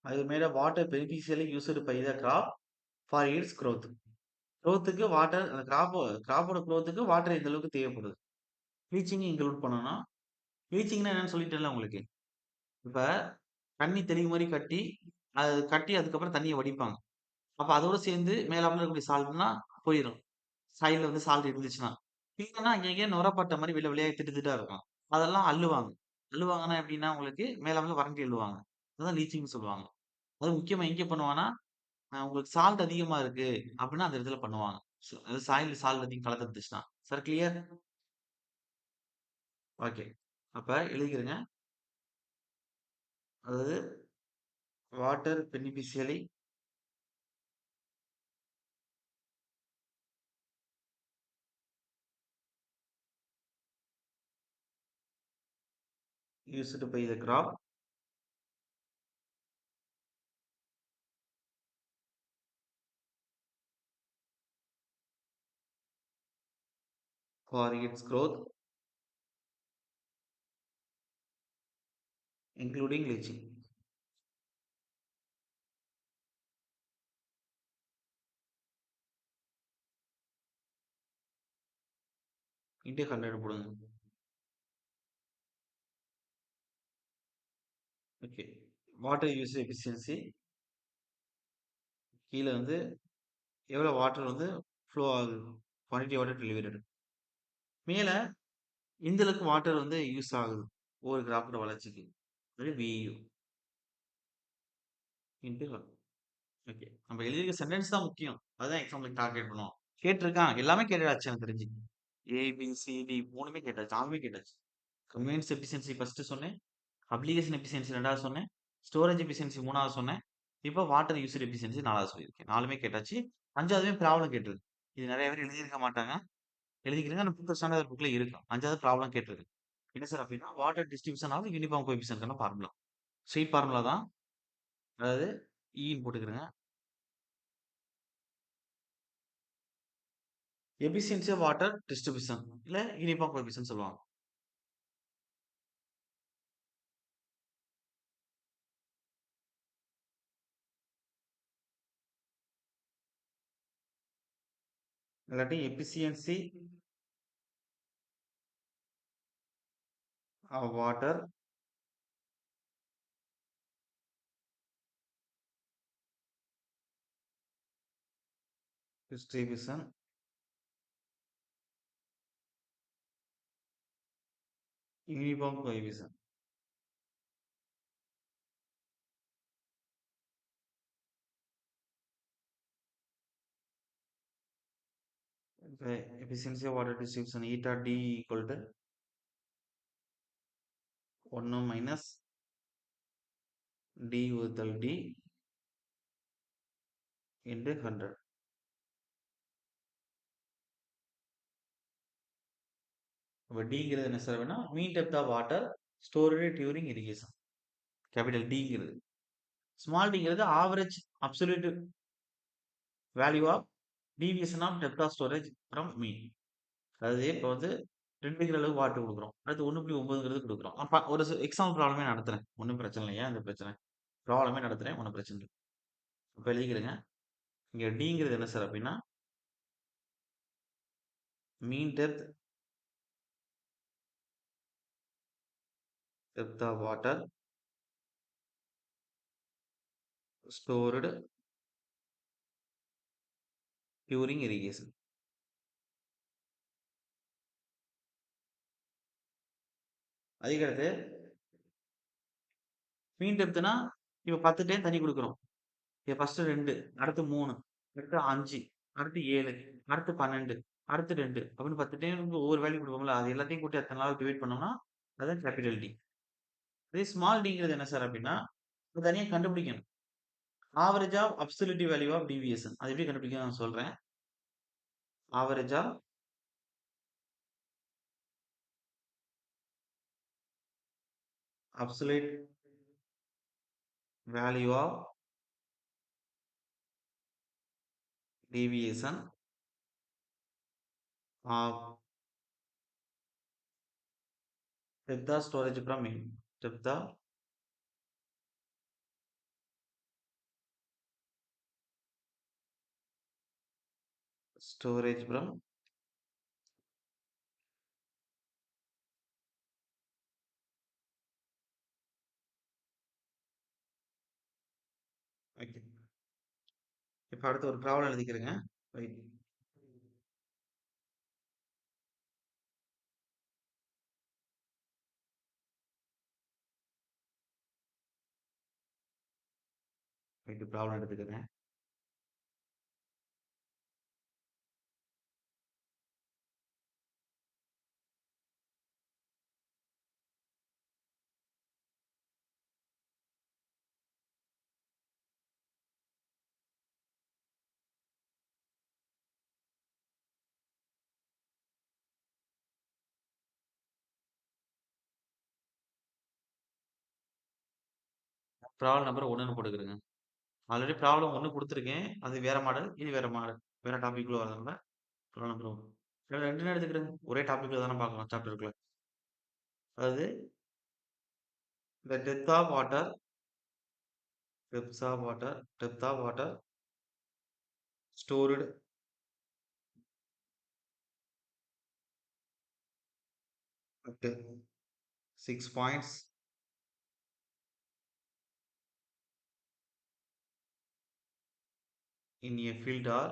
அது மேல water beneficially used by the crop for its growth. growthக்கு வாட்டர், அந்த கிராப்போட growthக்கு வாட்டர் எந்த அளவுக்கு தேவைப்படுது. ப்ளீச்சிங் இன்க்ளூட் பண்ணணும். ப்ளீச்சிங்னா என்னன்னு சொல்லிட்டேன்ல உங்களுக்கு. இப்ப தண்ணி தெளிவு மாதிரி கட்டி அது கட்டி அதுக்கப்புறம் தண்ணியை வடிப்பாங்க. அப்ப அதோட சேர்ந்து மேலாப்புல இருக்கக்கூடிய சால்ட்னா போயிடும். சாயில்ல வந்து சால்ட் இருந்துச்சுன்னா. இல்லைன்னா அங்கங்க நுரப்பட்ட மாதிரி வெளிய வெளியே திட்டு திட்டா இருக்கும். அதெல்லாம் அள்ளுவாங்க. அள்ளுவாங்கன்னா எப்படின்னா உங்களுக்கு மேலாப்புல வறண்டி அள்ளுவாங்க. அதான் லீச்சிங்னு சொல்லுவாங்க. அது முக்கியமா எங்க பண்ணுவாங்கன்னா, உங்களுக்கு சால்ட் அதிகமா இருக்கு அப்படின்னா அந்த இடத்துல பண்ணுவாங்க. அது சாயில் சால்ட் அதிகம் கலந்துருந்துச்சுன்னா. Sir clear? ஓகே. அப்ப எழுதிக்கிறேங்க. அதாவது water beneficially used by the crop for its growth, including leaching. into 100 போடுங்க. ஓகே. வாட்டர் யூஸ் எஃபிஷியன்சி கீழே வந்து எவ்வளோ வாட்டர் வந்து ஃப்ளோ ஆகுது, குவான்டிட்டி வாட்டர் டெலிவரிடு. மேலே இந்த அளவுக்கு வாட்டர் வந்து யூஸ் ஆகுது ஒரு கிராஃபோட வளர்ச்சிக்கு, அது வியூ இன்ட்டு. ஓகே. நம்ம எழுதியிருக்க சென்டென்ஸ் தான் முக்கியம். அதுதான் எக்ஸாம்பிள் டார்கெட் பண்ணுவோம். கேட்டிருக்கான், எல்லாமே கேட்டாச்சு எனக்கு தெரிஞ்சு. ஏபிசிடி மூணுமே கேட்டாச்சு, நாலுமே கேட்டாச்சு. கன்வீனியன்ஸ் எஃபிஷியன்சி ஃபர்ஸ்ட் சொன்னேன், அப்ளிகேஷன் எஃபிஷியன்சி ரெண்டாவது சொன்னேன், ஸ்டோரேஜ் எஃபிஷியன்சி மூணாவது சொன்னேன், இப்போ வாட்டர் யூசர் எஃபிஷியன்சி நாலாவது சொல்லியிருக்கேன். நாலுமே கேட்டாச்சு. அஞ்சாவதுமே ப்ராப்ளம் கேட்டிருக்கு. இது நிறைய பேர் எழுதியிருக்க மாட்டாங்க. எழுதிக்கிறீங்க, அந்த புத்தர் ஸ்டாண்டர்ட் புக்ல இருக்கும். அஞ்சாவது ப்ராப்ளம் கேட்டிருக்கு. என்ன சார் அப்படின்னா வாட்டர் டிஸ்ட்ரிபியூஷன் ஆகும் யூனிஃபார்ம் கோஎஃபிஷியன்ட்கான ஃபார்முலா. ஸ்ட்ரெயிட் ஃபார்முலா தான். அதாவது ஈன்னு போட்டுக்கிறேங்க. எஃபிஷியன்சி ஆஃப் வாட்டர் டிஸ்ட்ரிபியூஷன் இல்ல யூனிஃபார்ம் கோஎஃபிஷியன்ட் சொல்லுவாங்க. இல்லாட்டி efficiency of water distribution uniform coefficient. Efficiency of water distribution eta D equal to 1 minus D வகுத்தல் D into 100. அப்ப Dங்கிறது என்ன சார் அப்படின்னா mean depth of water stored during irrigation. Capital Dங்கிறது. ஸ்மால் டிங்கிறது average absolute value of deviation of depth of storage from mean. அதாவது இப்போ வந்து 2ங்கிற அளவுக்கு வாட்டர் கொடுக்குறோம். அடுத்து 1.9ங்கிறது கொடுக்குறோம். அப்ப ஒரு எக்ஸாம்பிள் ப்ராப்ளமே நடத்துறேன். ஒன்றும் பிரச்சனை இல்லை. ஏன் இந்த பிரச்சனை? ப்ராப்ளமே நடத்துறேன். ஒன்றும் பிரச்சனை இல்லை. இப்போ எழுதிக்கிறேங்க. இங்க Dங்கிறது என்ன சார் அப்படின்னா mean depth of water stored during irrigation. அதுக்கடுத்து மீன் டெப்த்னா இப்போ 10 டைம் தண்ணி கொடுக்குறோம். இப்போ ஃபர்ஸ்ட் 2, அடுத்து 3, அடுத்து 5, அடுத்து 7, அடுத்து 12, அடுத்து 2 அப்படின்னு 10 டைம் ஒவ்வொரு வேல்யூ கொடுப்போம்ல, அது எல்லாத்தையும் கூட்டி எத்தனை நாள் டிவைட் பண்ணோம்னா அதான் கேபிட்டல் டி. அதே ஸ்மால் டிங்கிறது என்ன சார் அப்படின்னா தனியாக கண்டுபிடிக்கணும். Average of absolute value of deviation. அது எப்படி கண்டுபிடிக்க நான் சொல்றேன். Average of absolute value of deviation of depth of storage from mean. Depth of storage from okay. இப்போ அடுத்து ஒரு ப்ராப்ளம் எழுதிக்கிறேங்க. ரைட். ரைட் ப்ராப்ளம் எடுத்துக்கிறேன். ப்ராப்ளம் நம்பர் 1ன்னு போட்டுக்கிறேங்க. ஆல்ரெடி ப்ராப்ளம் 1 கொடுத்துருக்கேன். அது வேற மாடல், இது வேற மாடல். வேற டாபிக்ல வரதுனால ப்ராப்ளம் நம்பர் 1. 2 எடுத்துக்கிறேங்க. ஒரே டாபிக்ல தானே பார்க்கலாம் சாப்டருக்குள்ள. அதாவது the depth of water stored at 6 points in a field are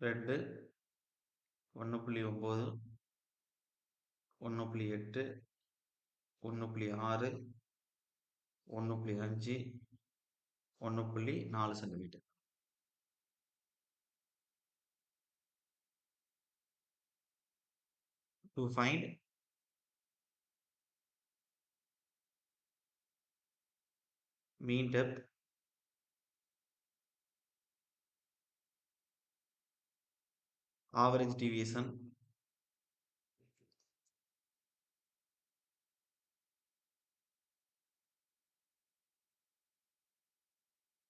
red 1.9, 1.8, 1.6, 1.5, 1.4 centimetre. To find mean depth average deviation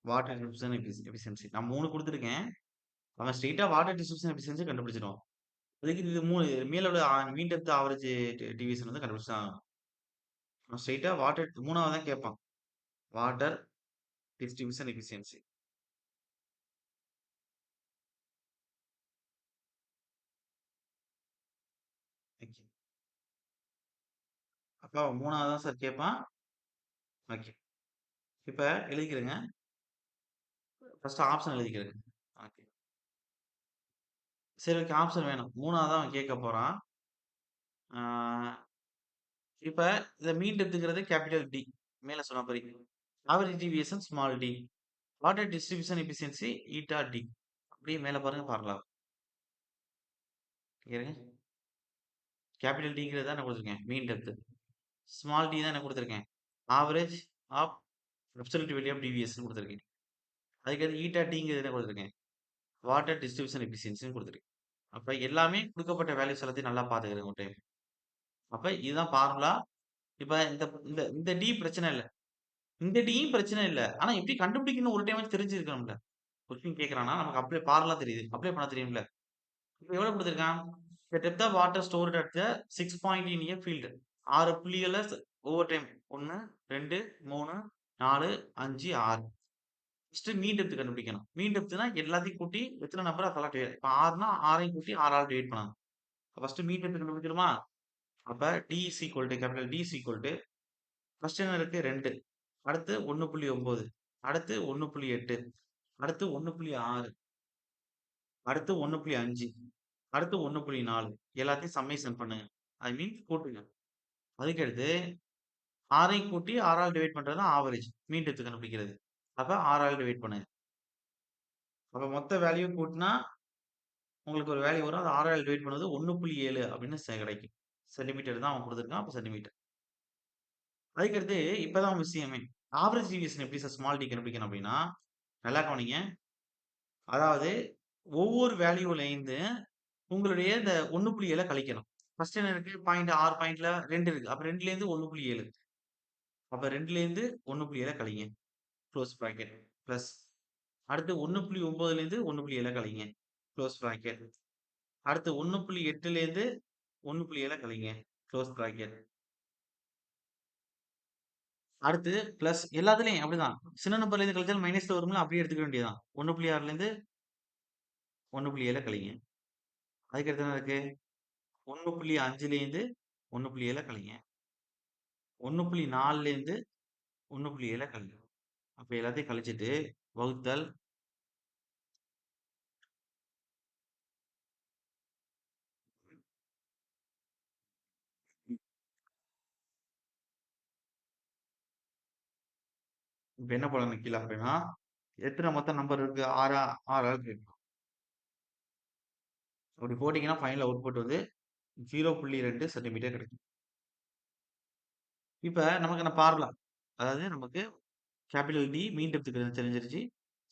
water distribution efficiency. நான் 3 கொடுத்துருக்கேன். அவன் ஸ்ட்ரெயிட்டா வாட்டர் டிஸ்ட்ரிபியூஷன் எஃபிஷியன்சி கண்டுபிடிச்சிடுவான். அதுக்கு இது 3 மேல உள்ள மீன் டெப்த் ஆவரேஜ் டிவியேஷன் வந்து கண்டுபிடிச்சான். அவன் ஸ்ட்ரெயிட்டா வாட்டர் 3வது தான் கேட்பான். Water distribution efficiency. ஓகே. அப்ப 3வது தான் சார் கேட்பான். ஓகே. இப்ப எழுதிக்கிறேங்க. ஃபர்ஸ்ட் ஆப்ஷன் எழுதிக்கிறேங்க. ஓகே. சரி ஓகே. ஆப்ஷன் வேணும். 3வது தான் அவன் கேட்க போறான். ஆ, இப்ப இத மீன் டெப்த்ங்கிறது கேப்பிட்டல் டி. மேல சொன்ன மாரி. Average deviation small D. Water distribution efficiency eta D. அப்படியே மேல பாருங்க ஃபார்முலா. இருங்க. கேப்பிட்டல் டிங்கிறது தான் நான் குடுத்துருக்கேன். Mean depth. ஸ்மால் டி தான் நான் குடுத்துருக்கேன். Average of absolute value of deviation குடுத்துருக்கேன். அதுக்கடுத்து ஈட்டா டிங்கிறது என்ன குடுத்துருக்கேன். Water distribution எஃபிஷியன்சின்னு குடுத்துருக்கேன். அப்ப எல்லாமே குடுக்கப்பட்ட வேல்யூஸ் எல்லாத்தையும் நல்லா பாத்துக்கிறங்க ஒரு டைம். அப்ப இதுதான் ஃபார்முலா. இப்ப இந்த இந்த இந்த டி பிரச்சனை இல்ல. இந்த டியும் பிரச்சனை இல்ல. ஆனா எப்படி கண்டுபிடிக்கணும்னு ஒரு டைமாச்சும் தெரிஞ்சிருக்கணும்ல. கொஸ்டின் கேட்கறான்னா, நமக்கு அப்ளை ஃபார்முலா தெரியுது. அப்ளை பண்ண தெரியும்ல. இப்ப எவ்வளவு குடுத்திருக்கான்? The depth of water stored at the 6 point in a field. 6 புள்ளிகள ஒவ்வொரு டைம் 1, 2, 3, 4, 5, 6. ஃபர்ஸ்ட் மீன் டெப்த் கண்டுபிடிக்கணும். மீன் டெப்த்னா எல்லாத்தையும் கூட்டி எத்தன நம்பர் அதெல்லாம் இப்ப 6னா 6யும் கூட்டி 6ஆல டிவைட் பண்ணணும். ஃபர்ஸ்ட் மீன் டெப்த் கண்டுபிடிக்கணுமா? அப்ப D is equal to capital D is equal to first என்ன இருக்கு 2. அடுத்து 1.9. அடுத்து 1.8. அடுத்து 1.6. அடுத்து 1.5. அடுத்து 1.4. எல்லாத்தையும் சம்மேஷன் பண்ணுங்க. ஐ மீன் கூட்டுங்க. அதுக்கடுத்து 6யும் கூட்டி 6ஆல டிவைட் பண்றது தான் ஆவரேஜ். மீன் டெப்த் கண்டுபிடிக்கிறது. அப்ப 6ஆல டிவைட் பண்ணுங்க. அப்ப மொத்த வேல்யூ கூட்டுனா உங்களுக்கு ஒரு வேல்யூ வரும். அது 6ஆல டிவைட் பண்ணுவது 1.7 அப்படின்னு கிடைக்கும். சென்டிமீட்டர் தான் அவன் குடுத்திருக்கான். அப்ப சென்டிமீட்டர். அதுக்கடுத்து இப்பதான் விஷயமே. ஆவரேஜ் டீவியேஷன் எப்படி சார் ஸ்மால் டி கண்டுபிடிக்கணும் அப்படின்னா, நல்லா கவனிங்க. அதாவது ஒவ்வொரு வேல்யூலருந்து உங்களுடைய இந்த 1.7 கழிக்கணும். ஃபர்ஸ்ட் என்ன இருக்கு? பாயிண்ட் 6 பாயிண்ட்ல 2 இருக்கு. அப்ப 2லேருந்து 1.7. அப்ப 2லேருந்து 1.7 கழிங்க. Close bracket. பிளஸ் அடுத்து 1.9லேருந்து 1.7 கழிங்க. Close bracket. அடுத்து 1.8லேருந்து 1.7 கழிங்க. Close bracket. அடுத்து பிளஸ் எல்லாத்துலயும் அப்படிதான். சின்ன நம்பர்லேருந்து கழிச்சாலும் மைனஸ்ல வரும்ல அப்படியே எடுத்துக்க வேண்டியதுதான். 1.6லேருந்து 1.7 கழிங்க. அதுக்கடுத்து என்ன இருக்கு? 1.5லேருந்து 1.7 கழிங்க. 1.4லேருந்து 1.7 கழிங்க. அப்ப எல்லாத்தையும் கழிச்சிட்டு வகுத்தல் இப்ப என்ன பண்ணணும் கீழ அப்படின்னா, எத்தனை மொத்த நம்பர் இருக்கு? 6 இருக்கு. அப்படி போட்டீங்கன்னா ஃபைனல் அவுட்புட் வந்து 0.2 சென்டிமீட்டர் கிடைக்கும். இப்ப நமக்கு என்ன ஃபார்முலா? அதாவது நமக்கு கேப்பிட்டல் டி மீன் டெப்த்க்கு தெரிஞ்சிருச்சு.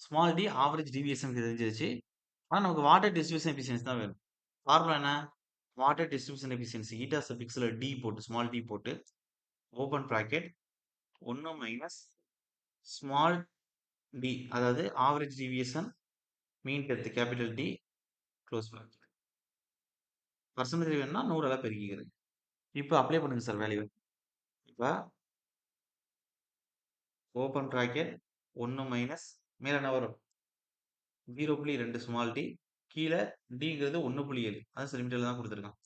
ஸ்மால் டி ஆவரேஜ் டீவியேஷன்க்கு தெரிஞ்சிருச்சு. ஆனா நமக்கு வாட்டர் டிஸ்ட்ரிபியூஷன் எஃபிஷியன்சி தான் வேணும். ஃபார்முலா என்ன? வாட்டர் டிஸ்ட்ரிபியூஷன் எஃபிஷியன்சி ஈட்டா சஃபிக்ஸ்ல டி போட்டு ஸ்மால் டி போட்டு open bracket 1 minus small D அதாவது average deviation mean depth capital D close bracket. Percentage வேணும்னா 100ஆல பெருக்கிக்கிறேன். இப்ப அப்ளை பண்ணுங்க சார் வேல்யூ. இப்ப ஓப்பன் பிராக்கெட் 1 மைனஸ் மேல என்ன வரும்? 0.2 ஸ்மால் டி கீழ டிங்கிறது 1.7 அது சென்டிமீட்டர்ல தான் குடுத்திருக்கான்.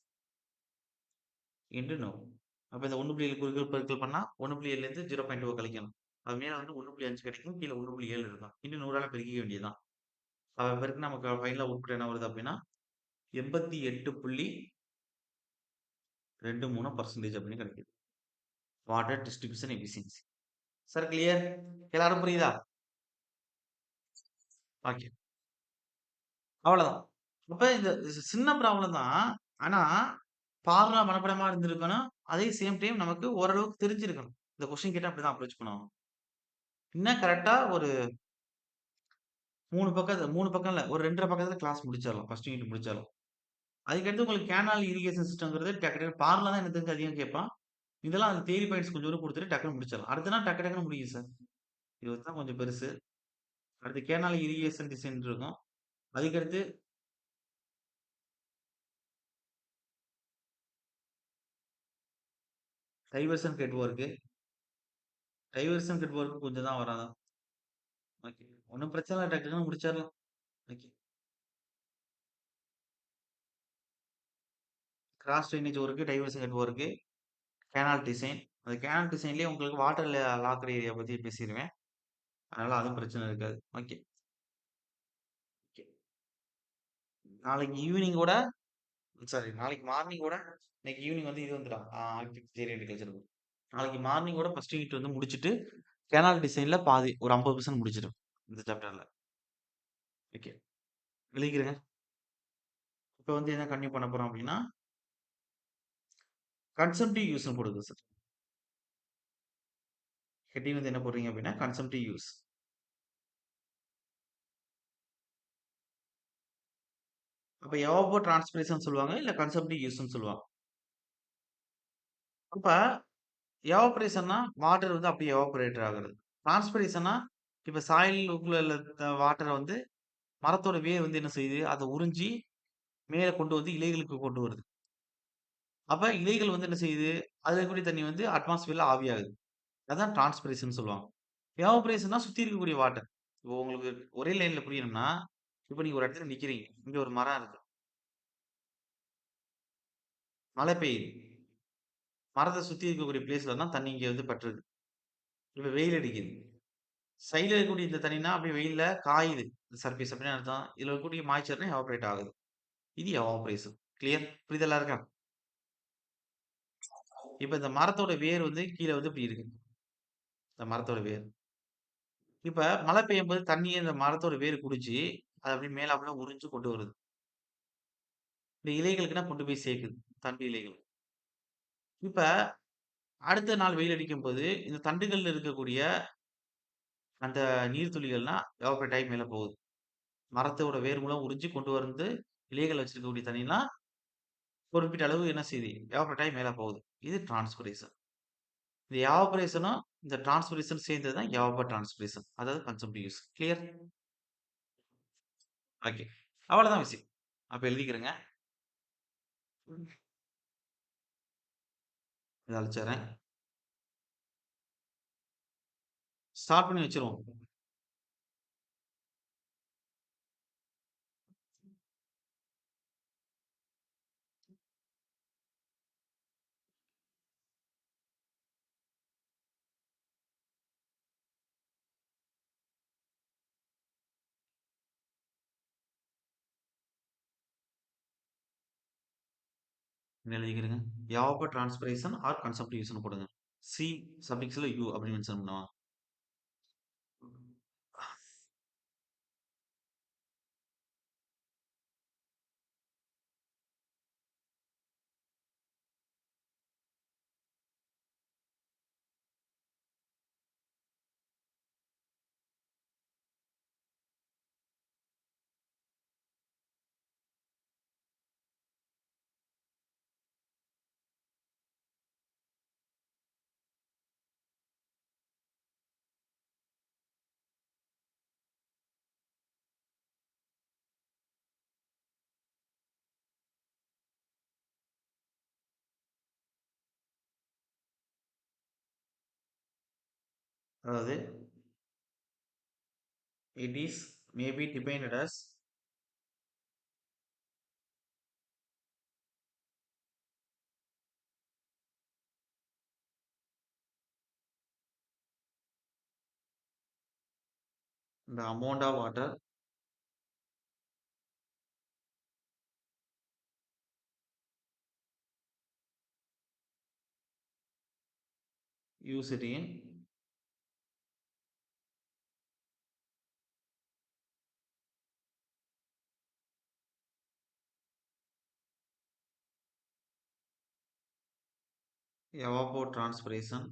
இன்டு 100. அப்ப இந்த 1.7 குறுக்கு பெருக்கல் பண்ணா 1.7லேருந்து 0.2 கழிக்கணும். அது மேல வந்து 1.5 கிடைக்கும். கீழ 1.7 இருக்கும். இன்டு 100ஆல பெருக்கிக்க வேண்டியதுதான். அத பெருக்குனா நமக்கு ஃபைனலா அவுட்புட் என்ன வருது அப்படின்னா 88.23% அப்படின்னு கிடைக்குது. Water distribution efficiency. Sir clear? எல்லாரும் புரியுதா? ஓகே. அவ்வளவுதான். அப்ப இந்த சின்ன ப்ராப்ளம் தான். ஆனா, ஃபார்முலா மனப்பாடமா இருந்திருக்கணும். அதே சேம் டைம் நமக்கு ஓரளவுக்கு தெரிஞ்சிருக்கணும். இந்த கொஸ்டின் கேட்டா அப்படிதான் அப்ரோச் பண்ணணும். இன்னும் கரெக்ட்டா ஒரு 3 பக்கம் இல்ல. ஒரு 2 1/2 பக்கத்துல கிளாஸ் முடிச்சிடலாம். ஃபர்ஸ்ட் யூனிட் முடிச்சிடலாம். அதுக்கடுத்து உங்களுக்கு கேனால் இரிகேஷன் சிஸ்டம்ங்கிறது டக்கு டக்குனு ஃபார்முலா தான் எனக்கு தெரிஞ்சு அதிகம் கேட்பான். இதெல்லாம் அந்த தியரி பாயிண்ட்ஸ் கொஞ்சம் தூரம் குடுத்துட்டு டக்குனு முடிச்சிடலாம். அடுத்த நாள் டக்கு டக்குனு முடியும் சார். இது தான் கொஞ்சம் பெருசு. அடுத்து கேனால் இரிகேஷன் டிசைன் இருக்கும். அதுக்கடுத்து diversion network diversion cut work கொஞ்சம் தான் வராதான். ஓகே. ஒண்ணும் பிரச்சனை இல்ல. டக்கு டக்குன்னு முடிச்சிடலாம். Okay. Cross drainage work, diversion cut work, canal design. அந்த கேனால் டிசைன்லயே உங்களுக்கு வாட்டர் லாக்கர் ஏரியா பத்தி பேசிருவேன். அதனால அதுவும் பிரச்சனை இருக்காது. ஓகே. ஓகே. நாளைக்கு ஈவினிங் கூட சாரி நாளைக்கு மார்னிங் கூட இன்னைக்கு ஈவினிங் வந்து இது வந்துடும். ஆர்கிடெக்சர் நாளைக்கு மார்னிங் கூட ஃபர்ஸ்ட் யூனிட் வந்து முடிச்சுட்டு கேனால் டிசைன்ல பாதி ஒரு 50% முடிச்சிடும் இந்த சாப்டர்ல. ஓகே. எழுதிக்கிறேங்க. இப்போ வந்து என்ன கன்டினியூ பண்ண போறோம் அப்படின்னா கன்சம்டிவ் யூஸ் போடுங்க சார். ஹெட்டிங் வந்து என்ன போடுறீங்க அப்படின்னா கன்சம்டிவ் யூஸ். அப்ப எவாபோ டிரான்ஸ்பிரேஷன் சொல்லுவாங்க இல்ல கன்சம்டிவ் யூஸ்ன்னு சொல்லுவாங்க. அப்ப எவாபரேஷன்னா வாட்டர் வந்து அப்படியே எவாபரேட்டர் ஆகுறது. டிரான்ஸ்பிரேஷன்னா இப்ப சாயிலுக்குள்ள வாட்டரை வந்து மரத்தோட வேர் வந்து என்ன செய்யுது அதை உறிஞ்சி மேல கொண்டு வந்து இலைகளுக்கு கொண்டு வருது. அப்ப இலைகள் வந்து என்ன செய்யுது அதுல இருக்கக்கூடிய தண்ணி வந்து அட்மாஸ்பியர்ல ஆவியாகுது. அதான் டிரான்ஸ்பிரேஷன் சொல்லுவாங்க. எவாபரேஷன்னா சுத்தி இருக்கக்கூடிய வாட்டர். இப்போ உங்களுக்கு ஒரே லைன்ல புரியணும்னா இப்ப நீங்க ஒரு இடத்துல நிக்கிறீங்க. இங்க ஒரு மரம் இருக்கு. மழை பெய்யுது. மரத்த சுத்தி இருக்கக்கூடிய பிளேஸ்ல தான் தண்ணி இங்க வந்து பற்றுது. இப்ப வெயில் அடிக்குது. சைடுல இருக்கக்கூடிய இந்த தண்ணினா அப்படியே வெயில்ல காயுது. சர்ஃபேஸ் அப்படின்னு அர்த்தம். இதுல இருக்கக்கூடிய மாய்ச்சர்னா எவாபரேட் ஆகுது. இது எவாபரேஷன். கிளியர்? புரிதலா இருக்கா? இப்ப இந்த மரத்தோட வேர் வந்து கீழ வந்து இப்படி இருக்கு. இந்த மரத்தோட வேர். இப்ப மழை பெய்யும்போது தண்ணிய இந்த மரத்தோட வேர் குடிச்சு, அது அப்படியே மேலாப்புல உறிஞ்சு கொண்டு வருது. இந்த இலைகளுக்குன்னா கொண்டு போய் சேர்க்குது. தண்டு இலைகள். இப்ப அடுத்த நாள் வெயில் அடிக்கும்போது, இந்த தண்டுகள்ல இருக்கக்கூடிய அந்த நீர்த்துளிகள்லாம் எவாப்பரேட் ஆகி மேல போகுது. மரத்தோட வேர் மூலம் உறிஞ்சு கொண்டு வந்து இலைகள் வச்சிருக்கக்கூடிய தண்ணிலாம் குறிப்பிட்ட அளவு என்ன செய்யுது? எவாப்பரேட் ஆகி மேல போகுது. இது டிரான்ஸ்பிரேஷன். இந்த எவாப்பரேஷனும், இந்த டிரான்ஸ்பிரேஷன் சேர்ந்தது தான் எவாப்பர் டிரான்ஸ்பிரேஷன். அதாவது கன்செப்ட் யூஸ். கிளியர்? ஓகே. அவ்வளதான் விஷயம். அப்ப எழுதிக்கிறேங்க. இத அழிச்சர்றேன். ஸ்டார்ட் பண்ணி வச்சுருவோம். என்ன எழுதிக்கிறேங்க. எவாப்பர் டிரான்ஸ்பிரேஷன் ஆர் கன்செப்ட் யூஸ்ன்னு போடுங்க. சி சஃபிக்ஸ்ல யூ அப்படின்னு மென்ஷன் பண்ணுவாங்க. அதாவது it is maybe defined as the amount of water used in evapotranspiration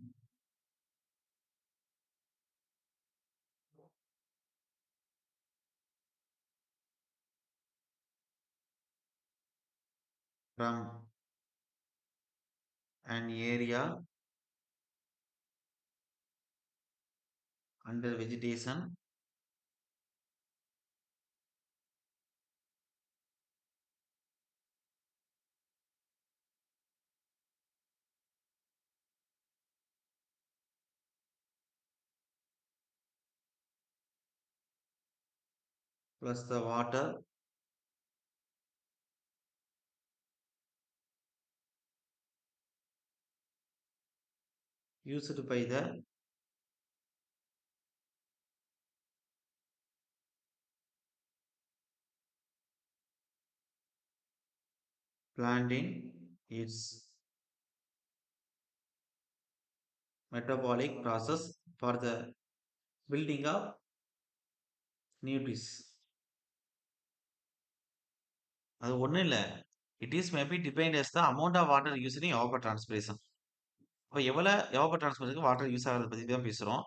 from an area under vegetation plus the water used by the plant in its metabolic process for the building of nutrients. அது ஒண்ணும் இல்ல. It is maybe defined as the amount of water used in evapotranspiration. அப்ப எவ்வளவு evapotranspiration வாட்டர் யூஸ் ஆகுறத பத்தி தான் பேசுறோம்.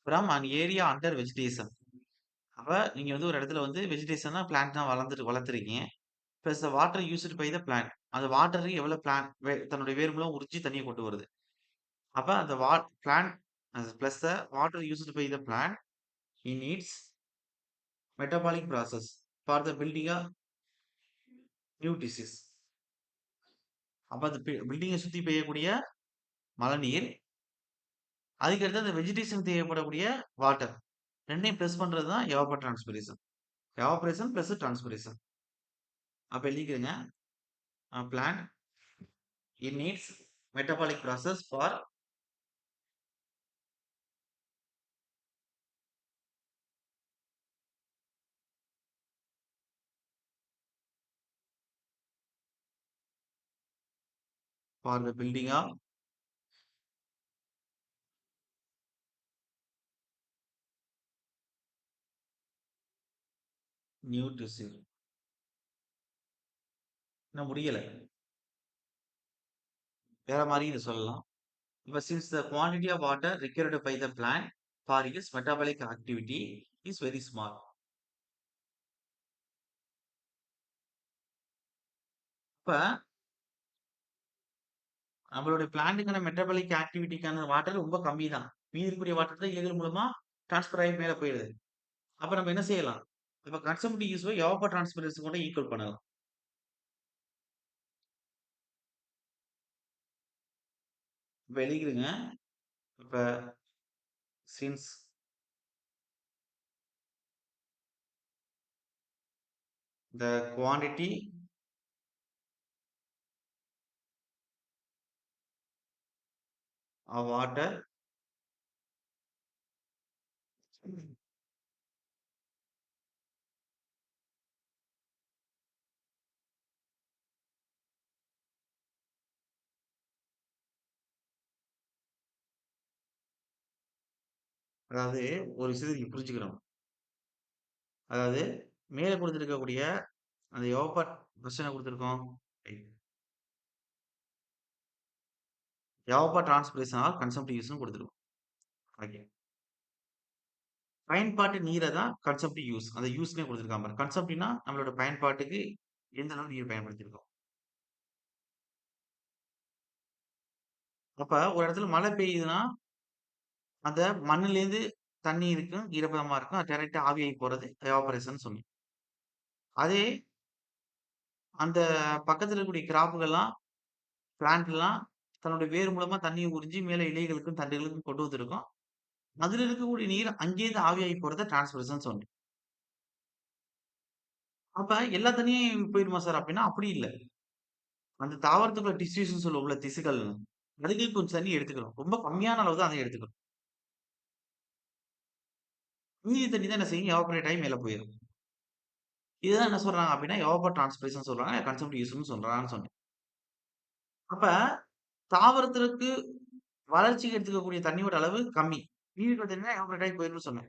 From an area under vegetation. அப்ப நீங்க வந்து ஒரு இடத்துல வந்து வெஜிடேஷன்னா பிளான்ட் தான் வளர்த்துருக்கீங்க. Plus the water used by the plant. அந்த வாட்டர் எவ்வளவு பிளான்ட் தன்னுடைய வேர் மூலம் உறிஞ்சி தண்ணியை கொண்டு வருது. அப்ப அந்த plant plus the water used by the plant in needs metabolic process for the building of new tissues. அப்ப அந்த பில்டிங்கை சுத்தி பெய்யக்கூடிய மழைநீர், அதுக்கடுத்து அந்த வெஜிடேஷன் தேவைப்படக்கூடிய வாட்டர் ரெண்டையும் ப்ளஸ் பண்றது தான் evapotranspiration. Evaporation plus transpiration. அப்ப எழுதிக்கிறேங்க, plant it needs metabolic process for the building of new tissues. இன்னும் முடியல, வேற மாதிரி இதை சொல்லலாம். இப்ப since the quantity of water required by the plant for its metabolic activity is very small. இப்ப நம்மளுடைய பிளான்ட்டுக்கான மெட்டபாலிக் ஆக்டிவிட்டிக்கான வாட்டர் ரொம்ப கம்மி தான். மீதி இருக்கக்கூடிய வாட்டர் தான் இலைகள் மூலமா டிரான்ஸ்பர் ஆகி மேல போயிடுது. அப்ப நம்ம என்ன செய்யலாம்? இப்ப கன்சம்ப்டிவ் யூஸ் எவாப்பர் டிரான்ஸ்பிரேஷன் கூட ஈக்குவல் பண்ணலாம். இப்ப எழுதிக்கிறேங்க, இப்ப since the quantity of water அதாவது ஒரு விஷயத்தை நீங்க புரிஞ்சுக்கணும். அதாவது மேல கொடுத்திருக்கக்கூடிய அந்த எவாப்பர் பிரச்சனை கொடுத்திருக்கோம். எவாப்பர் டிரான்ஸ்பிரேஷன் ஆர் கன்சம்ப்டிவ் யூஸ்னு கொடுத்திருக்கோம். ஓகே, பயன்பாட்டு நீரை தான் கன்சம்ப்டிவ் யூஸ். அந்த யூஸ்னே கொடுத்துருக்காங்க. கன்சம்ப்டிவ்னா நம்மளோட பயன்பாட்டுக்கு எந்த அளவு நீர் பயன்படுத்தியிருக்கோம். அப்ப ஒரு இடத்துல மழை பெய்யுதுன்னா அந்த மண்ணுலேருந்து தண்ணி இருக்கும், ஈரப்பதமா இருக்கும், அது டைரக்டா ஆவியாகி போறது எவாபரேஷன் சொன்னோம். அதே அந்த பக்கத்துல இருக்கக்கூடிய கிராப்புகள்லாம் பிளான்ட்லாம் தன்னுடைய வேர் மூலமா தண்ணியை உறிஞ்சி மேல இலைகளுக்கும் தண்டுகளுக்கும் கொண்டு வந்திருக்கும். அதுல இருக்கக்கூடிய நீர் அங்கேருந்து ஆவியாகி போறத டிரான்ஸ்பிரேஷன் சொன்னோம். அப்ப எல்லா தண்ணியும் போயிருமா சார் அப்படின்னா அப்படி இல்ல. அந்த தாவரத்துக்குள்ள டிஷ்யூஸ்ன்னு சொல்லுவோம்ல, திசுக்கள், அதுக்கு கொஞ்சம் தண்ணி எடுத்துக்கிறோம். ரொம்ப கம்மியான அளவு தான் அதை எடுத்துக்கிறோம். மீதி தண்ணி தான் என்ன செய்யும்? எவாப்பரேட் ஆகி மேல போயிரும். இதுதான் என்ன சொல்றாங்க அப்படின்னா, எவாப்பர் டிரான்ஸ்பிரேஷன் சொல்றாங்க. கன்செப்ட் யூஸ்ன்னு சொல்றாங்கன்னு சொன்னேன். அப்ப தாவரத்திற்கு வளர்ச்சிக்கு எடுத்துக்கக்கூடிய தண்ணியோட அளவு கம்மி. மீதி இருக்கிற தண்ணி தான் எவாப்பரேட் ஆகி போயிரும்னு சொன்னேன்.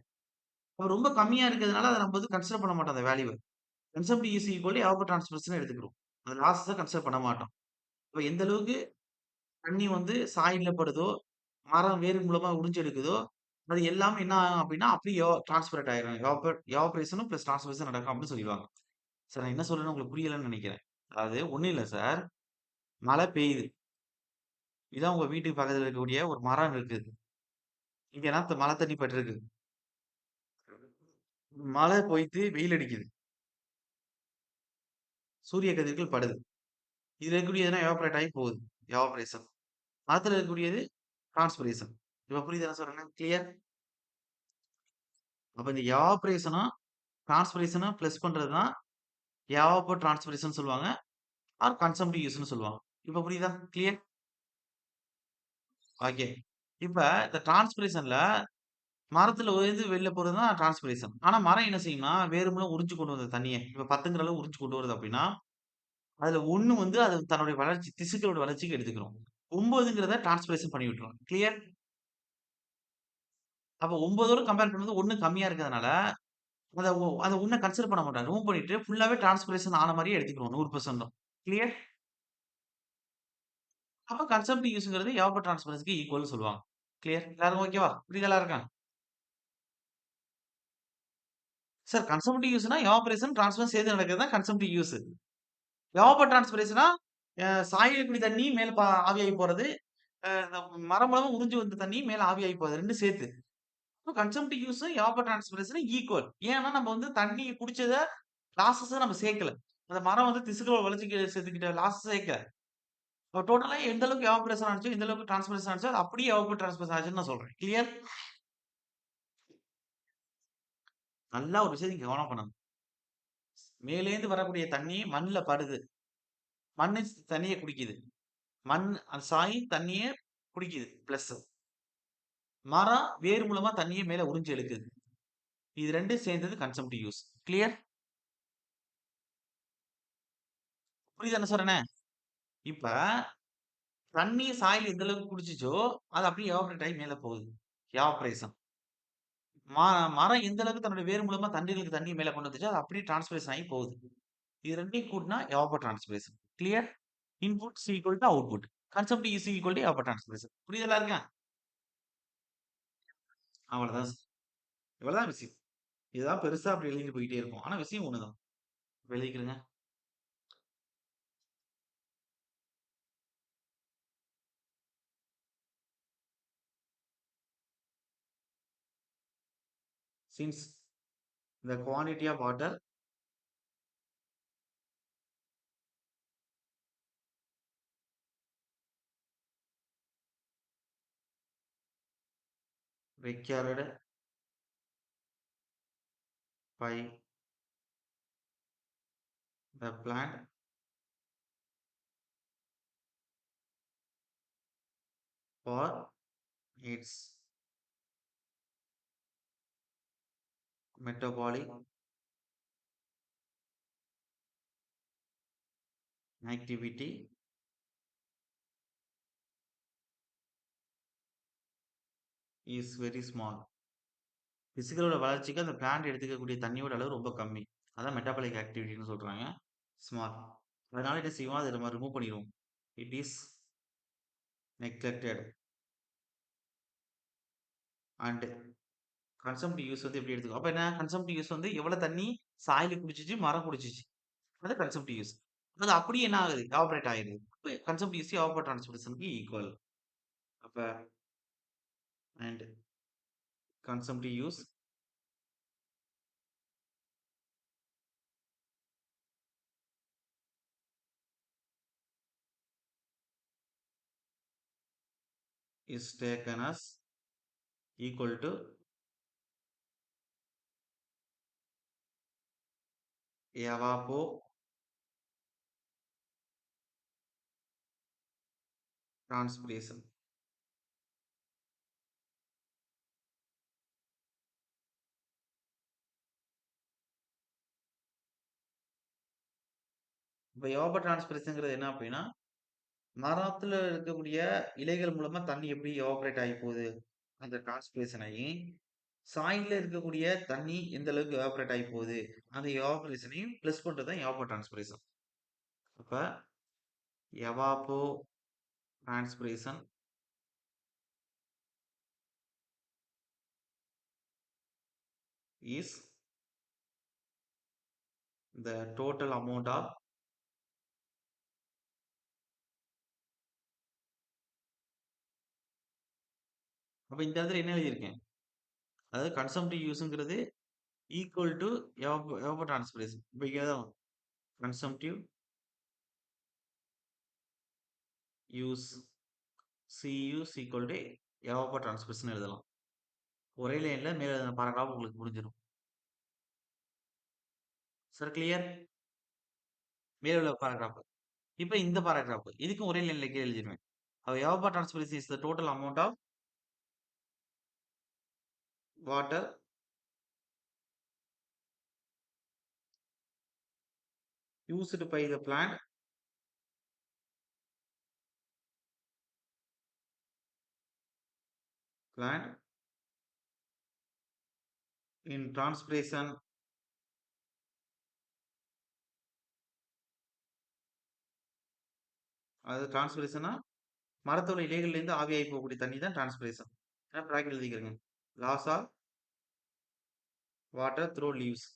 அப்ப ரொம்ப கம்மியா இருக்கிறதுனால அத நம்ம வந்து கன்சிடர் பண்ண மாட்டோம் அந்த வேல்யூவ. கன்செப்ட் ஈஸ் ஈக்குவல் எவாப்பர் டிரான்ஸ்பிரேஷன் எடுத்துக்கிறோம். அந்த லாஸ கன்சிடர் பண்ண மாட்டோம். அப்ப எந்த அளவுக்கு தண்ணி வந்து சாயில்ல படுதோ, மரம் வேர் மூலமா உறிஞ்சு எடுக்குதோ, அது எல்லாமே என்ன ஆகும் அப்டின்னா, அப்படியே டிரான்ஸ்பரேட் ஆயிரும். எவாப்பரேஷனும் பிளஸ் டிரான்ஸ்பிரேஷன் நடக்கும் அப்படின்னு சொல்லிருவாங்க. சார் நான் என்ன சொல்றேன்னு உங்களுக்கு புரியலன்னு நெனைக்கிறேன். அது ஒண்ணும் இல்ல சார். மழை பெய்யுது. இதான் உங்க வீட்டுக்கு பக்கத்துல இருக்கக்கூடிய ஒரு மரம் இருக்குது. இங்க என்ன மழை தண்ணி பட்டிருக்கு. மழை பொய்த்து வெயில் அடிக்குது. சூரிய கதிர்கள் படுது. இதுல இருக்கக்கூடிய எதுனா எவாப்பரேட் ஆகி போகுது. எவாப்பரேஷன். மரத்துல இருக்கக்கூடியது டிரான்ஸ்பிரேஷன். இப்ப புரியுதா நான் சொல்றேன்? கிளியர்? அப்ப இந்த எவாப்பரேஷனும் டிரான்ஸ்பிரேஷனை ப்ளஸ் பண்றது தான் எவாப்போ டிரான்ஸ்பிரேஷன் சொல்லுவாங்க. ஆர் கன்சம்ப்டிவ் யூஸ்ன்னு சொல்லுவாங்க. இப்ப புரியுதா? கிளியர்? ஓகே. இப்ப இந்த டிரான்ஸ்பிரேஷன்ல மரத்துல இருந்து வெளில போறது தான் டிரான்ஸ்பிரேஷன். ஆனா மரம் என்ன செய்யும்னா, வேறு மூலம் உறிஞ்சு கொண்டு வந்த தண்ணிய, இப்ப 10ங்கிற அளவு உறிஞ்சு கொண்டு வருது அப்படின்னா, அதுல 1 வந்து அது தன்னுடைய வளர்ச்சி திசுக்களோட வளர்ச்சிக்கு எடுத்துக்கிறோம். 9ங்கிறத டிரான்ஸ்பிரேஷன் பண்ணி விட்டுரும். கிளியர்? அப்ப 9ஓட கம்பேர் பண்ணும்போது 1 கம்மியா இருக்கிறதுனால, அத 1 கன்சிடர் பண்ண மாட்டாங்க. ரிமூவ் பண்ணிட்டு ஃபுல்லாவே டிரான்ஸ்பிரேஷன் ஆன மாரியே எடுத்துக்குருவோம் 100%. கிளியர்? அப்ப கன்சம்ப்டிவ் யூஸ்ங்கிறது எவாப்போ டிரான்ஸ்பிரேஷன்க்கு ஈக்குவல்ன்னு சொல்லுவாங்க. கிளியர்? எல்லாருக்கும் ஓகேவா? புரியுதா எல்லாருக்கும்? சார் கன்சம்ப்டிவ் யூஸ்னா எவாப்பரேஷன், டிரான்ஸ்பிரேஷன் சேர்ந்து நடக்கிறது தான் கன்சம்ப்டிவ் யூஸ். எவாப்போ டிரான்ஸ்பிரேஷன்னா சாயல் குடி தண்ணி மேல ஆவியாகி போறது. இந்த மரம் மூலமா உறிஞ்சு வந்த தண்ணி மேல ஆவியாகி போகுது. 2 சேர்த்து. அப்ப கன்சம்ப்டிவ் யூஸும் எவாப்போ டிரான்ஸ்பிரேஷனும் ஈக்குவல். ஏன்னா நம்ம வந்து தண்ணி குடிச்சத லாஸஸ நம்ம சேர்க்கல. அந்த மரம் வந்து திசுக்களோட வளர்ச்சிக்கு சேர்த்துக்கிட்ட லாஸஸ் சேர்க்கல. அப்ப டோட்டலா எந்த அளவுக்கு எவாப்பரேஷன் ஆனுச்சோ, எந்த அளவுக்கு டிரான்ஸ்பிரேஷன் ஆனுச்சோ, அது அப்படியே எவாப்போ டிரான்ஸ்பிரேஷன் ஆச்சுன்னு நான் சொல்றேன். கிளியர்? நல்லா ஒரு விஷயத்த நீங்க கவனம் பண்ணணும். மேலேருந்து வரக்கூடிய தண்ணி மண்ல படுது. மண்ணு தண்ணிய குடிக்குது. அந்த சாயி தண்ணிய குடிக்குது. பிளஸ். மரம் வேர் மூலமா தண்ணிய மேல உறிஞ்சு இழுக்குது. இது 2ம் சேர்ந்தது கன்சம்ப்டிவ் யூஸ். கிளியர்? புரியுதா என்ன சொல்றேன்னு? இப்ப தண்ணி சாயில் எந்த அளவுக்கு குடிச்சுச்சோ, அது அப்படியே எவாப்பரேட் ஆகி மேல போகுது. எவாப்பரேஷன். ம மரம் எந்த அளவுக்கு தன்னுடைய வேர் மூலமா தண்ணீருக்கு தண்ணீய மேல கொண்டு வந்துச்சோ, அது அப்படியே டிரான்ஸ்பிரேஷன் ஆகி போகுது. இது 2யும் கூட்டுனா evapotranspiration. Clear? Input is equal to output. Consumptive is equal to evapotranspiration. புரியுதா எல்லாருக்கும்? அவ்வளவுதான். இவ்வளவுதான் விஷயம். இதுதான் பெருசா அப்படி எழுதிட்டு போயிட்டே இருக்கும். ஆனா விஷயம் ஒண்ணுதான். எழுதிக்கிறங்க. Since the quantity of water required by the plant for its metabolic activity is very small. பிசிக்கலோட வளர்ச்சிக்கு அந்த பிளான்ட் எடுத்துக்கக்கூடிய தண்ணியோட அளவு ரொம்ப கம்மி. அதான் மெட்டாபாலிக் ஆக்டிவிட்டின்னு சொல்றாங்க. ஸ்மால். அதனால என்ன செய்வோம்? அத நம்ம ரிமூவ் பண்ணிருவோம். It is neglected and consumptive use வந்து எப்படி எடுத்துக்கும்? அப்ப என்ன கன்சம்ப்டிவ் யூஸ் வந்து எவ்வளவு தண்ணி சாயில குடிச்சுச்சு, மரம் குடிச்சுச்சு. அது கன்சம்ப்டிவ் யூஸ். அது அப்படியே என்ன ஆகுது? எவாப்பரேட் ஆயிருது. அப்ப கன்சம்ப்டிவ் யூஸ் எவாப்போ டிரான்ஸ்பிரேஷனுக்கு ஈக்குவல். அப்ப and consumptive use is taken as equal to evapotranspiration. இப்ப எவாப்போ டிரான்ஸ்பிரேஷன்ங்கிறது என்ன அப்படின்னா, மரத்துல இருக்கக்கூடிய இலைகள் மூலமா தண்ணி எப்படி எவாப்பரேட் ஆகி போகுது? அந்த டிரான்ஸ்பிரேஷன் ஆகி, சாயில்ல இருக்கக்கூடிய தண்ணி எந்த அளவுக்கு எவாப்பரேட் ஆகி போகுது? அந்த எவாப்பரேஷனையும் பிளஸ் பண்றது தான் எவாப்போ டிரான்ஸ்பிரேஷன். அப்ப எவாப்போ transpiration is the total amount of அப்ப இந்த இடத்துல என்ன எழுதியிருக்கேன்? அதாவது கன்சம்ப்டிவ் யூஸ்ங்கிறது ஈக்குவல் டு எவாப்போட்ரான்ஸ்பிரேஷன். இப்ப இங்க தான் கன்சம்ப்டிவ் யூஸ் CU ஈக்குவல் டு எவாப்போட்ரான்ஸ்பிரேஷன் எழுதலாம். ஒரே லைன்ல மேல எழுதின பேராகிராஃப் உங்களுக்கு புரிஞ்சிரும். Sir clear? மேல உள்ள பாராகிராஃப். இப்ப இந்த பாராகிராஃப். இதுக்கும் ஒரே லைன்ல கீழ எழுதிருவேன். Evapotranspiration is the total amount of water used by the plant in transpiration அது டிரான்ஸ்பிரேஷனா மரத்தோட இலைகள்ல இருந்து ஆவியாகி போகக்கூடிய தண்ணி தான் டிரான்ஸ்பிரேஷன். பிராக்கெட் எழுதிக்கிறேங்க. Loss of water through leaves.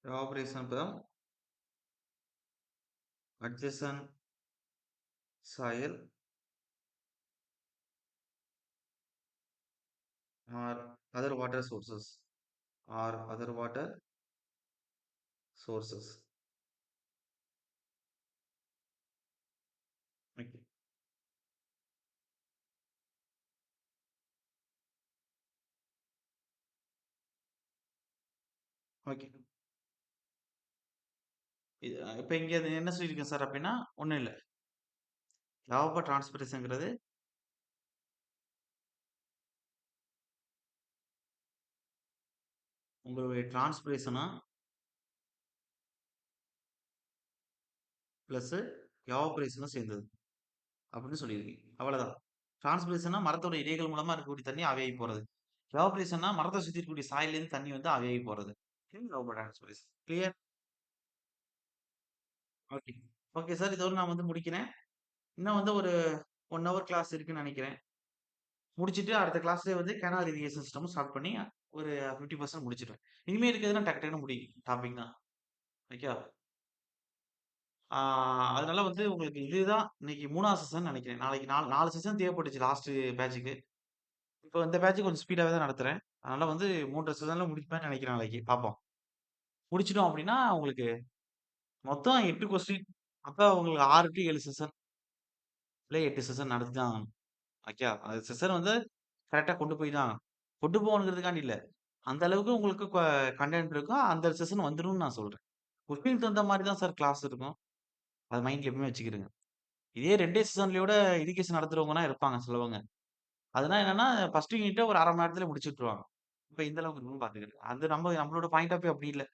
evaporation பதம் adjacent soil or other water sources or other water sources. Okay. Okay. இப்ப இங்க என்ன சொல்லியிருக்கேன் சார் அப்படின்னா ஒண்ணும் இல்ல. எவாப்பர் டிரான்ஸ்பிரேஷன்ங்கிறது உங்களுடைய டிரான்ஸ்பிரேஷனா பிளஸ் எவாபரேஷனும் சேர்ந்தது அப்படின்னு சொல்லியிருக்கேன். அவ்வளவுதான். டிரான்ஸ்பிரேஷனா மரத்தோட இலைகள் மூலமா இருக்கக்கூடிய தண்ணி ஆவியாகி போறது. எவாபரேஷன்னா மரத்தை சுத்தி இருக்கக்கூடிய சாயில இருந்து தண்ணி வந்து ஆவியாகி போறது. Evapotranspiration. Clear? Okay. Okay sir. இதோட நான் வந்து முடிக்கிறேன். இன்னும் வந்து ஒரு 1 ஹவர் கிளாஸ் இருக்குன்னு நினைக்கிறேன். முடிச்சுட்டு அடுத்த கிளாஸ்லயே வந்து கேனால் இரிகேஷன் சிஸ்டமும் ஸ்டார்ட் பண்ணி ஒரு 50% முடிச்சிடுவேன். இனிமே இருக்கிறதுனா டக்கு டக்குன்னு முடியும் டாபிக் தான். ஓகே. அதனால வந்து உங்களுக்கு இதுதான் இன்னைக்கு 3வது செஷன் நினைக்கிறேன். நாளைக்கு 4 செஷன் தேவைப்பட்டுச்சு லாஸ்ட் பேட்சுக்கு. இப்போ இந்த பேட்ச் கொஞ்சம் ஸ்பீடாவே தான் நடத்துறேன். அதனால வந்து 3 செஷன்ல முடிப்பேன்னு நினைக்கிறேன் நாளைக்கு. பார்ப்போம். முடிச்சிட்டோம் அப்படின்னா உங்களுக்கு மொத்தம் 8 கொஸ்டின். அப்ப உங்களுக்கு 6 டூ 7 செஷன் இல்ல 8 செஷன் நடத்தி தான் ஆகணும். ஓகே. அது செஷன் வந்து கரெக்ட்டா கொண்டு போய் தான் ஆகணும். கொண்டு போகணுங்கிறதுக்காண்டி இல்ல. அந்த அளவுக்கு உங்களுக்கு கன்டென்ட் இருக்கும். அந்த செஷன் வந்துரும்னு நான் சொல்றேன். கொஸ்டினுக்கு தகுந்த மாரி தான் சார் கிளாஸ் இருக்கும். அத மைண்ட்ல எப்பவுமே வச்சுக்கிருங்க. இதே 2டே செஷன்லயோட எஜுகேஷன் நடத்துறவங்கலாம் இருப்பாங்க சிலவங்க. அதுனா என்னன்னா, ஃபர்ஸ்ட் யூனிட்ட ஒரு 1/2 மணி நேரத்துல முடிச்சு விட்டுருவாங்க. இப்ப இந்த அளவுக்கு இருக்குன்னு பார்த்துக்கங்க. அது நம்மளோட பாயிண்ட் ஆஃப் வியூ அப்படி இல்ல.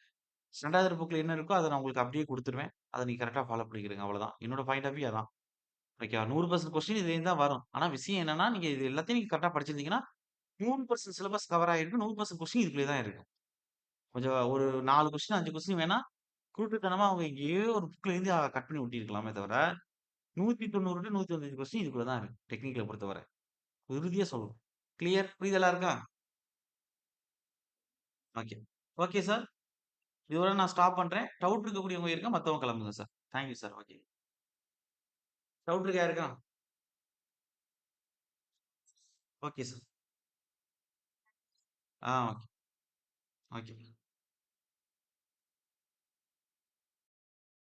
ஸ்டாண்டர்ட் புக்ல என்ன இருக்கோ அத நான் உங்களுக்கு அப்படியே குடுத்துருவேன். அத நீங்க கரெக்ட்டா ஃபாலோ பண்ணிக்கிறங்க அவ்வளவுதான். என்னோட பாயிண்ட் ஆஃப் வியூ அதான். ஓகேவா? 100% கொஸ்டின் இதுலேருந்து தான் வரும். ஆனா விஷயம் என்னன்னா, நீங்க இது எல்லாத்தையும் நீங்க கரெக்ட்டா படிச்சிருந்தீங்கன்னா, 3% சிலபஸ் கவர் ஆயிருக்கு. 100% கொஸ்டின் இதுக்குள்ளயே தான் இருக்கு. கொஞ்சம் ஒரு 4 கொஸ்டின், 5 கொஸ்டின் வேணா குருட்டுத்தனமா அவங்க எங்கேயோ ஒரு புக்ல இருந்து கட் பண்ணி ஒட்டியிருக்கலாமே தவிர, 190 டூ 195 கொஸ்டின் இதுக்குள்ள தான் இருக்கு. டெக்னிக்கல பொறுத்தவரை. உறுதியா சொல்றேன். கிளியர்? புரிதலா இருக்கா? ஓகே. Okay sir. இதோட நான் ஸ்டாப் பண்றேன். டவுட் இருக்கக்கூடியவங்க இருக்க மத்தவங்க கிளம்புங்க sir. Thank you sir. Okay. Doubt இருக்கா யாருக்கா? Okay sir. ஓகே. ஓகே.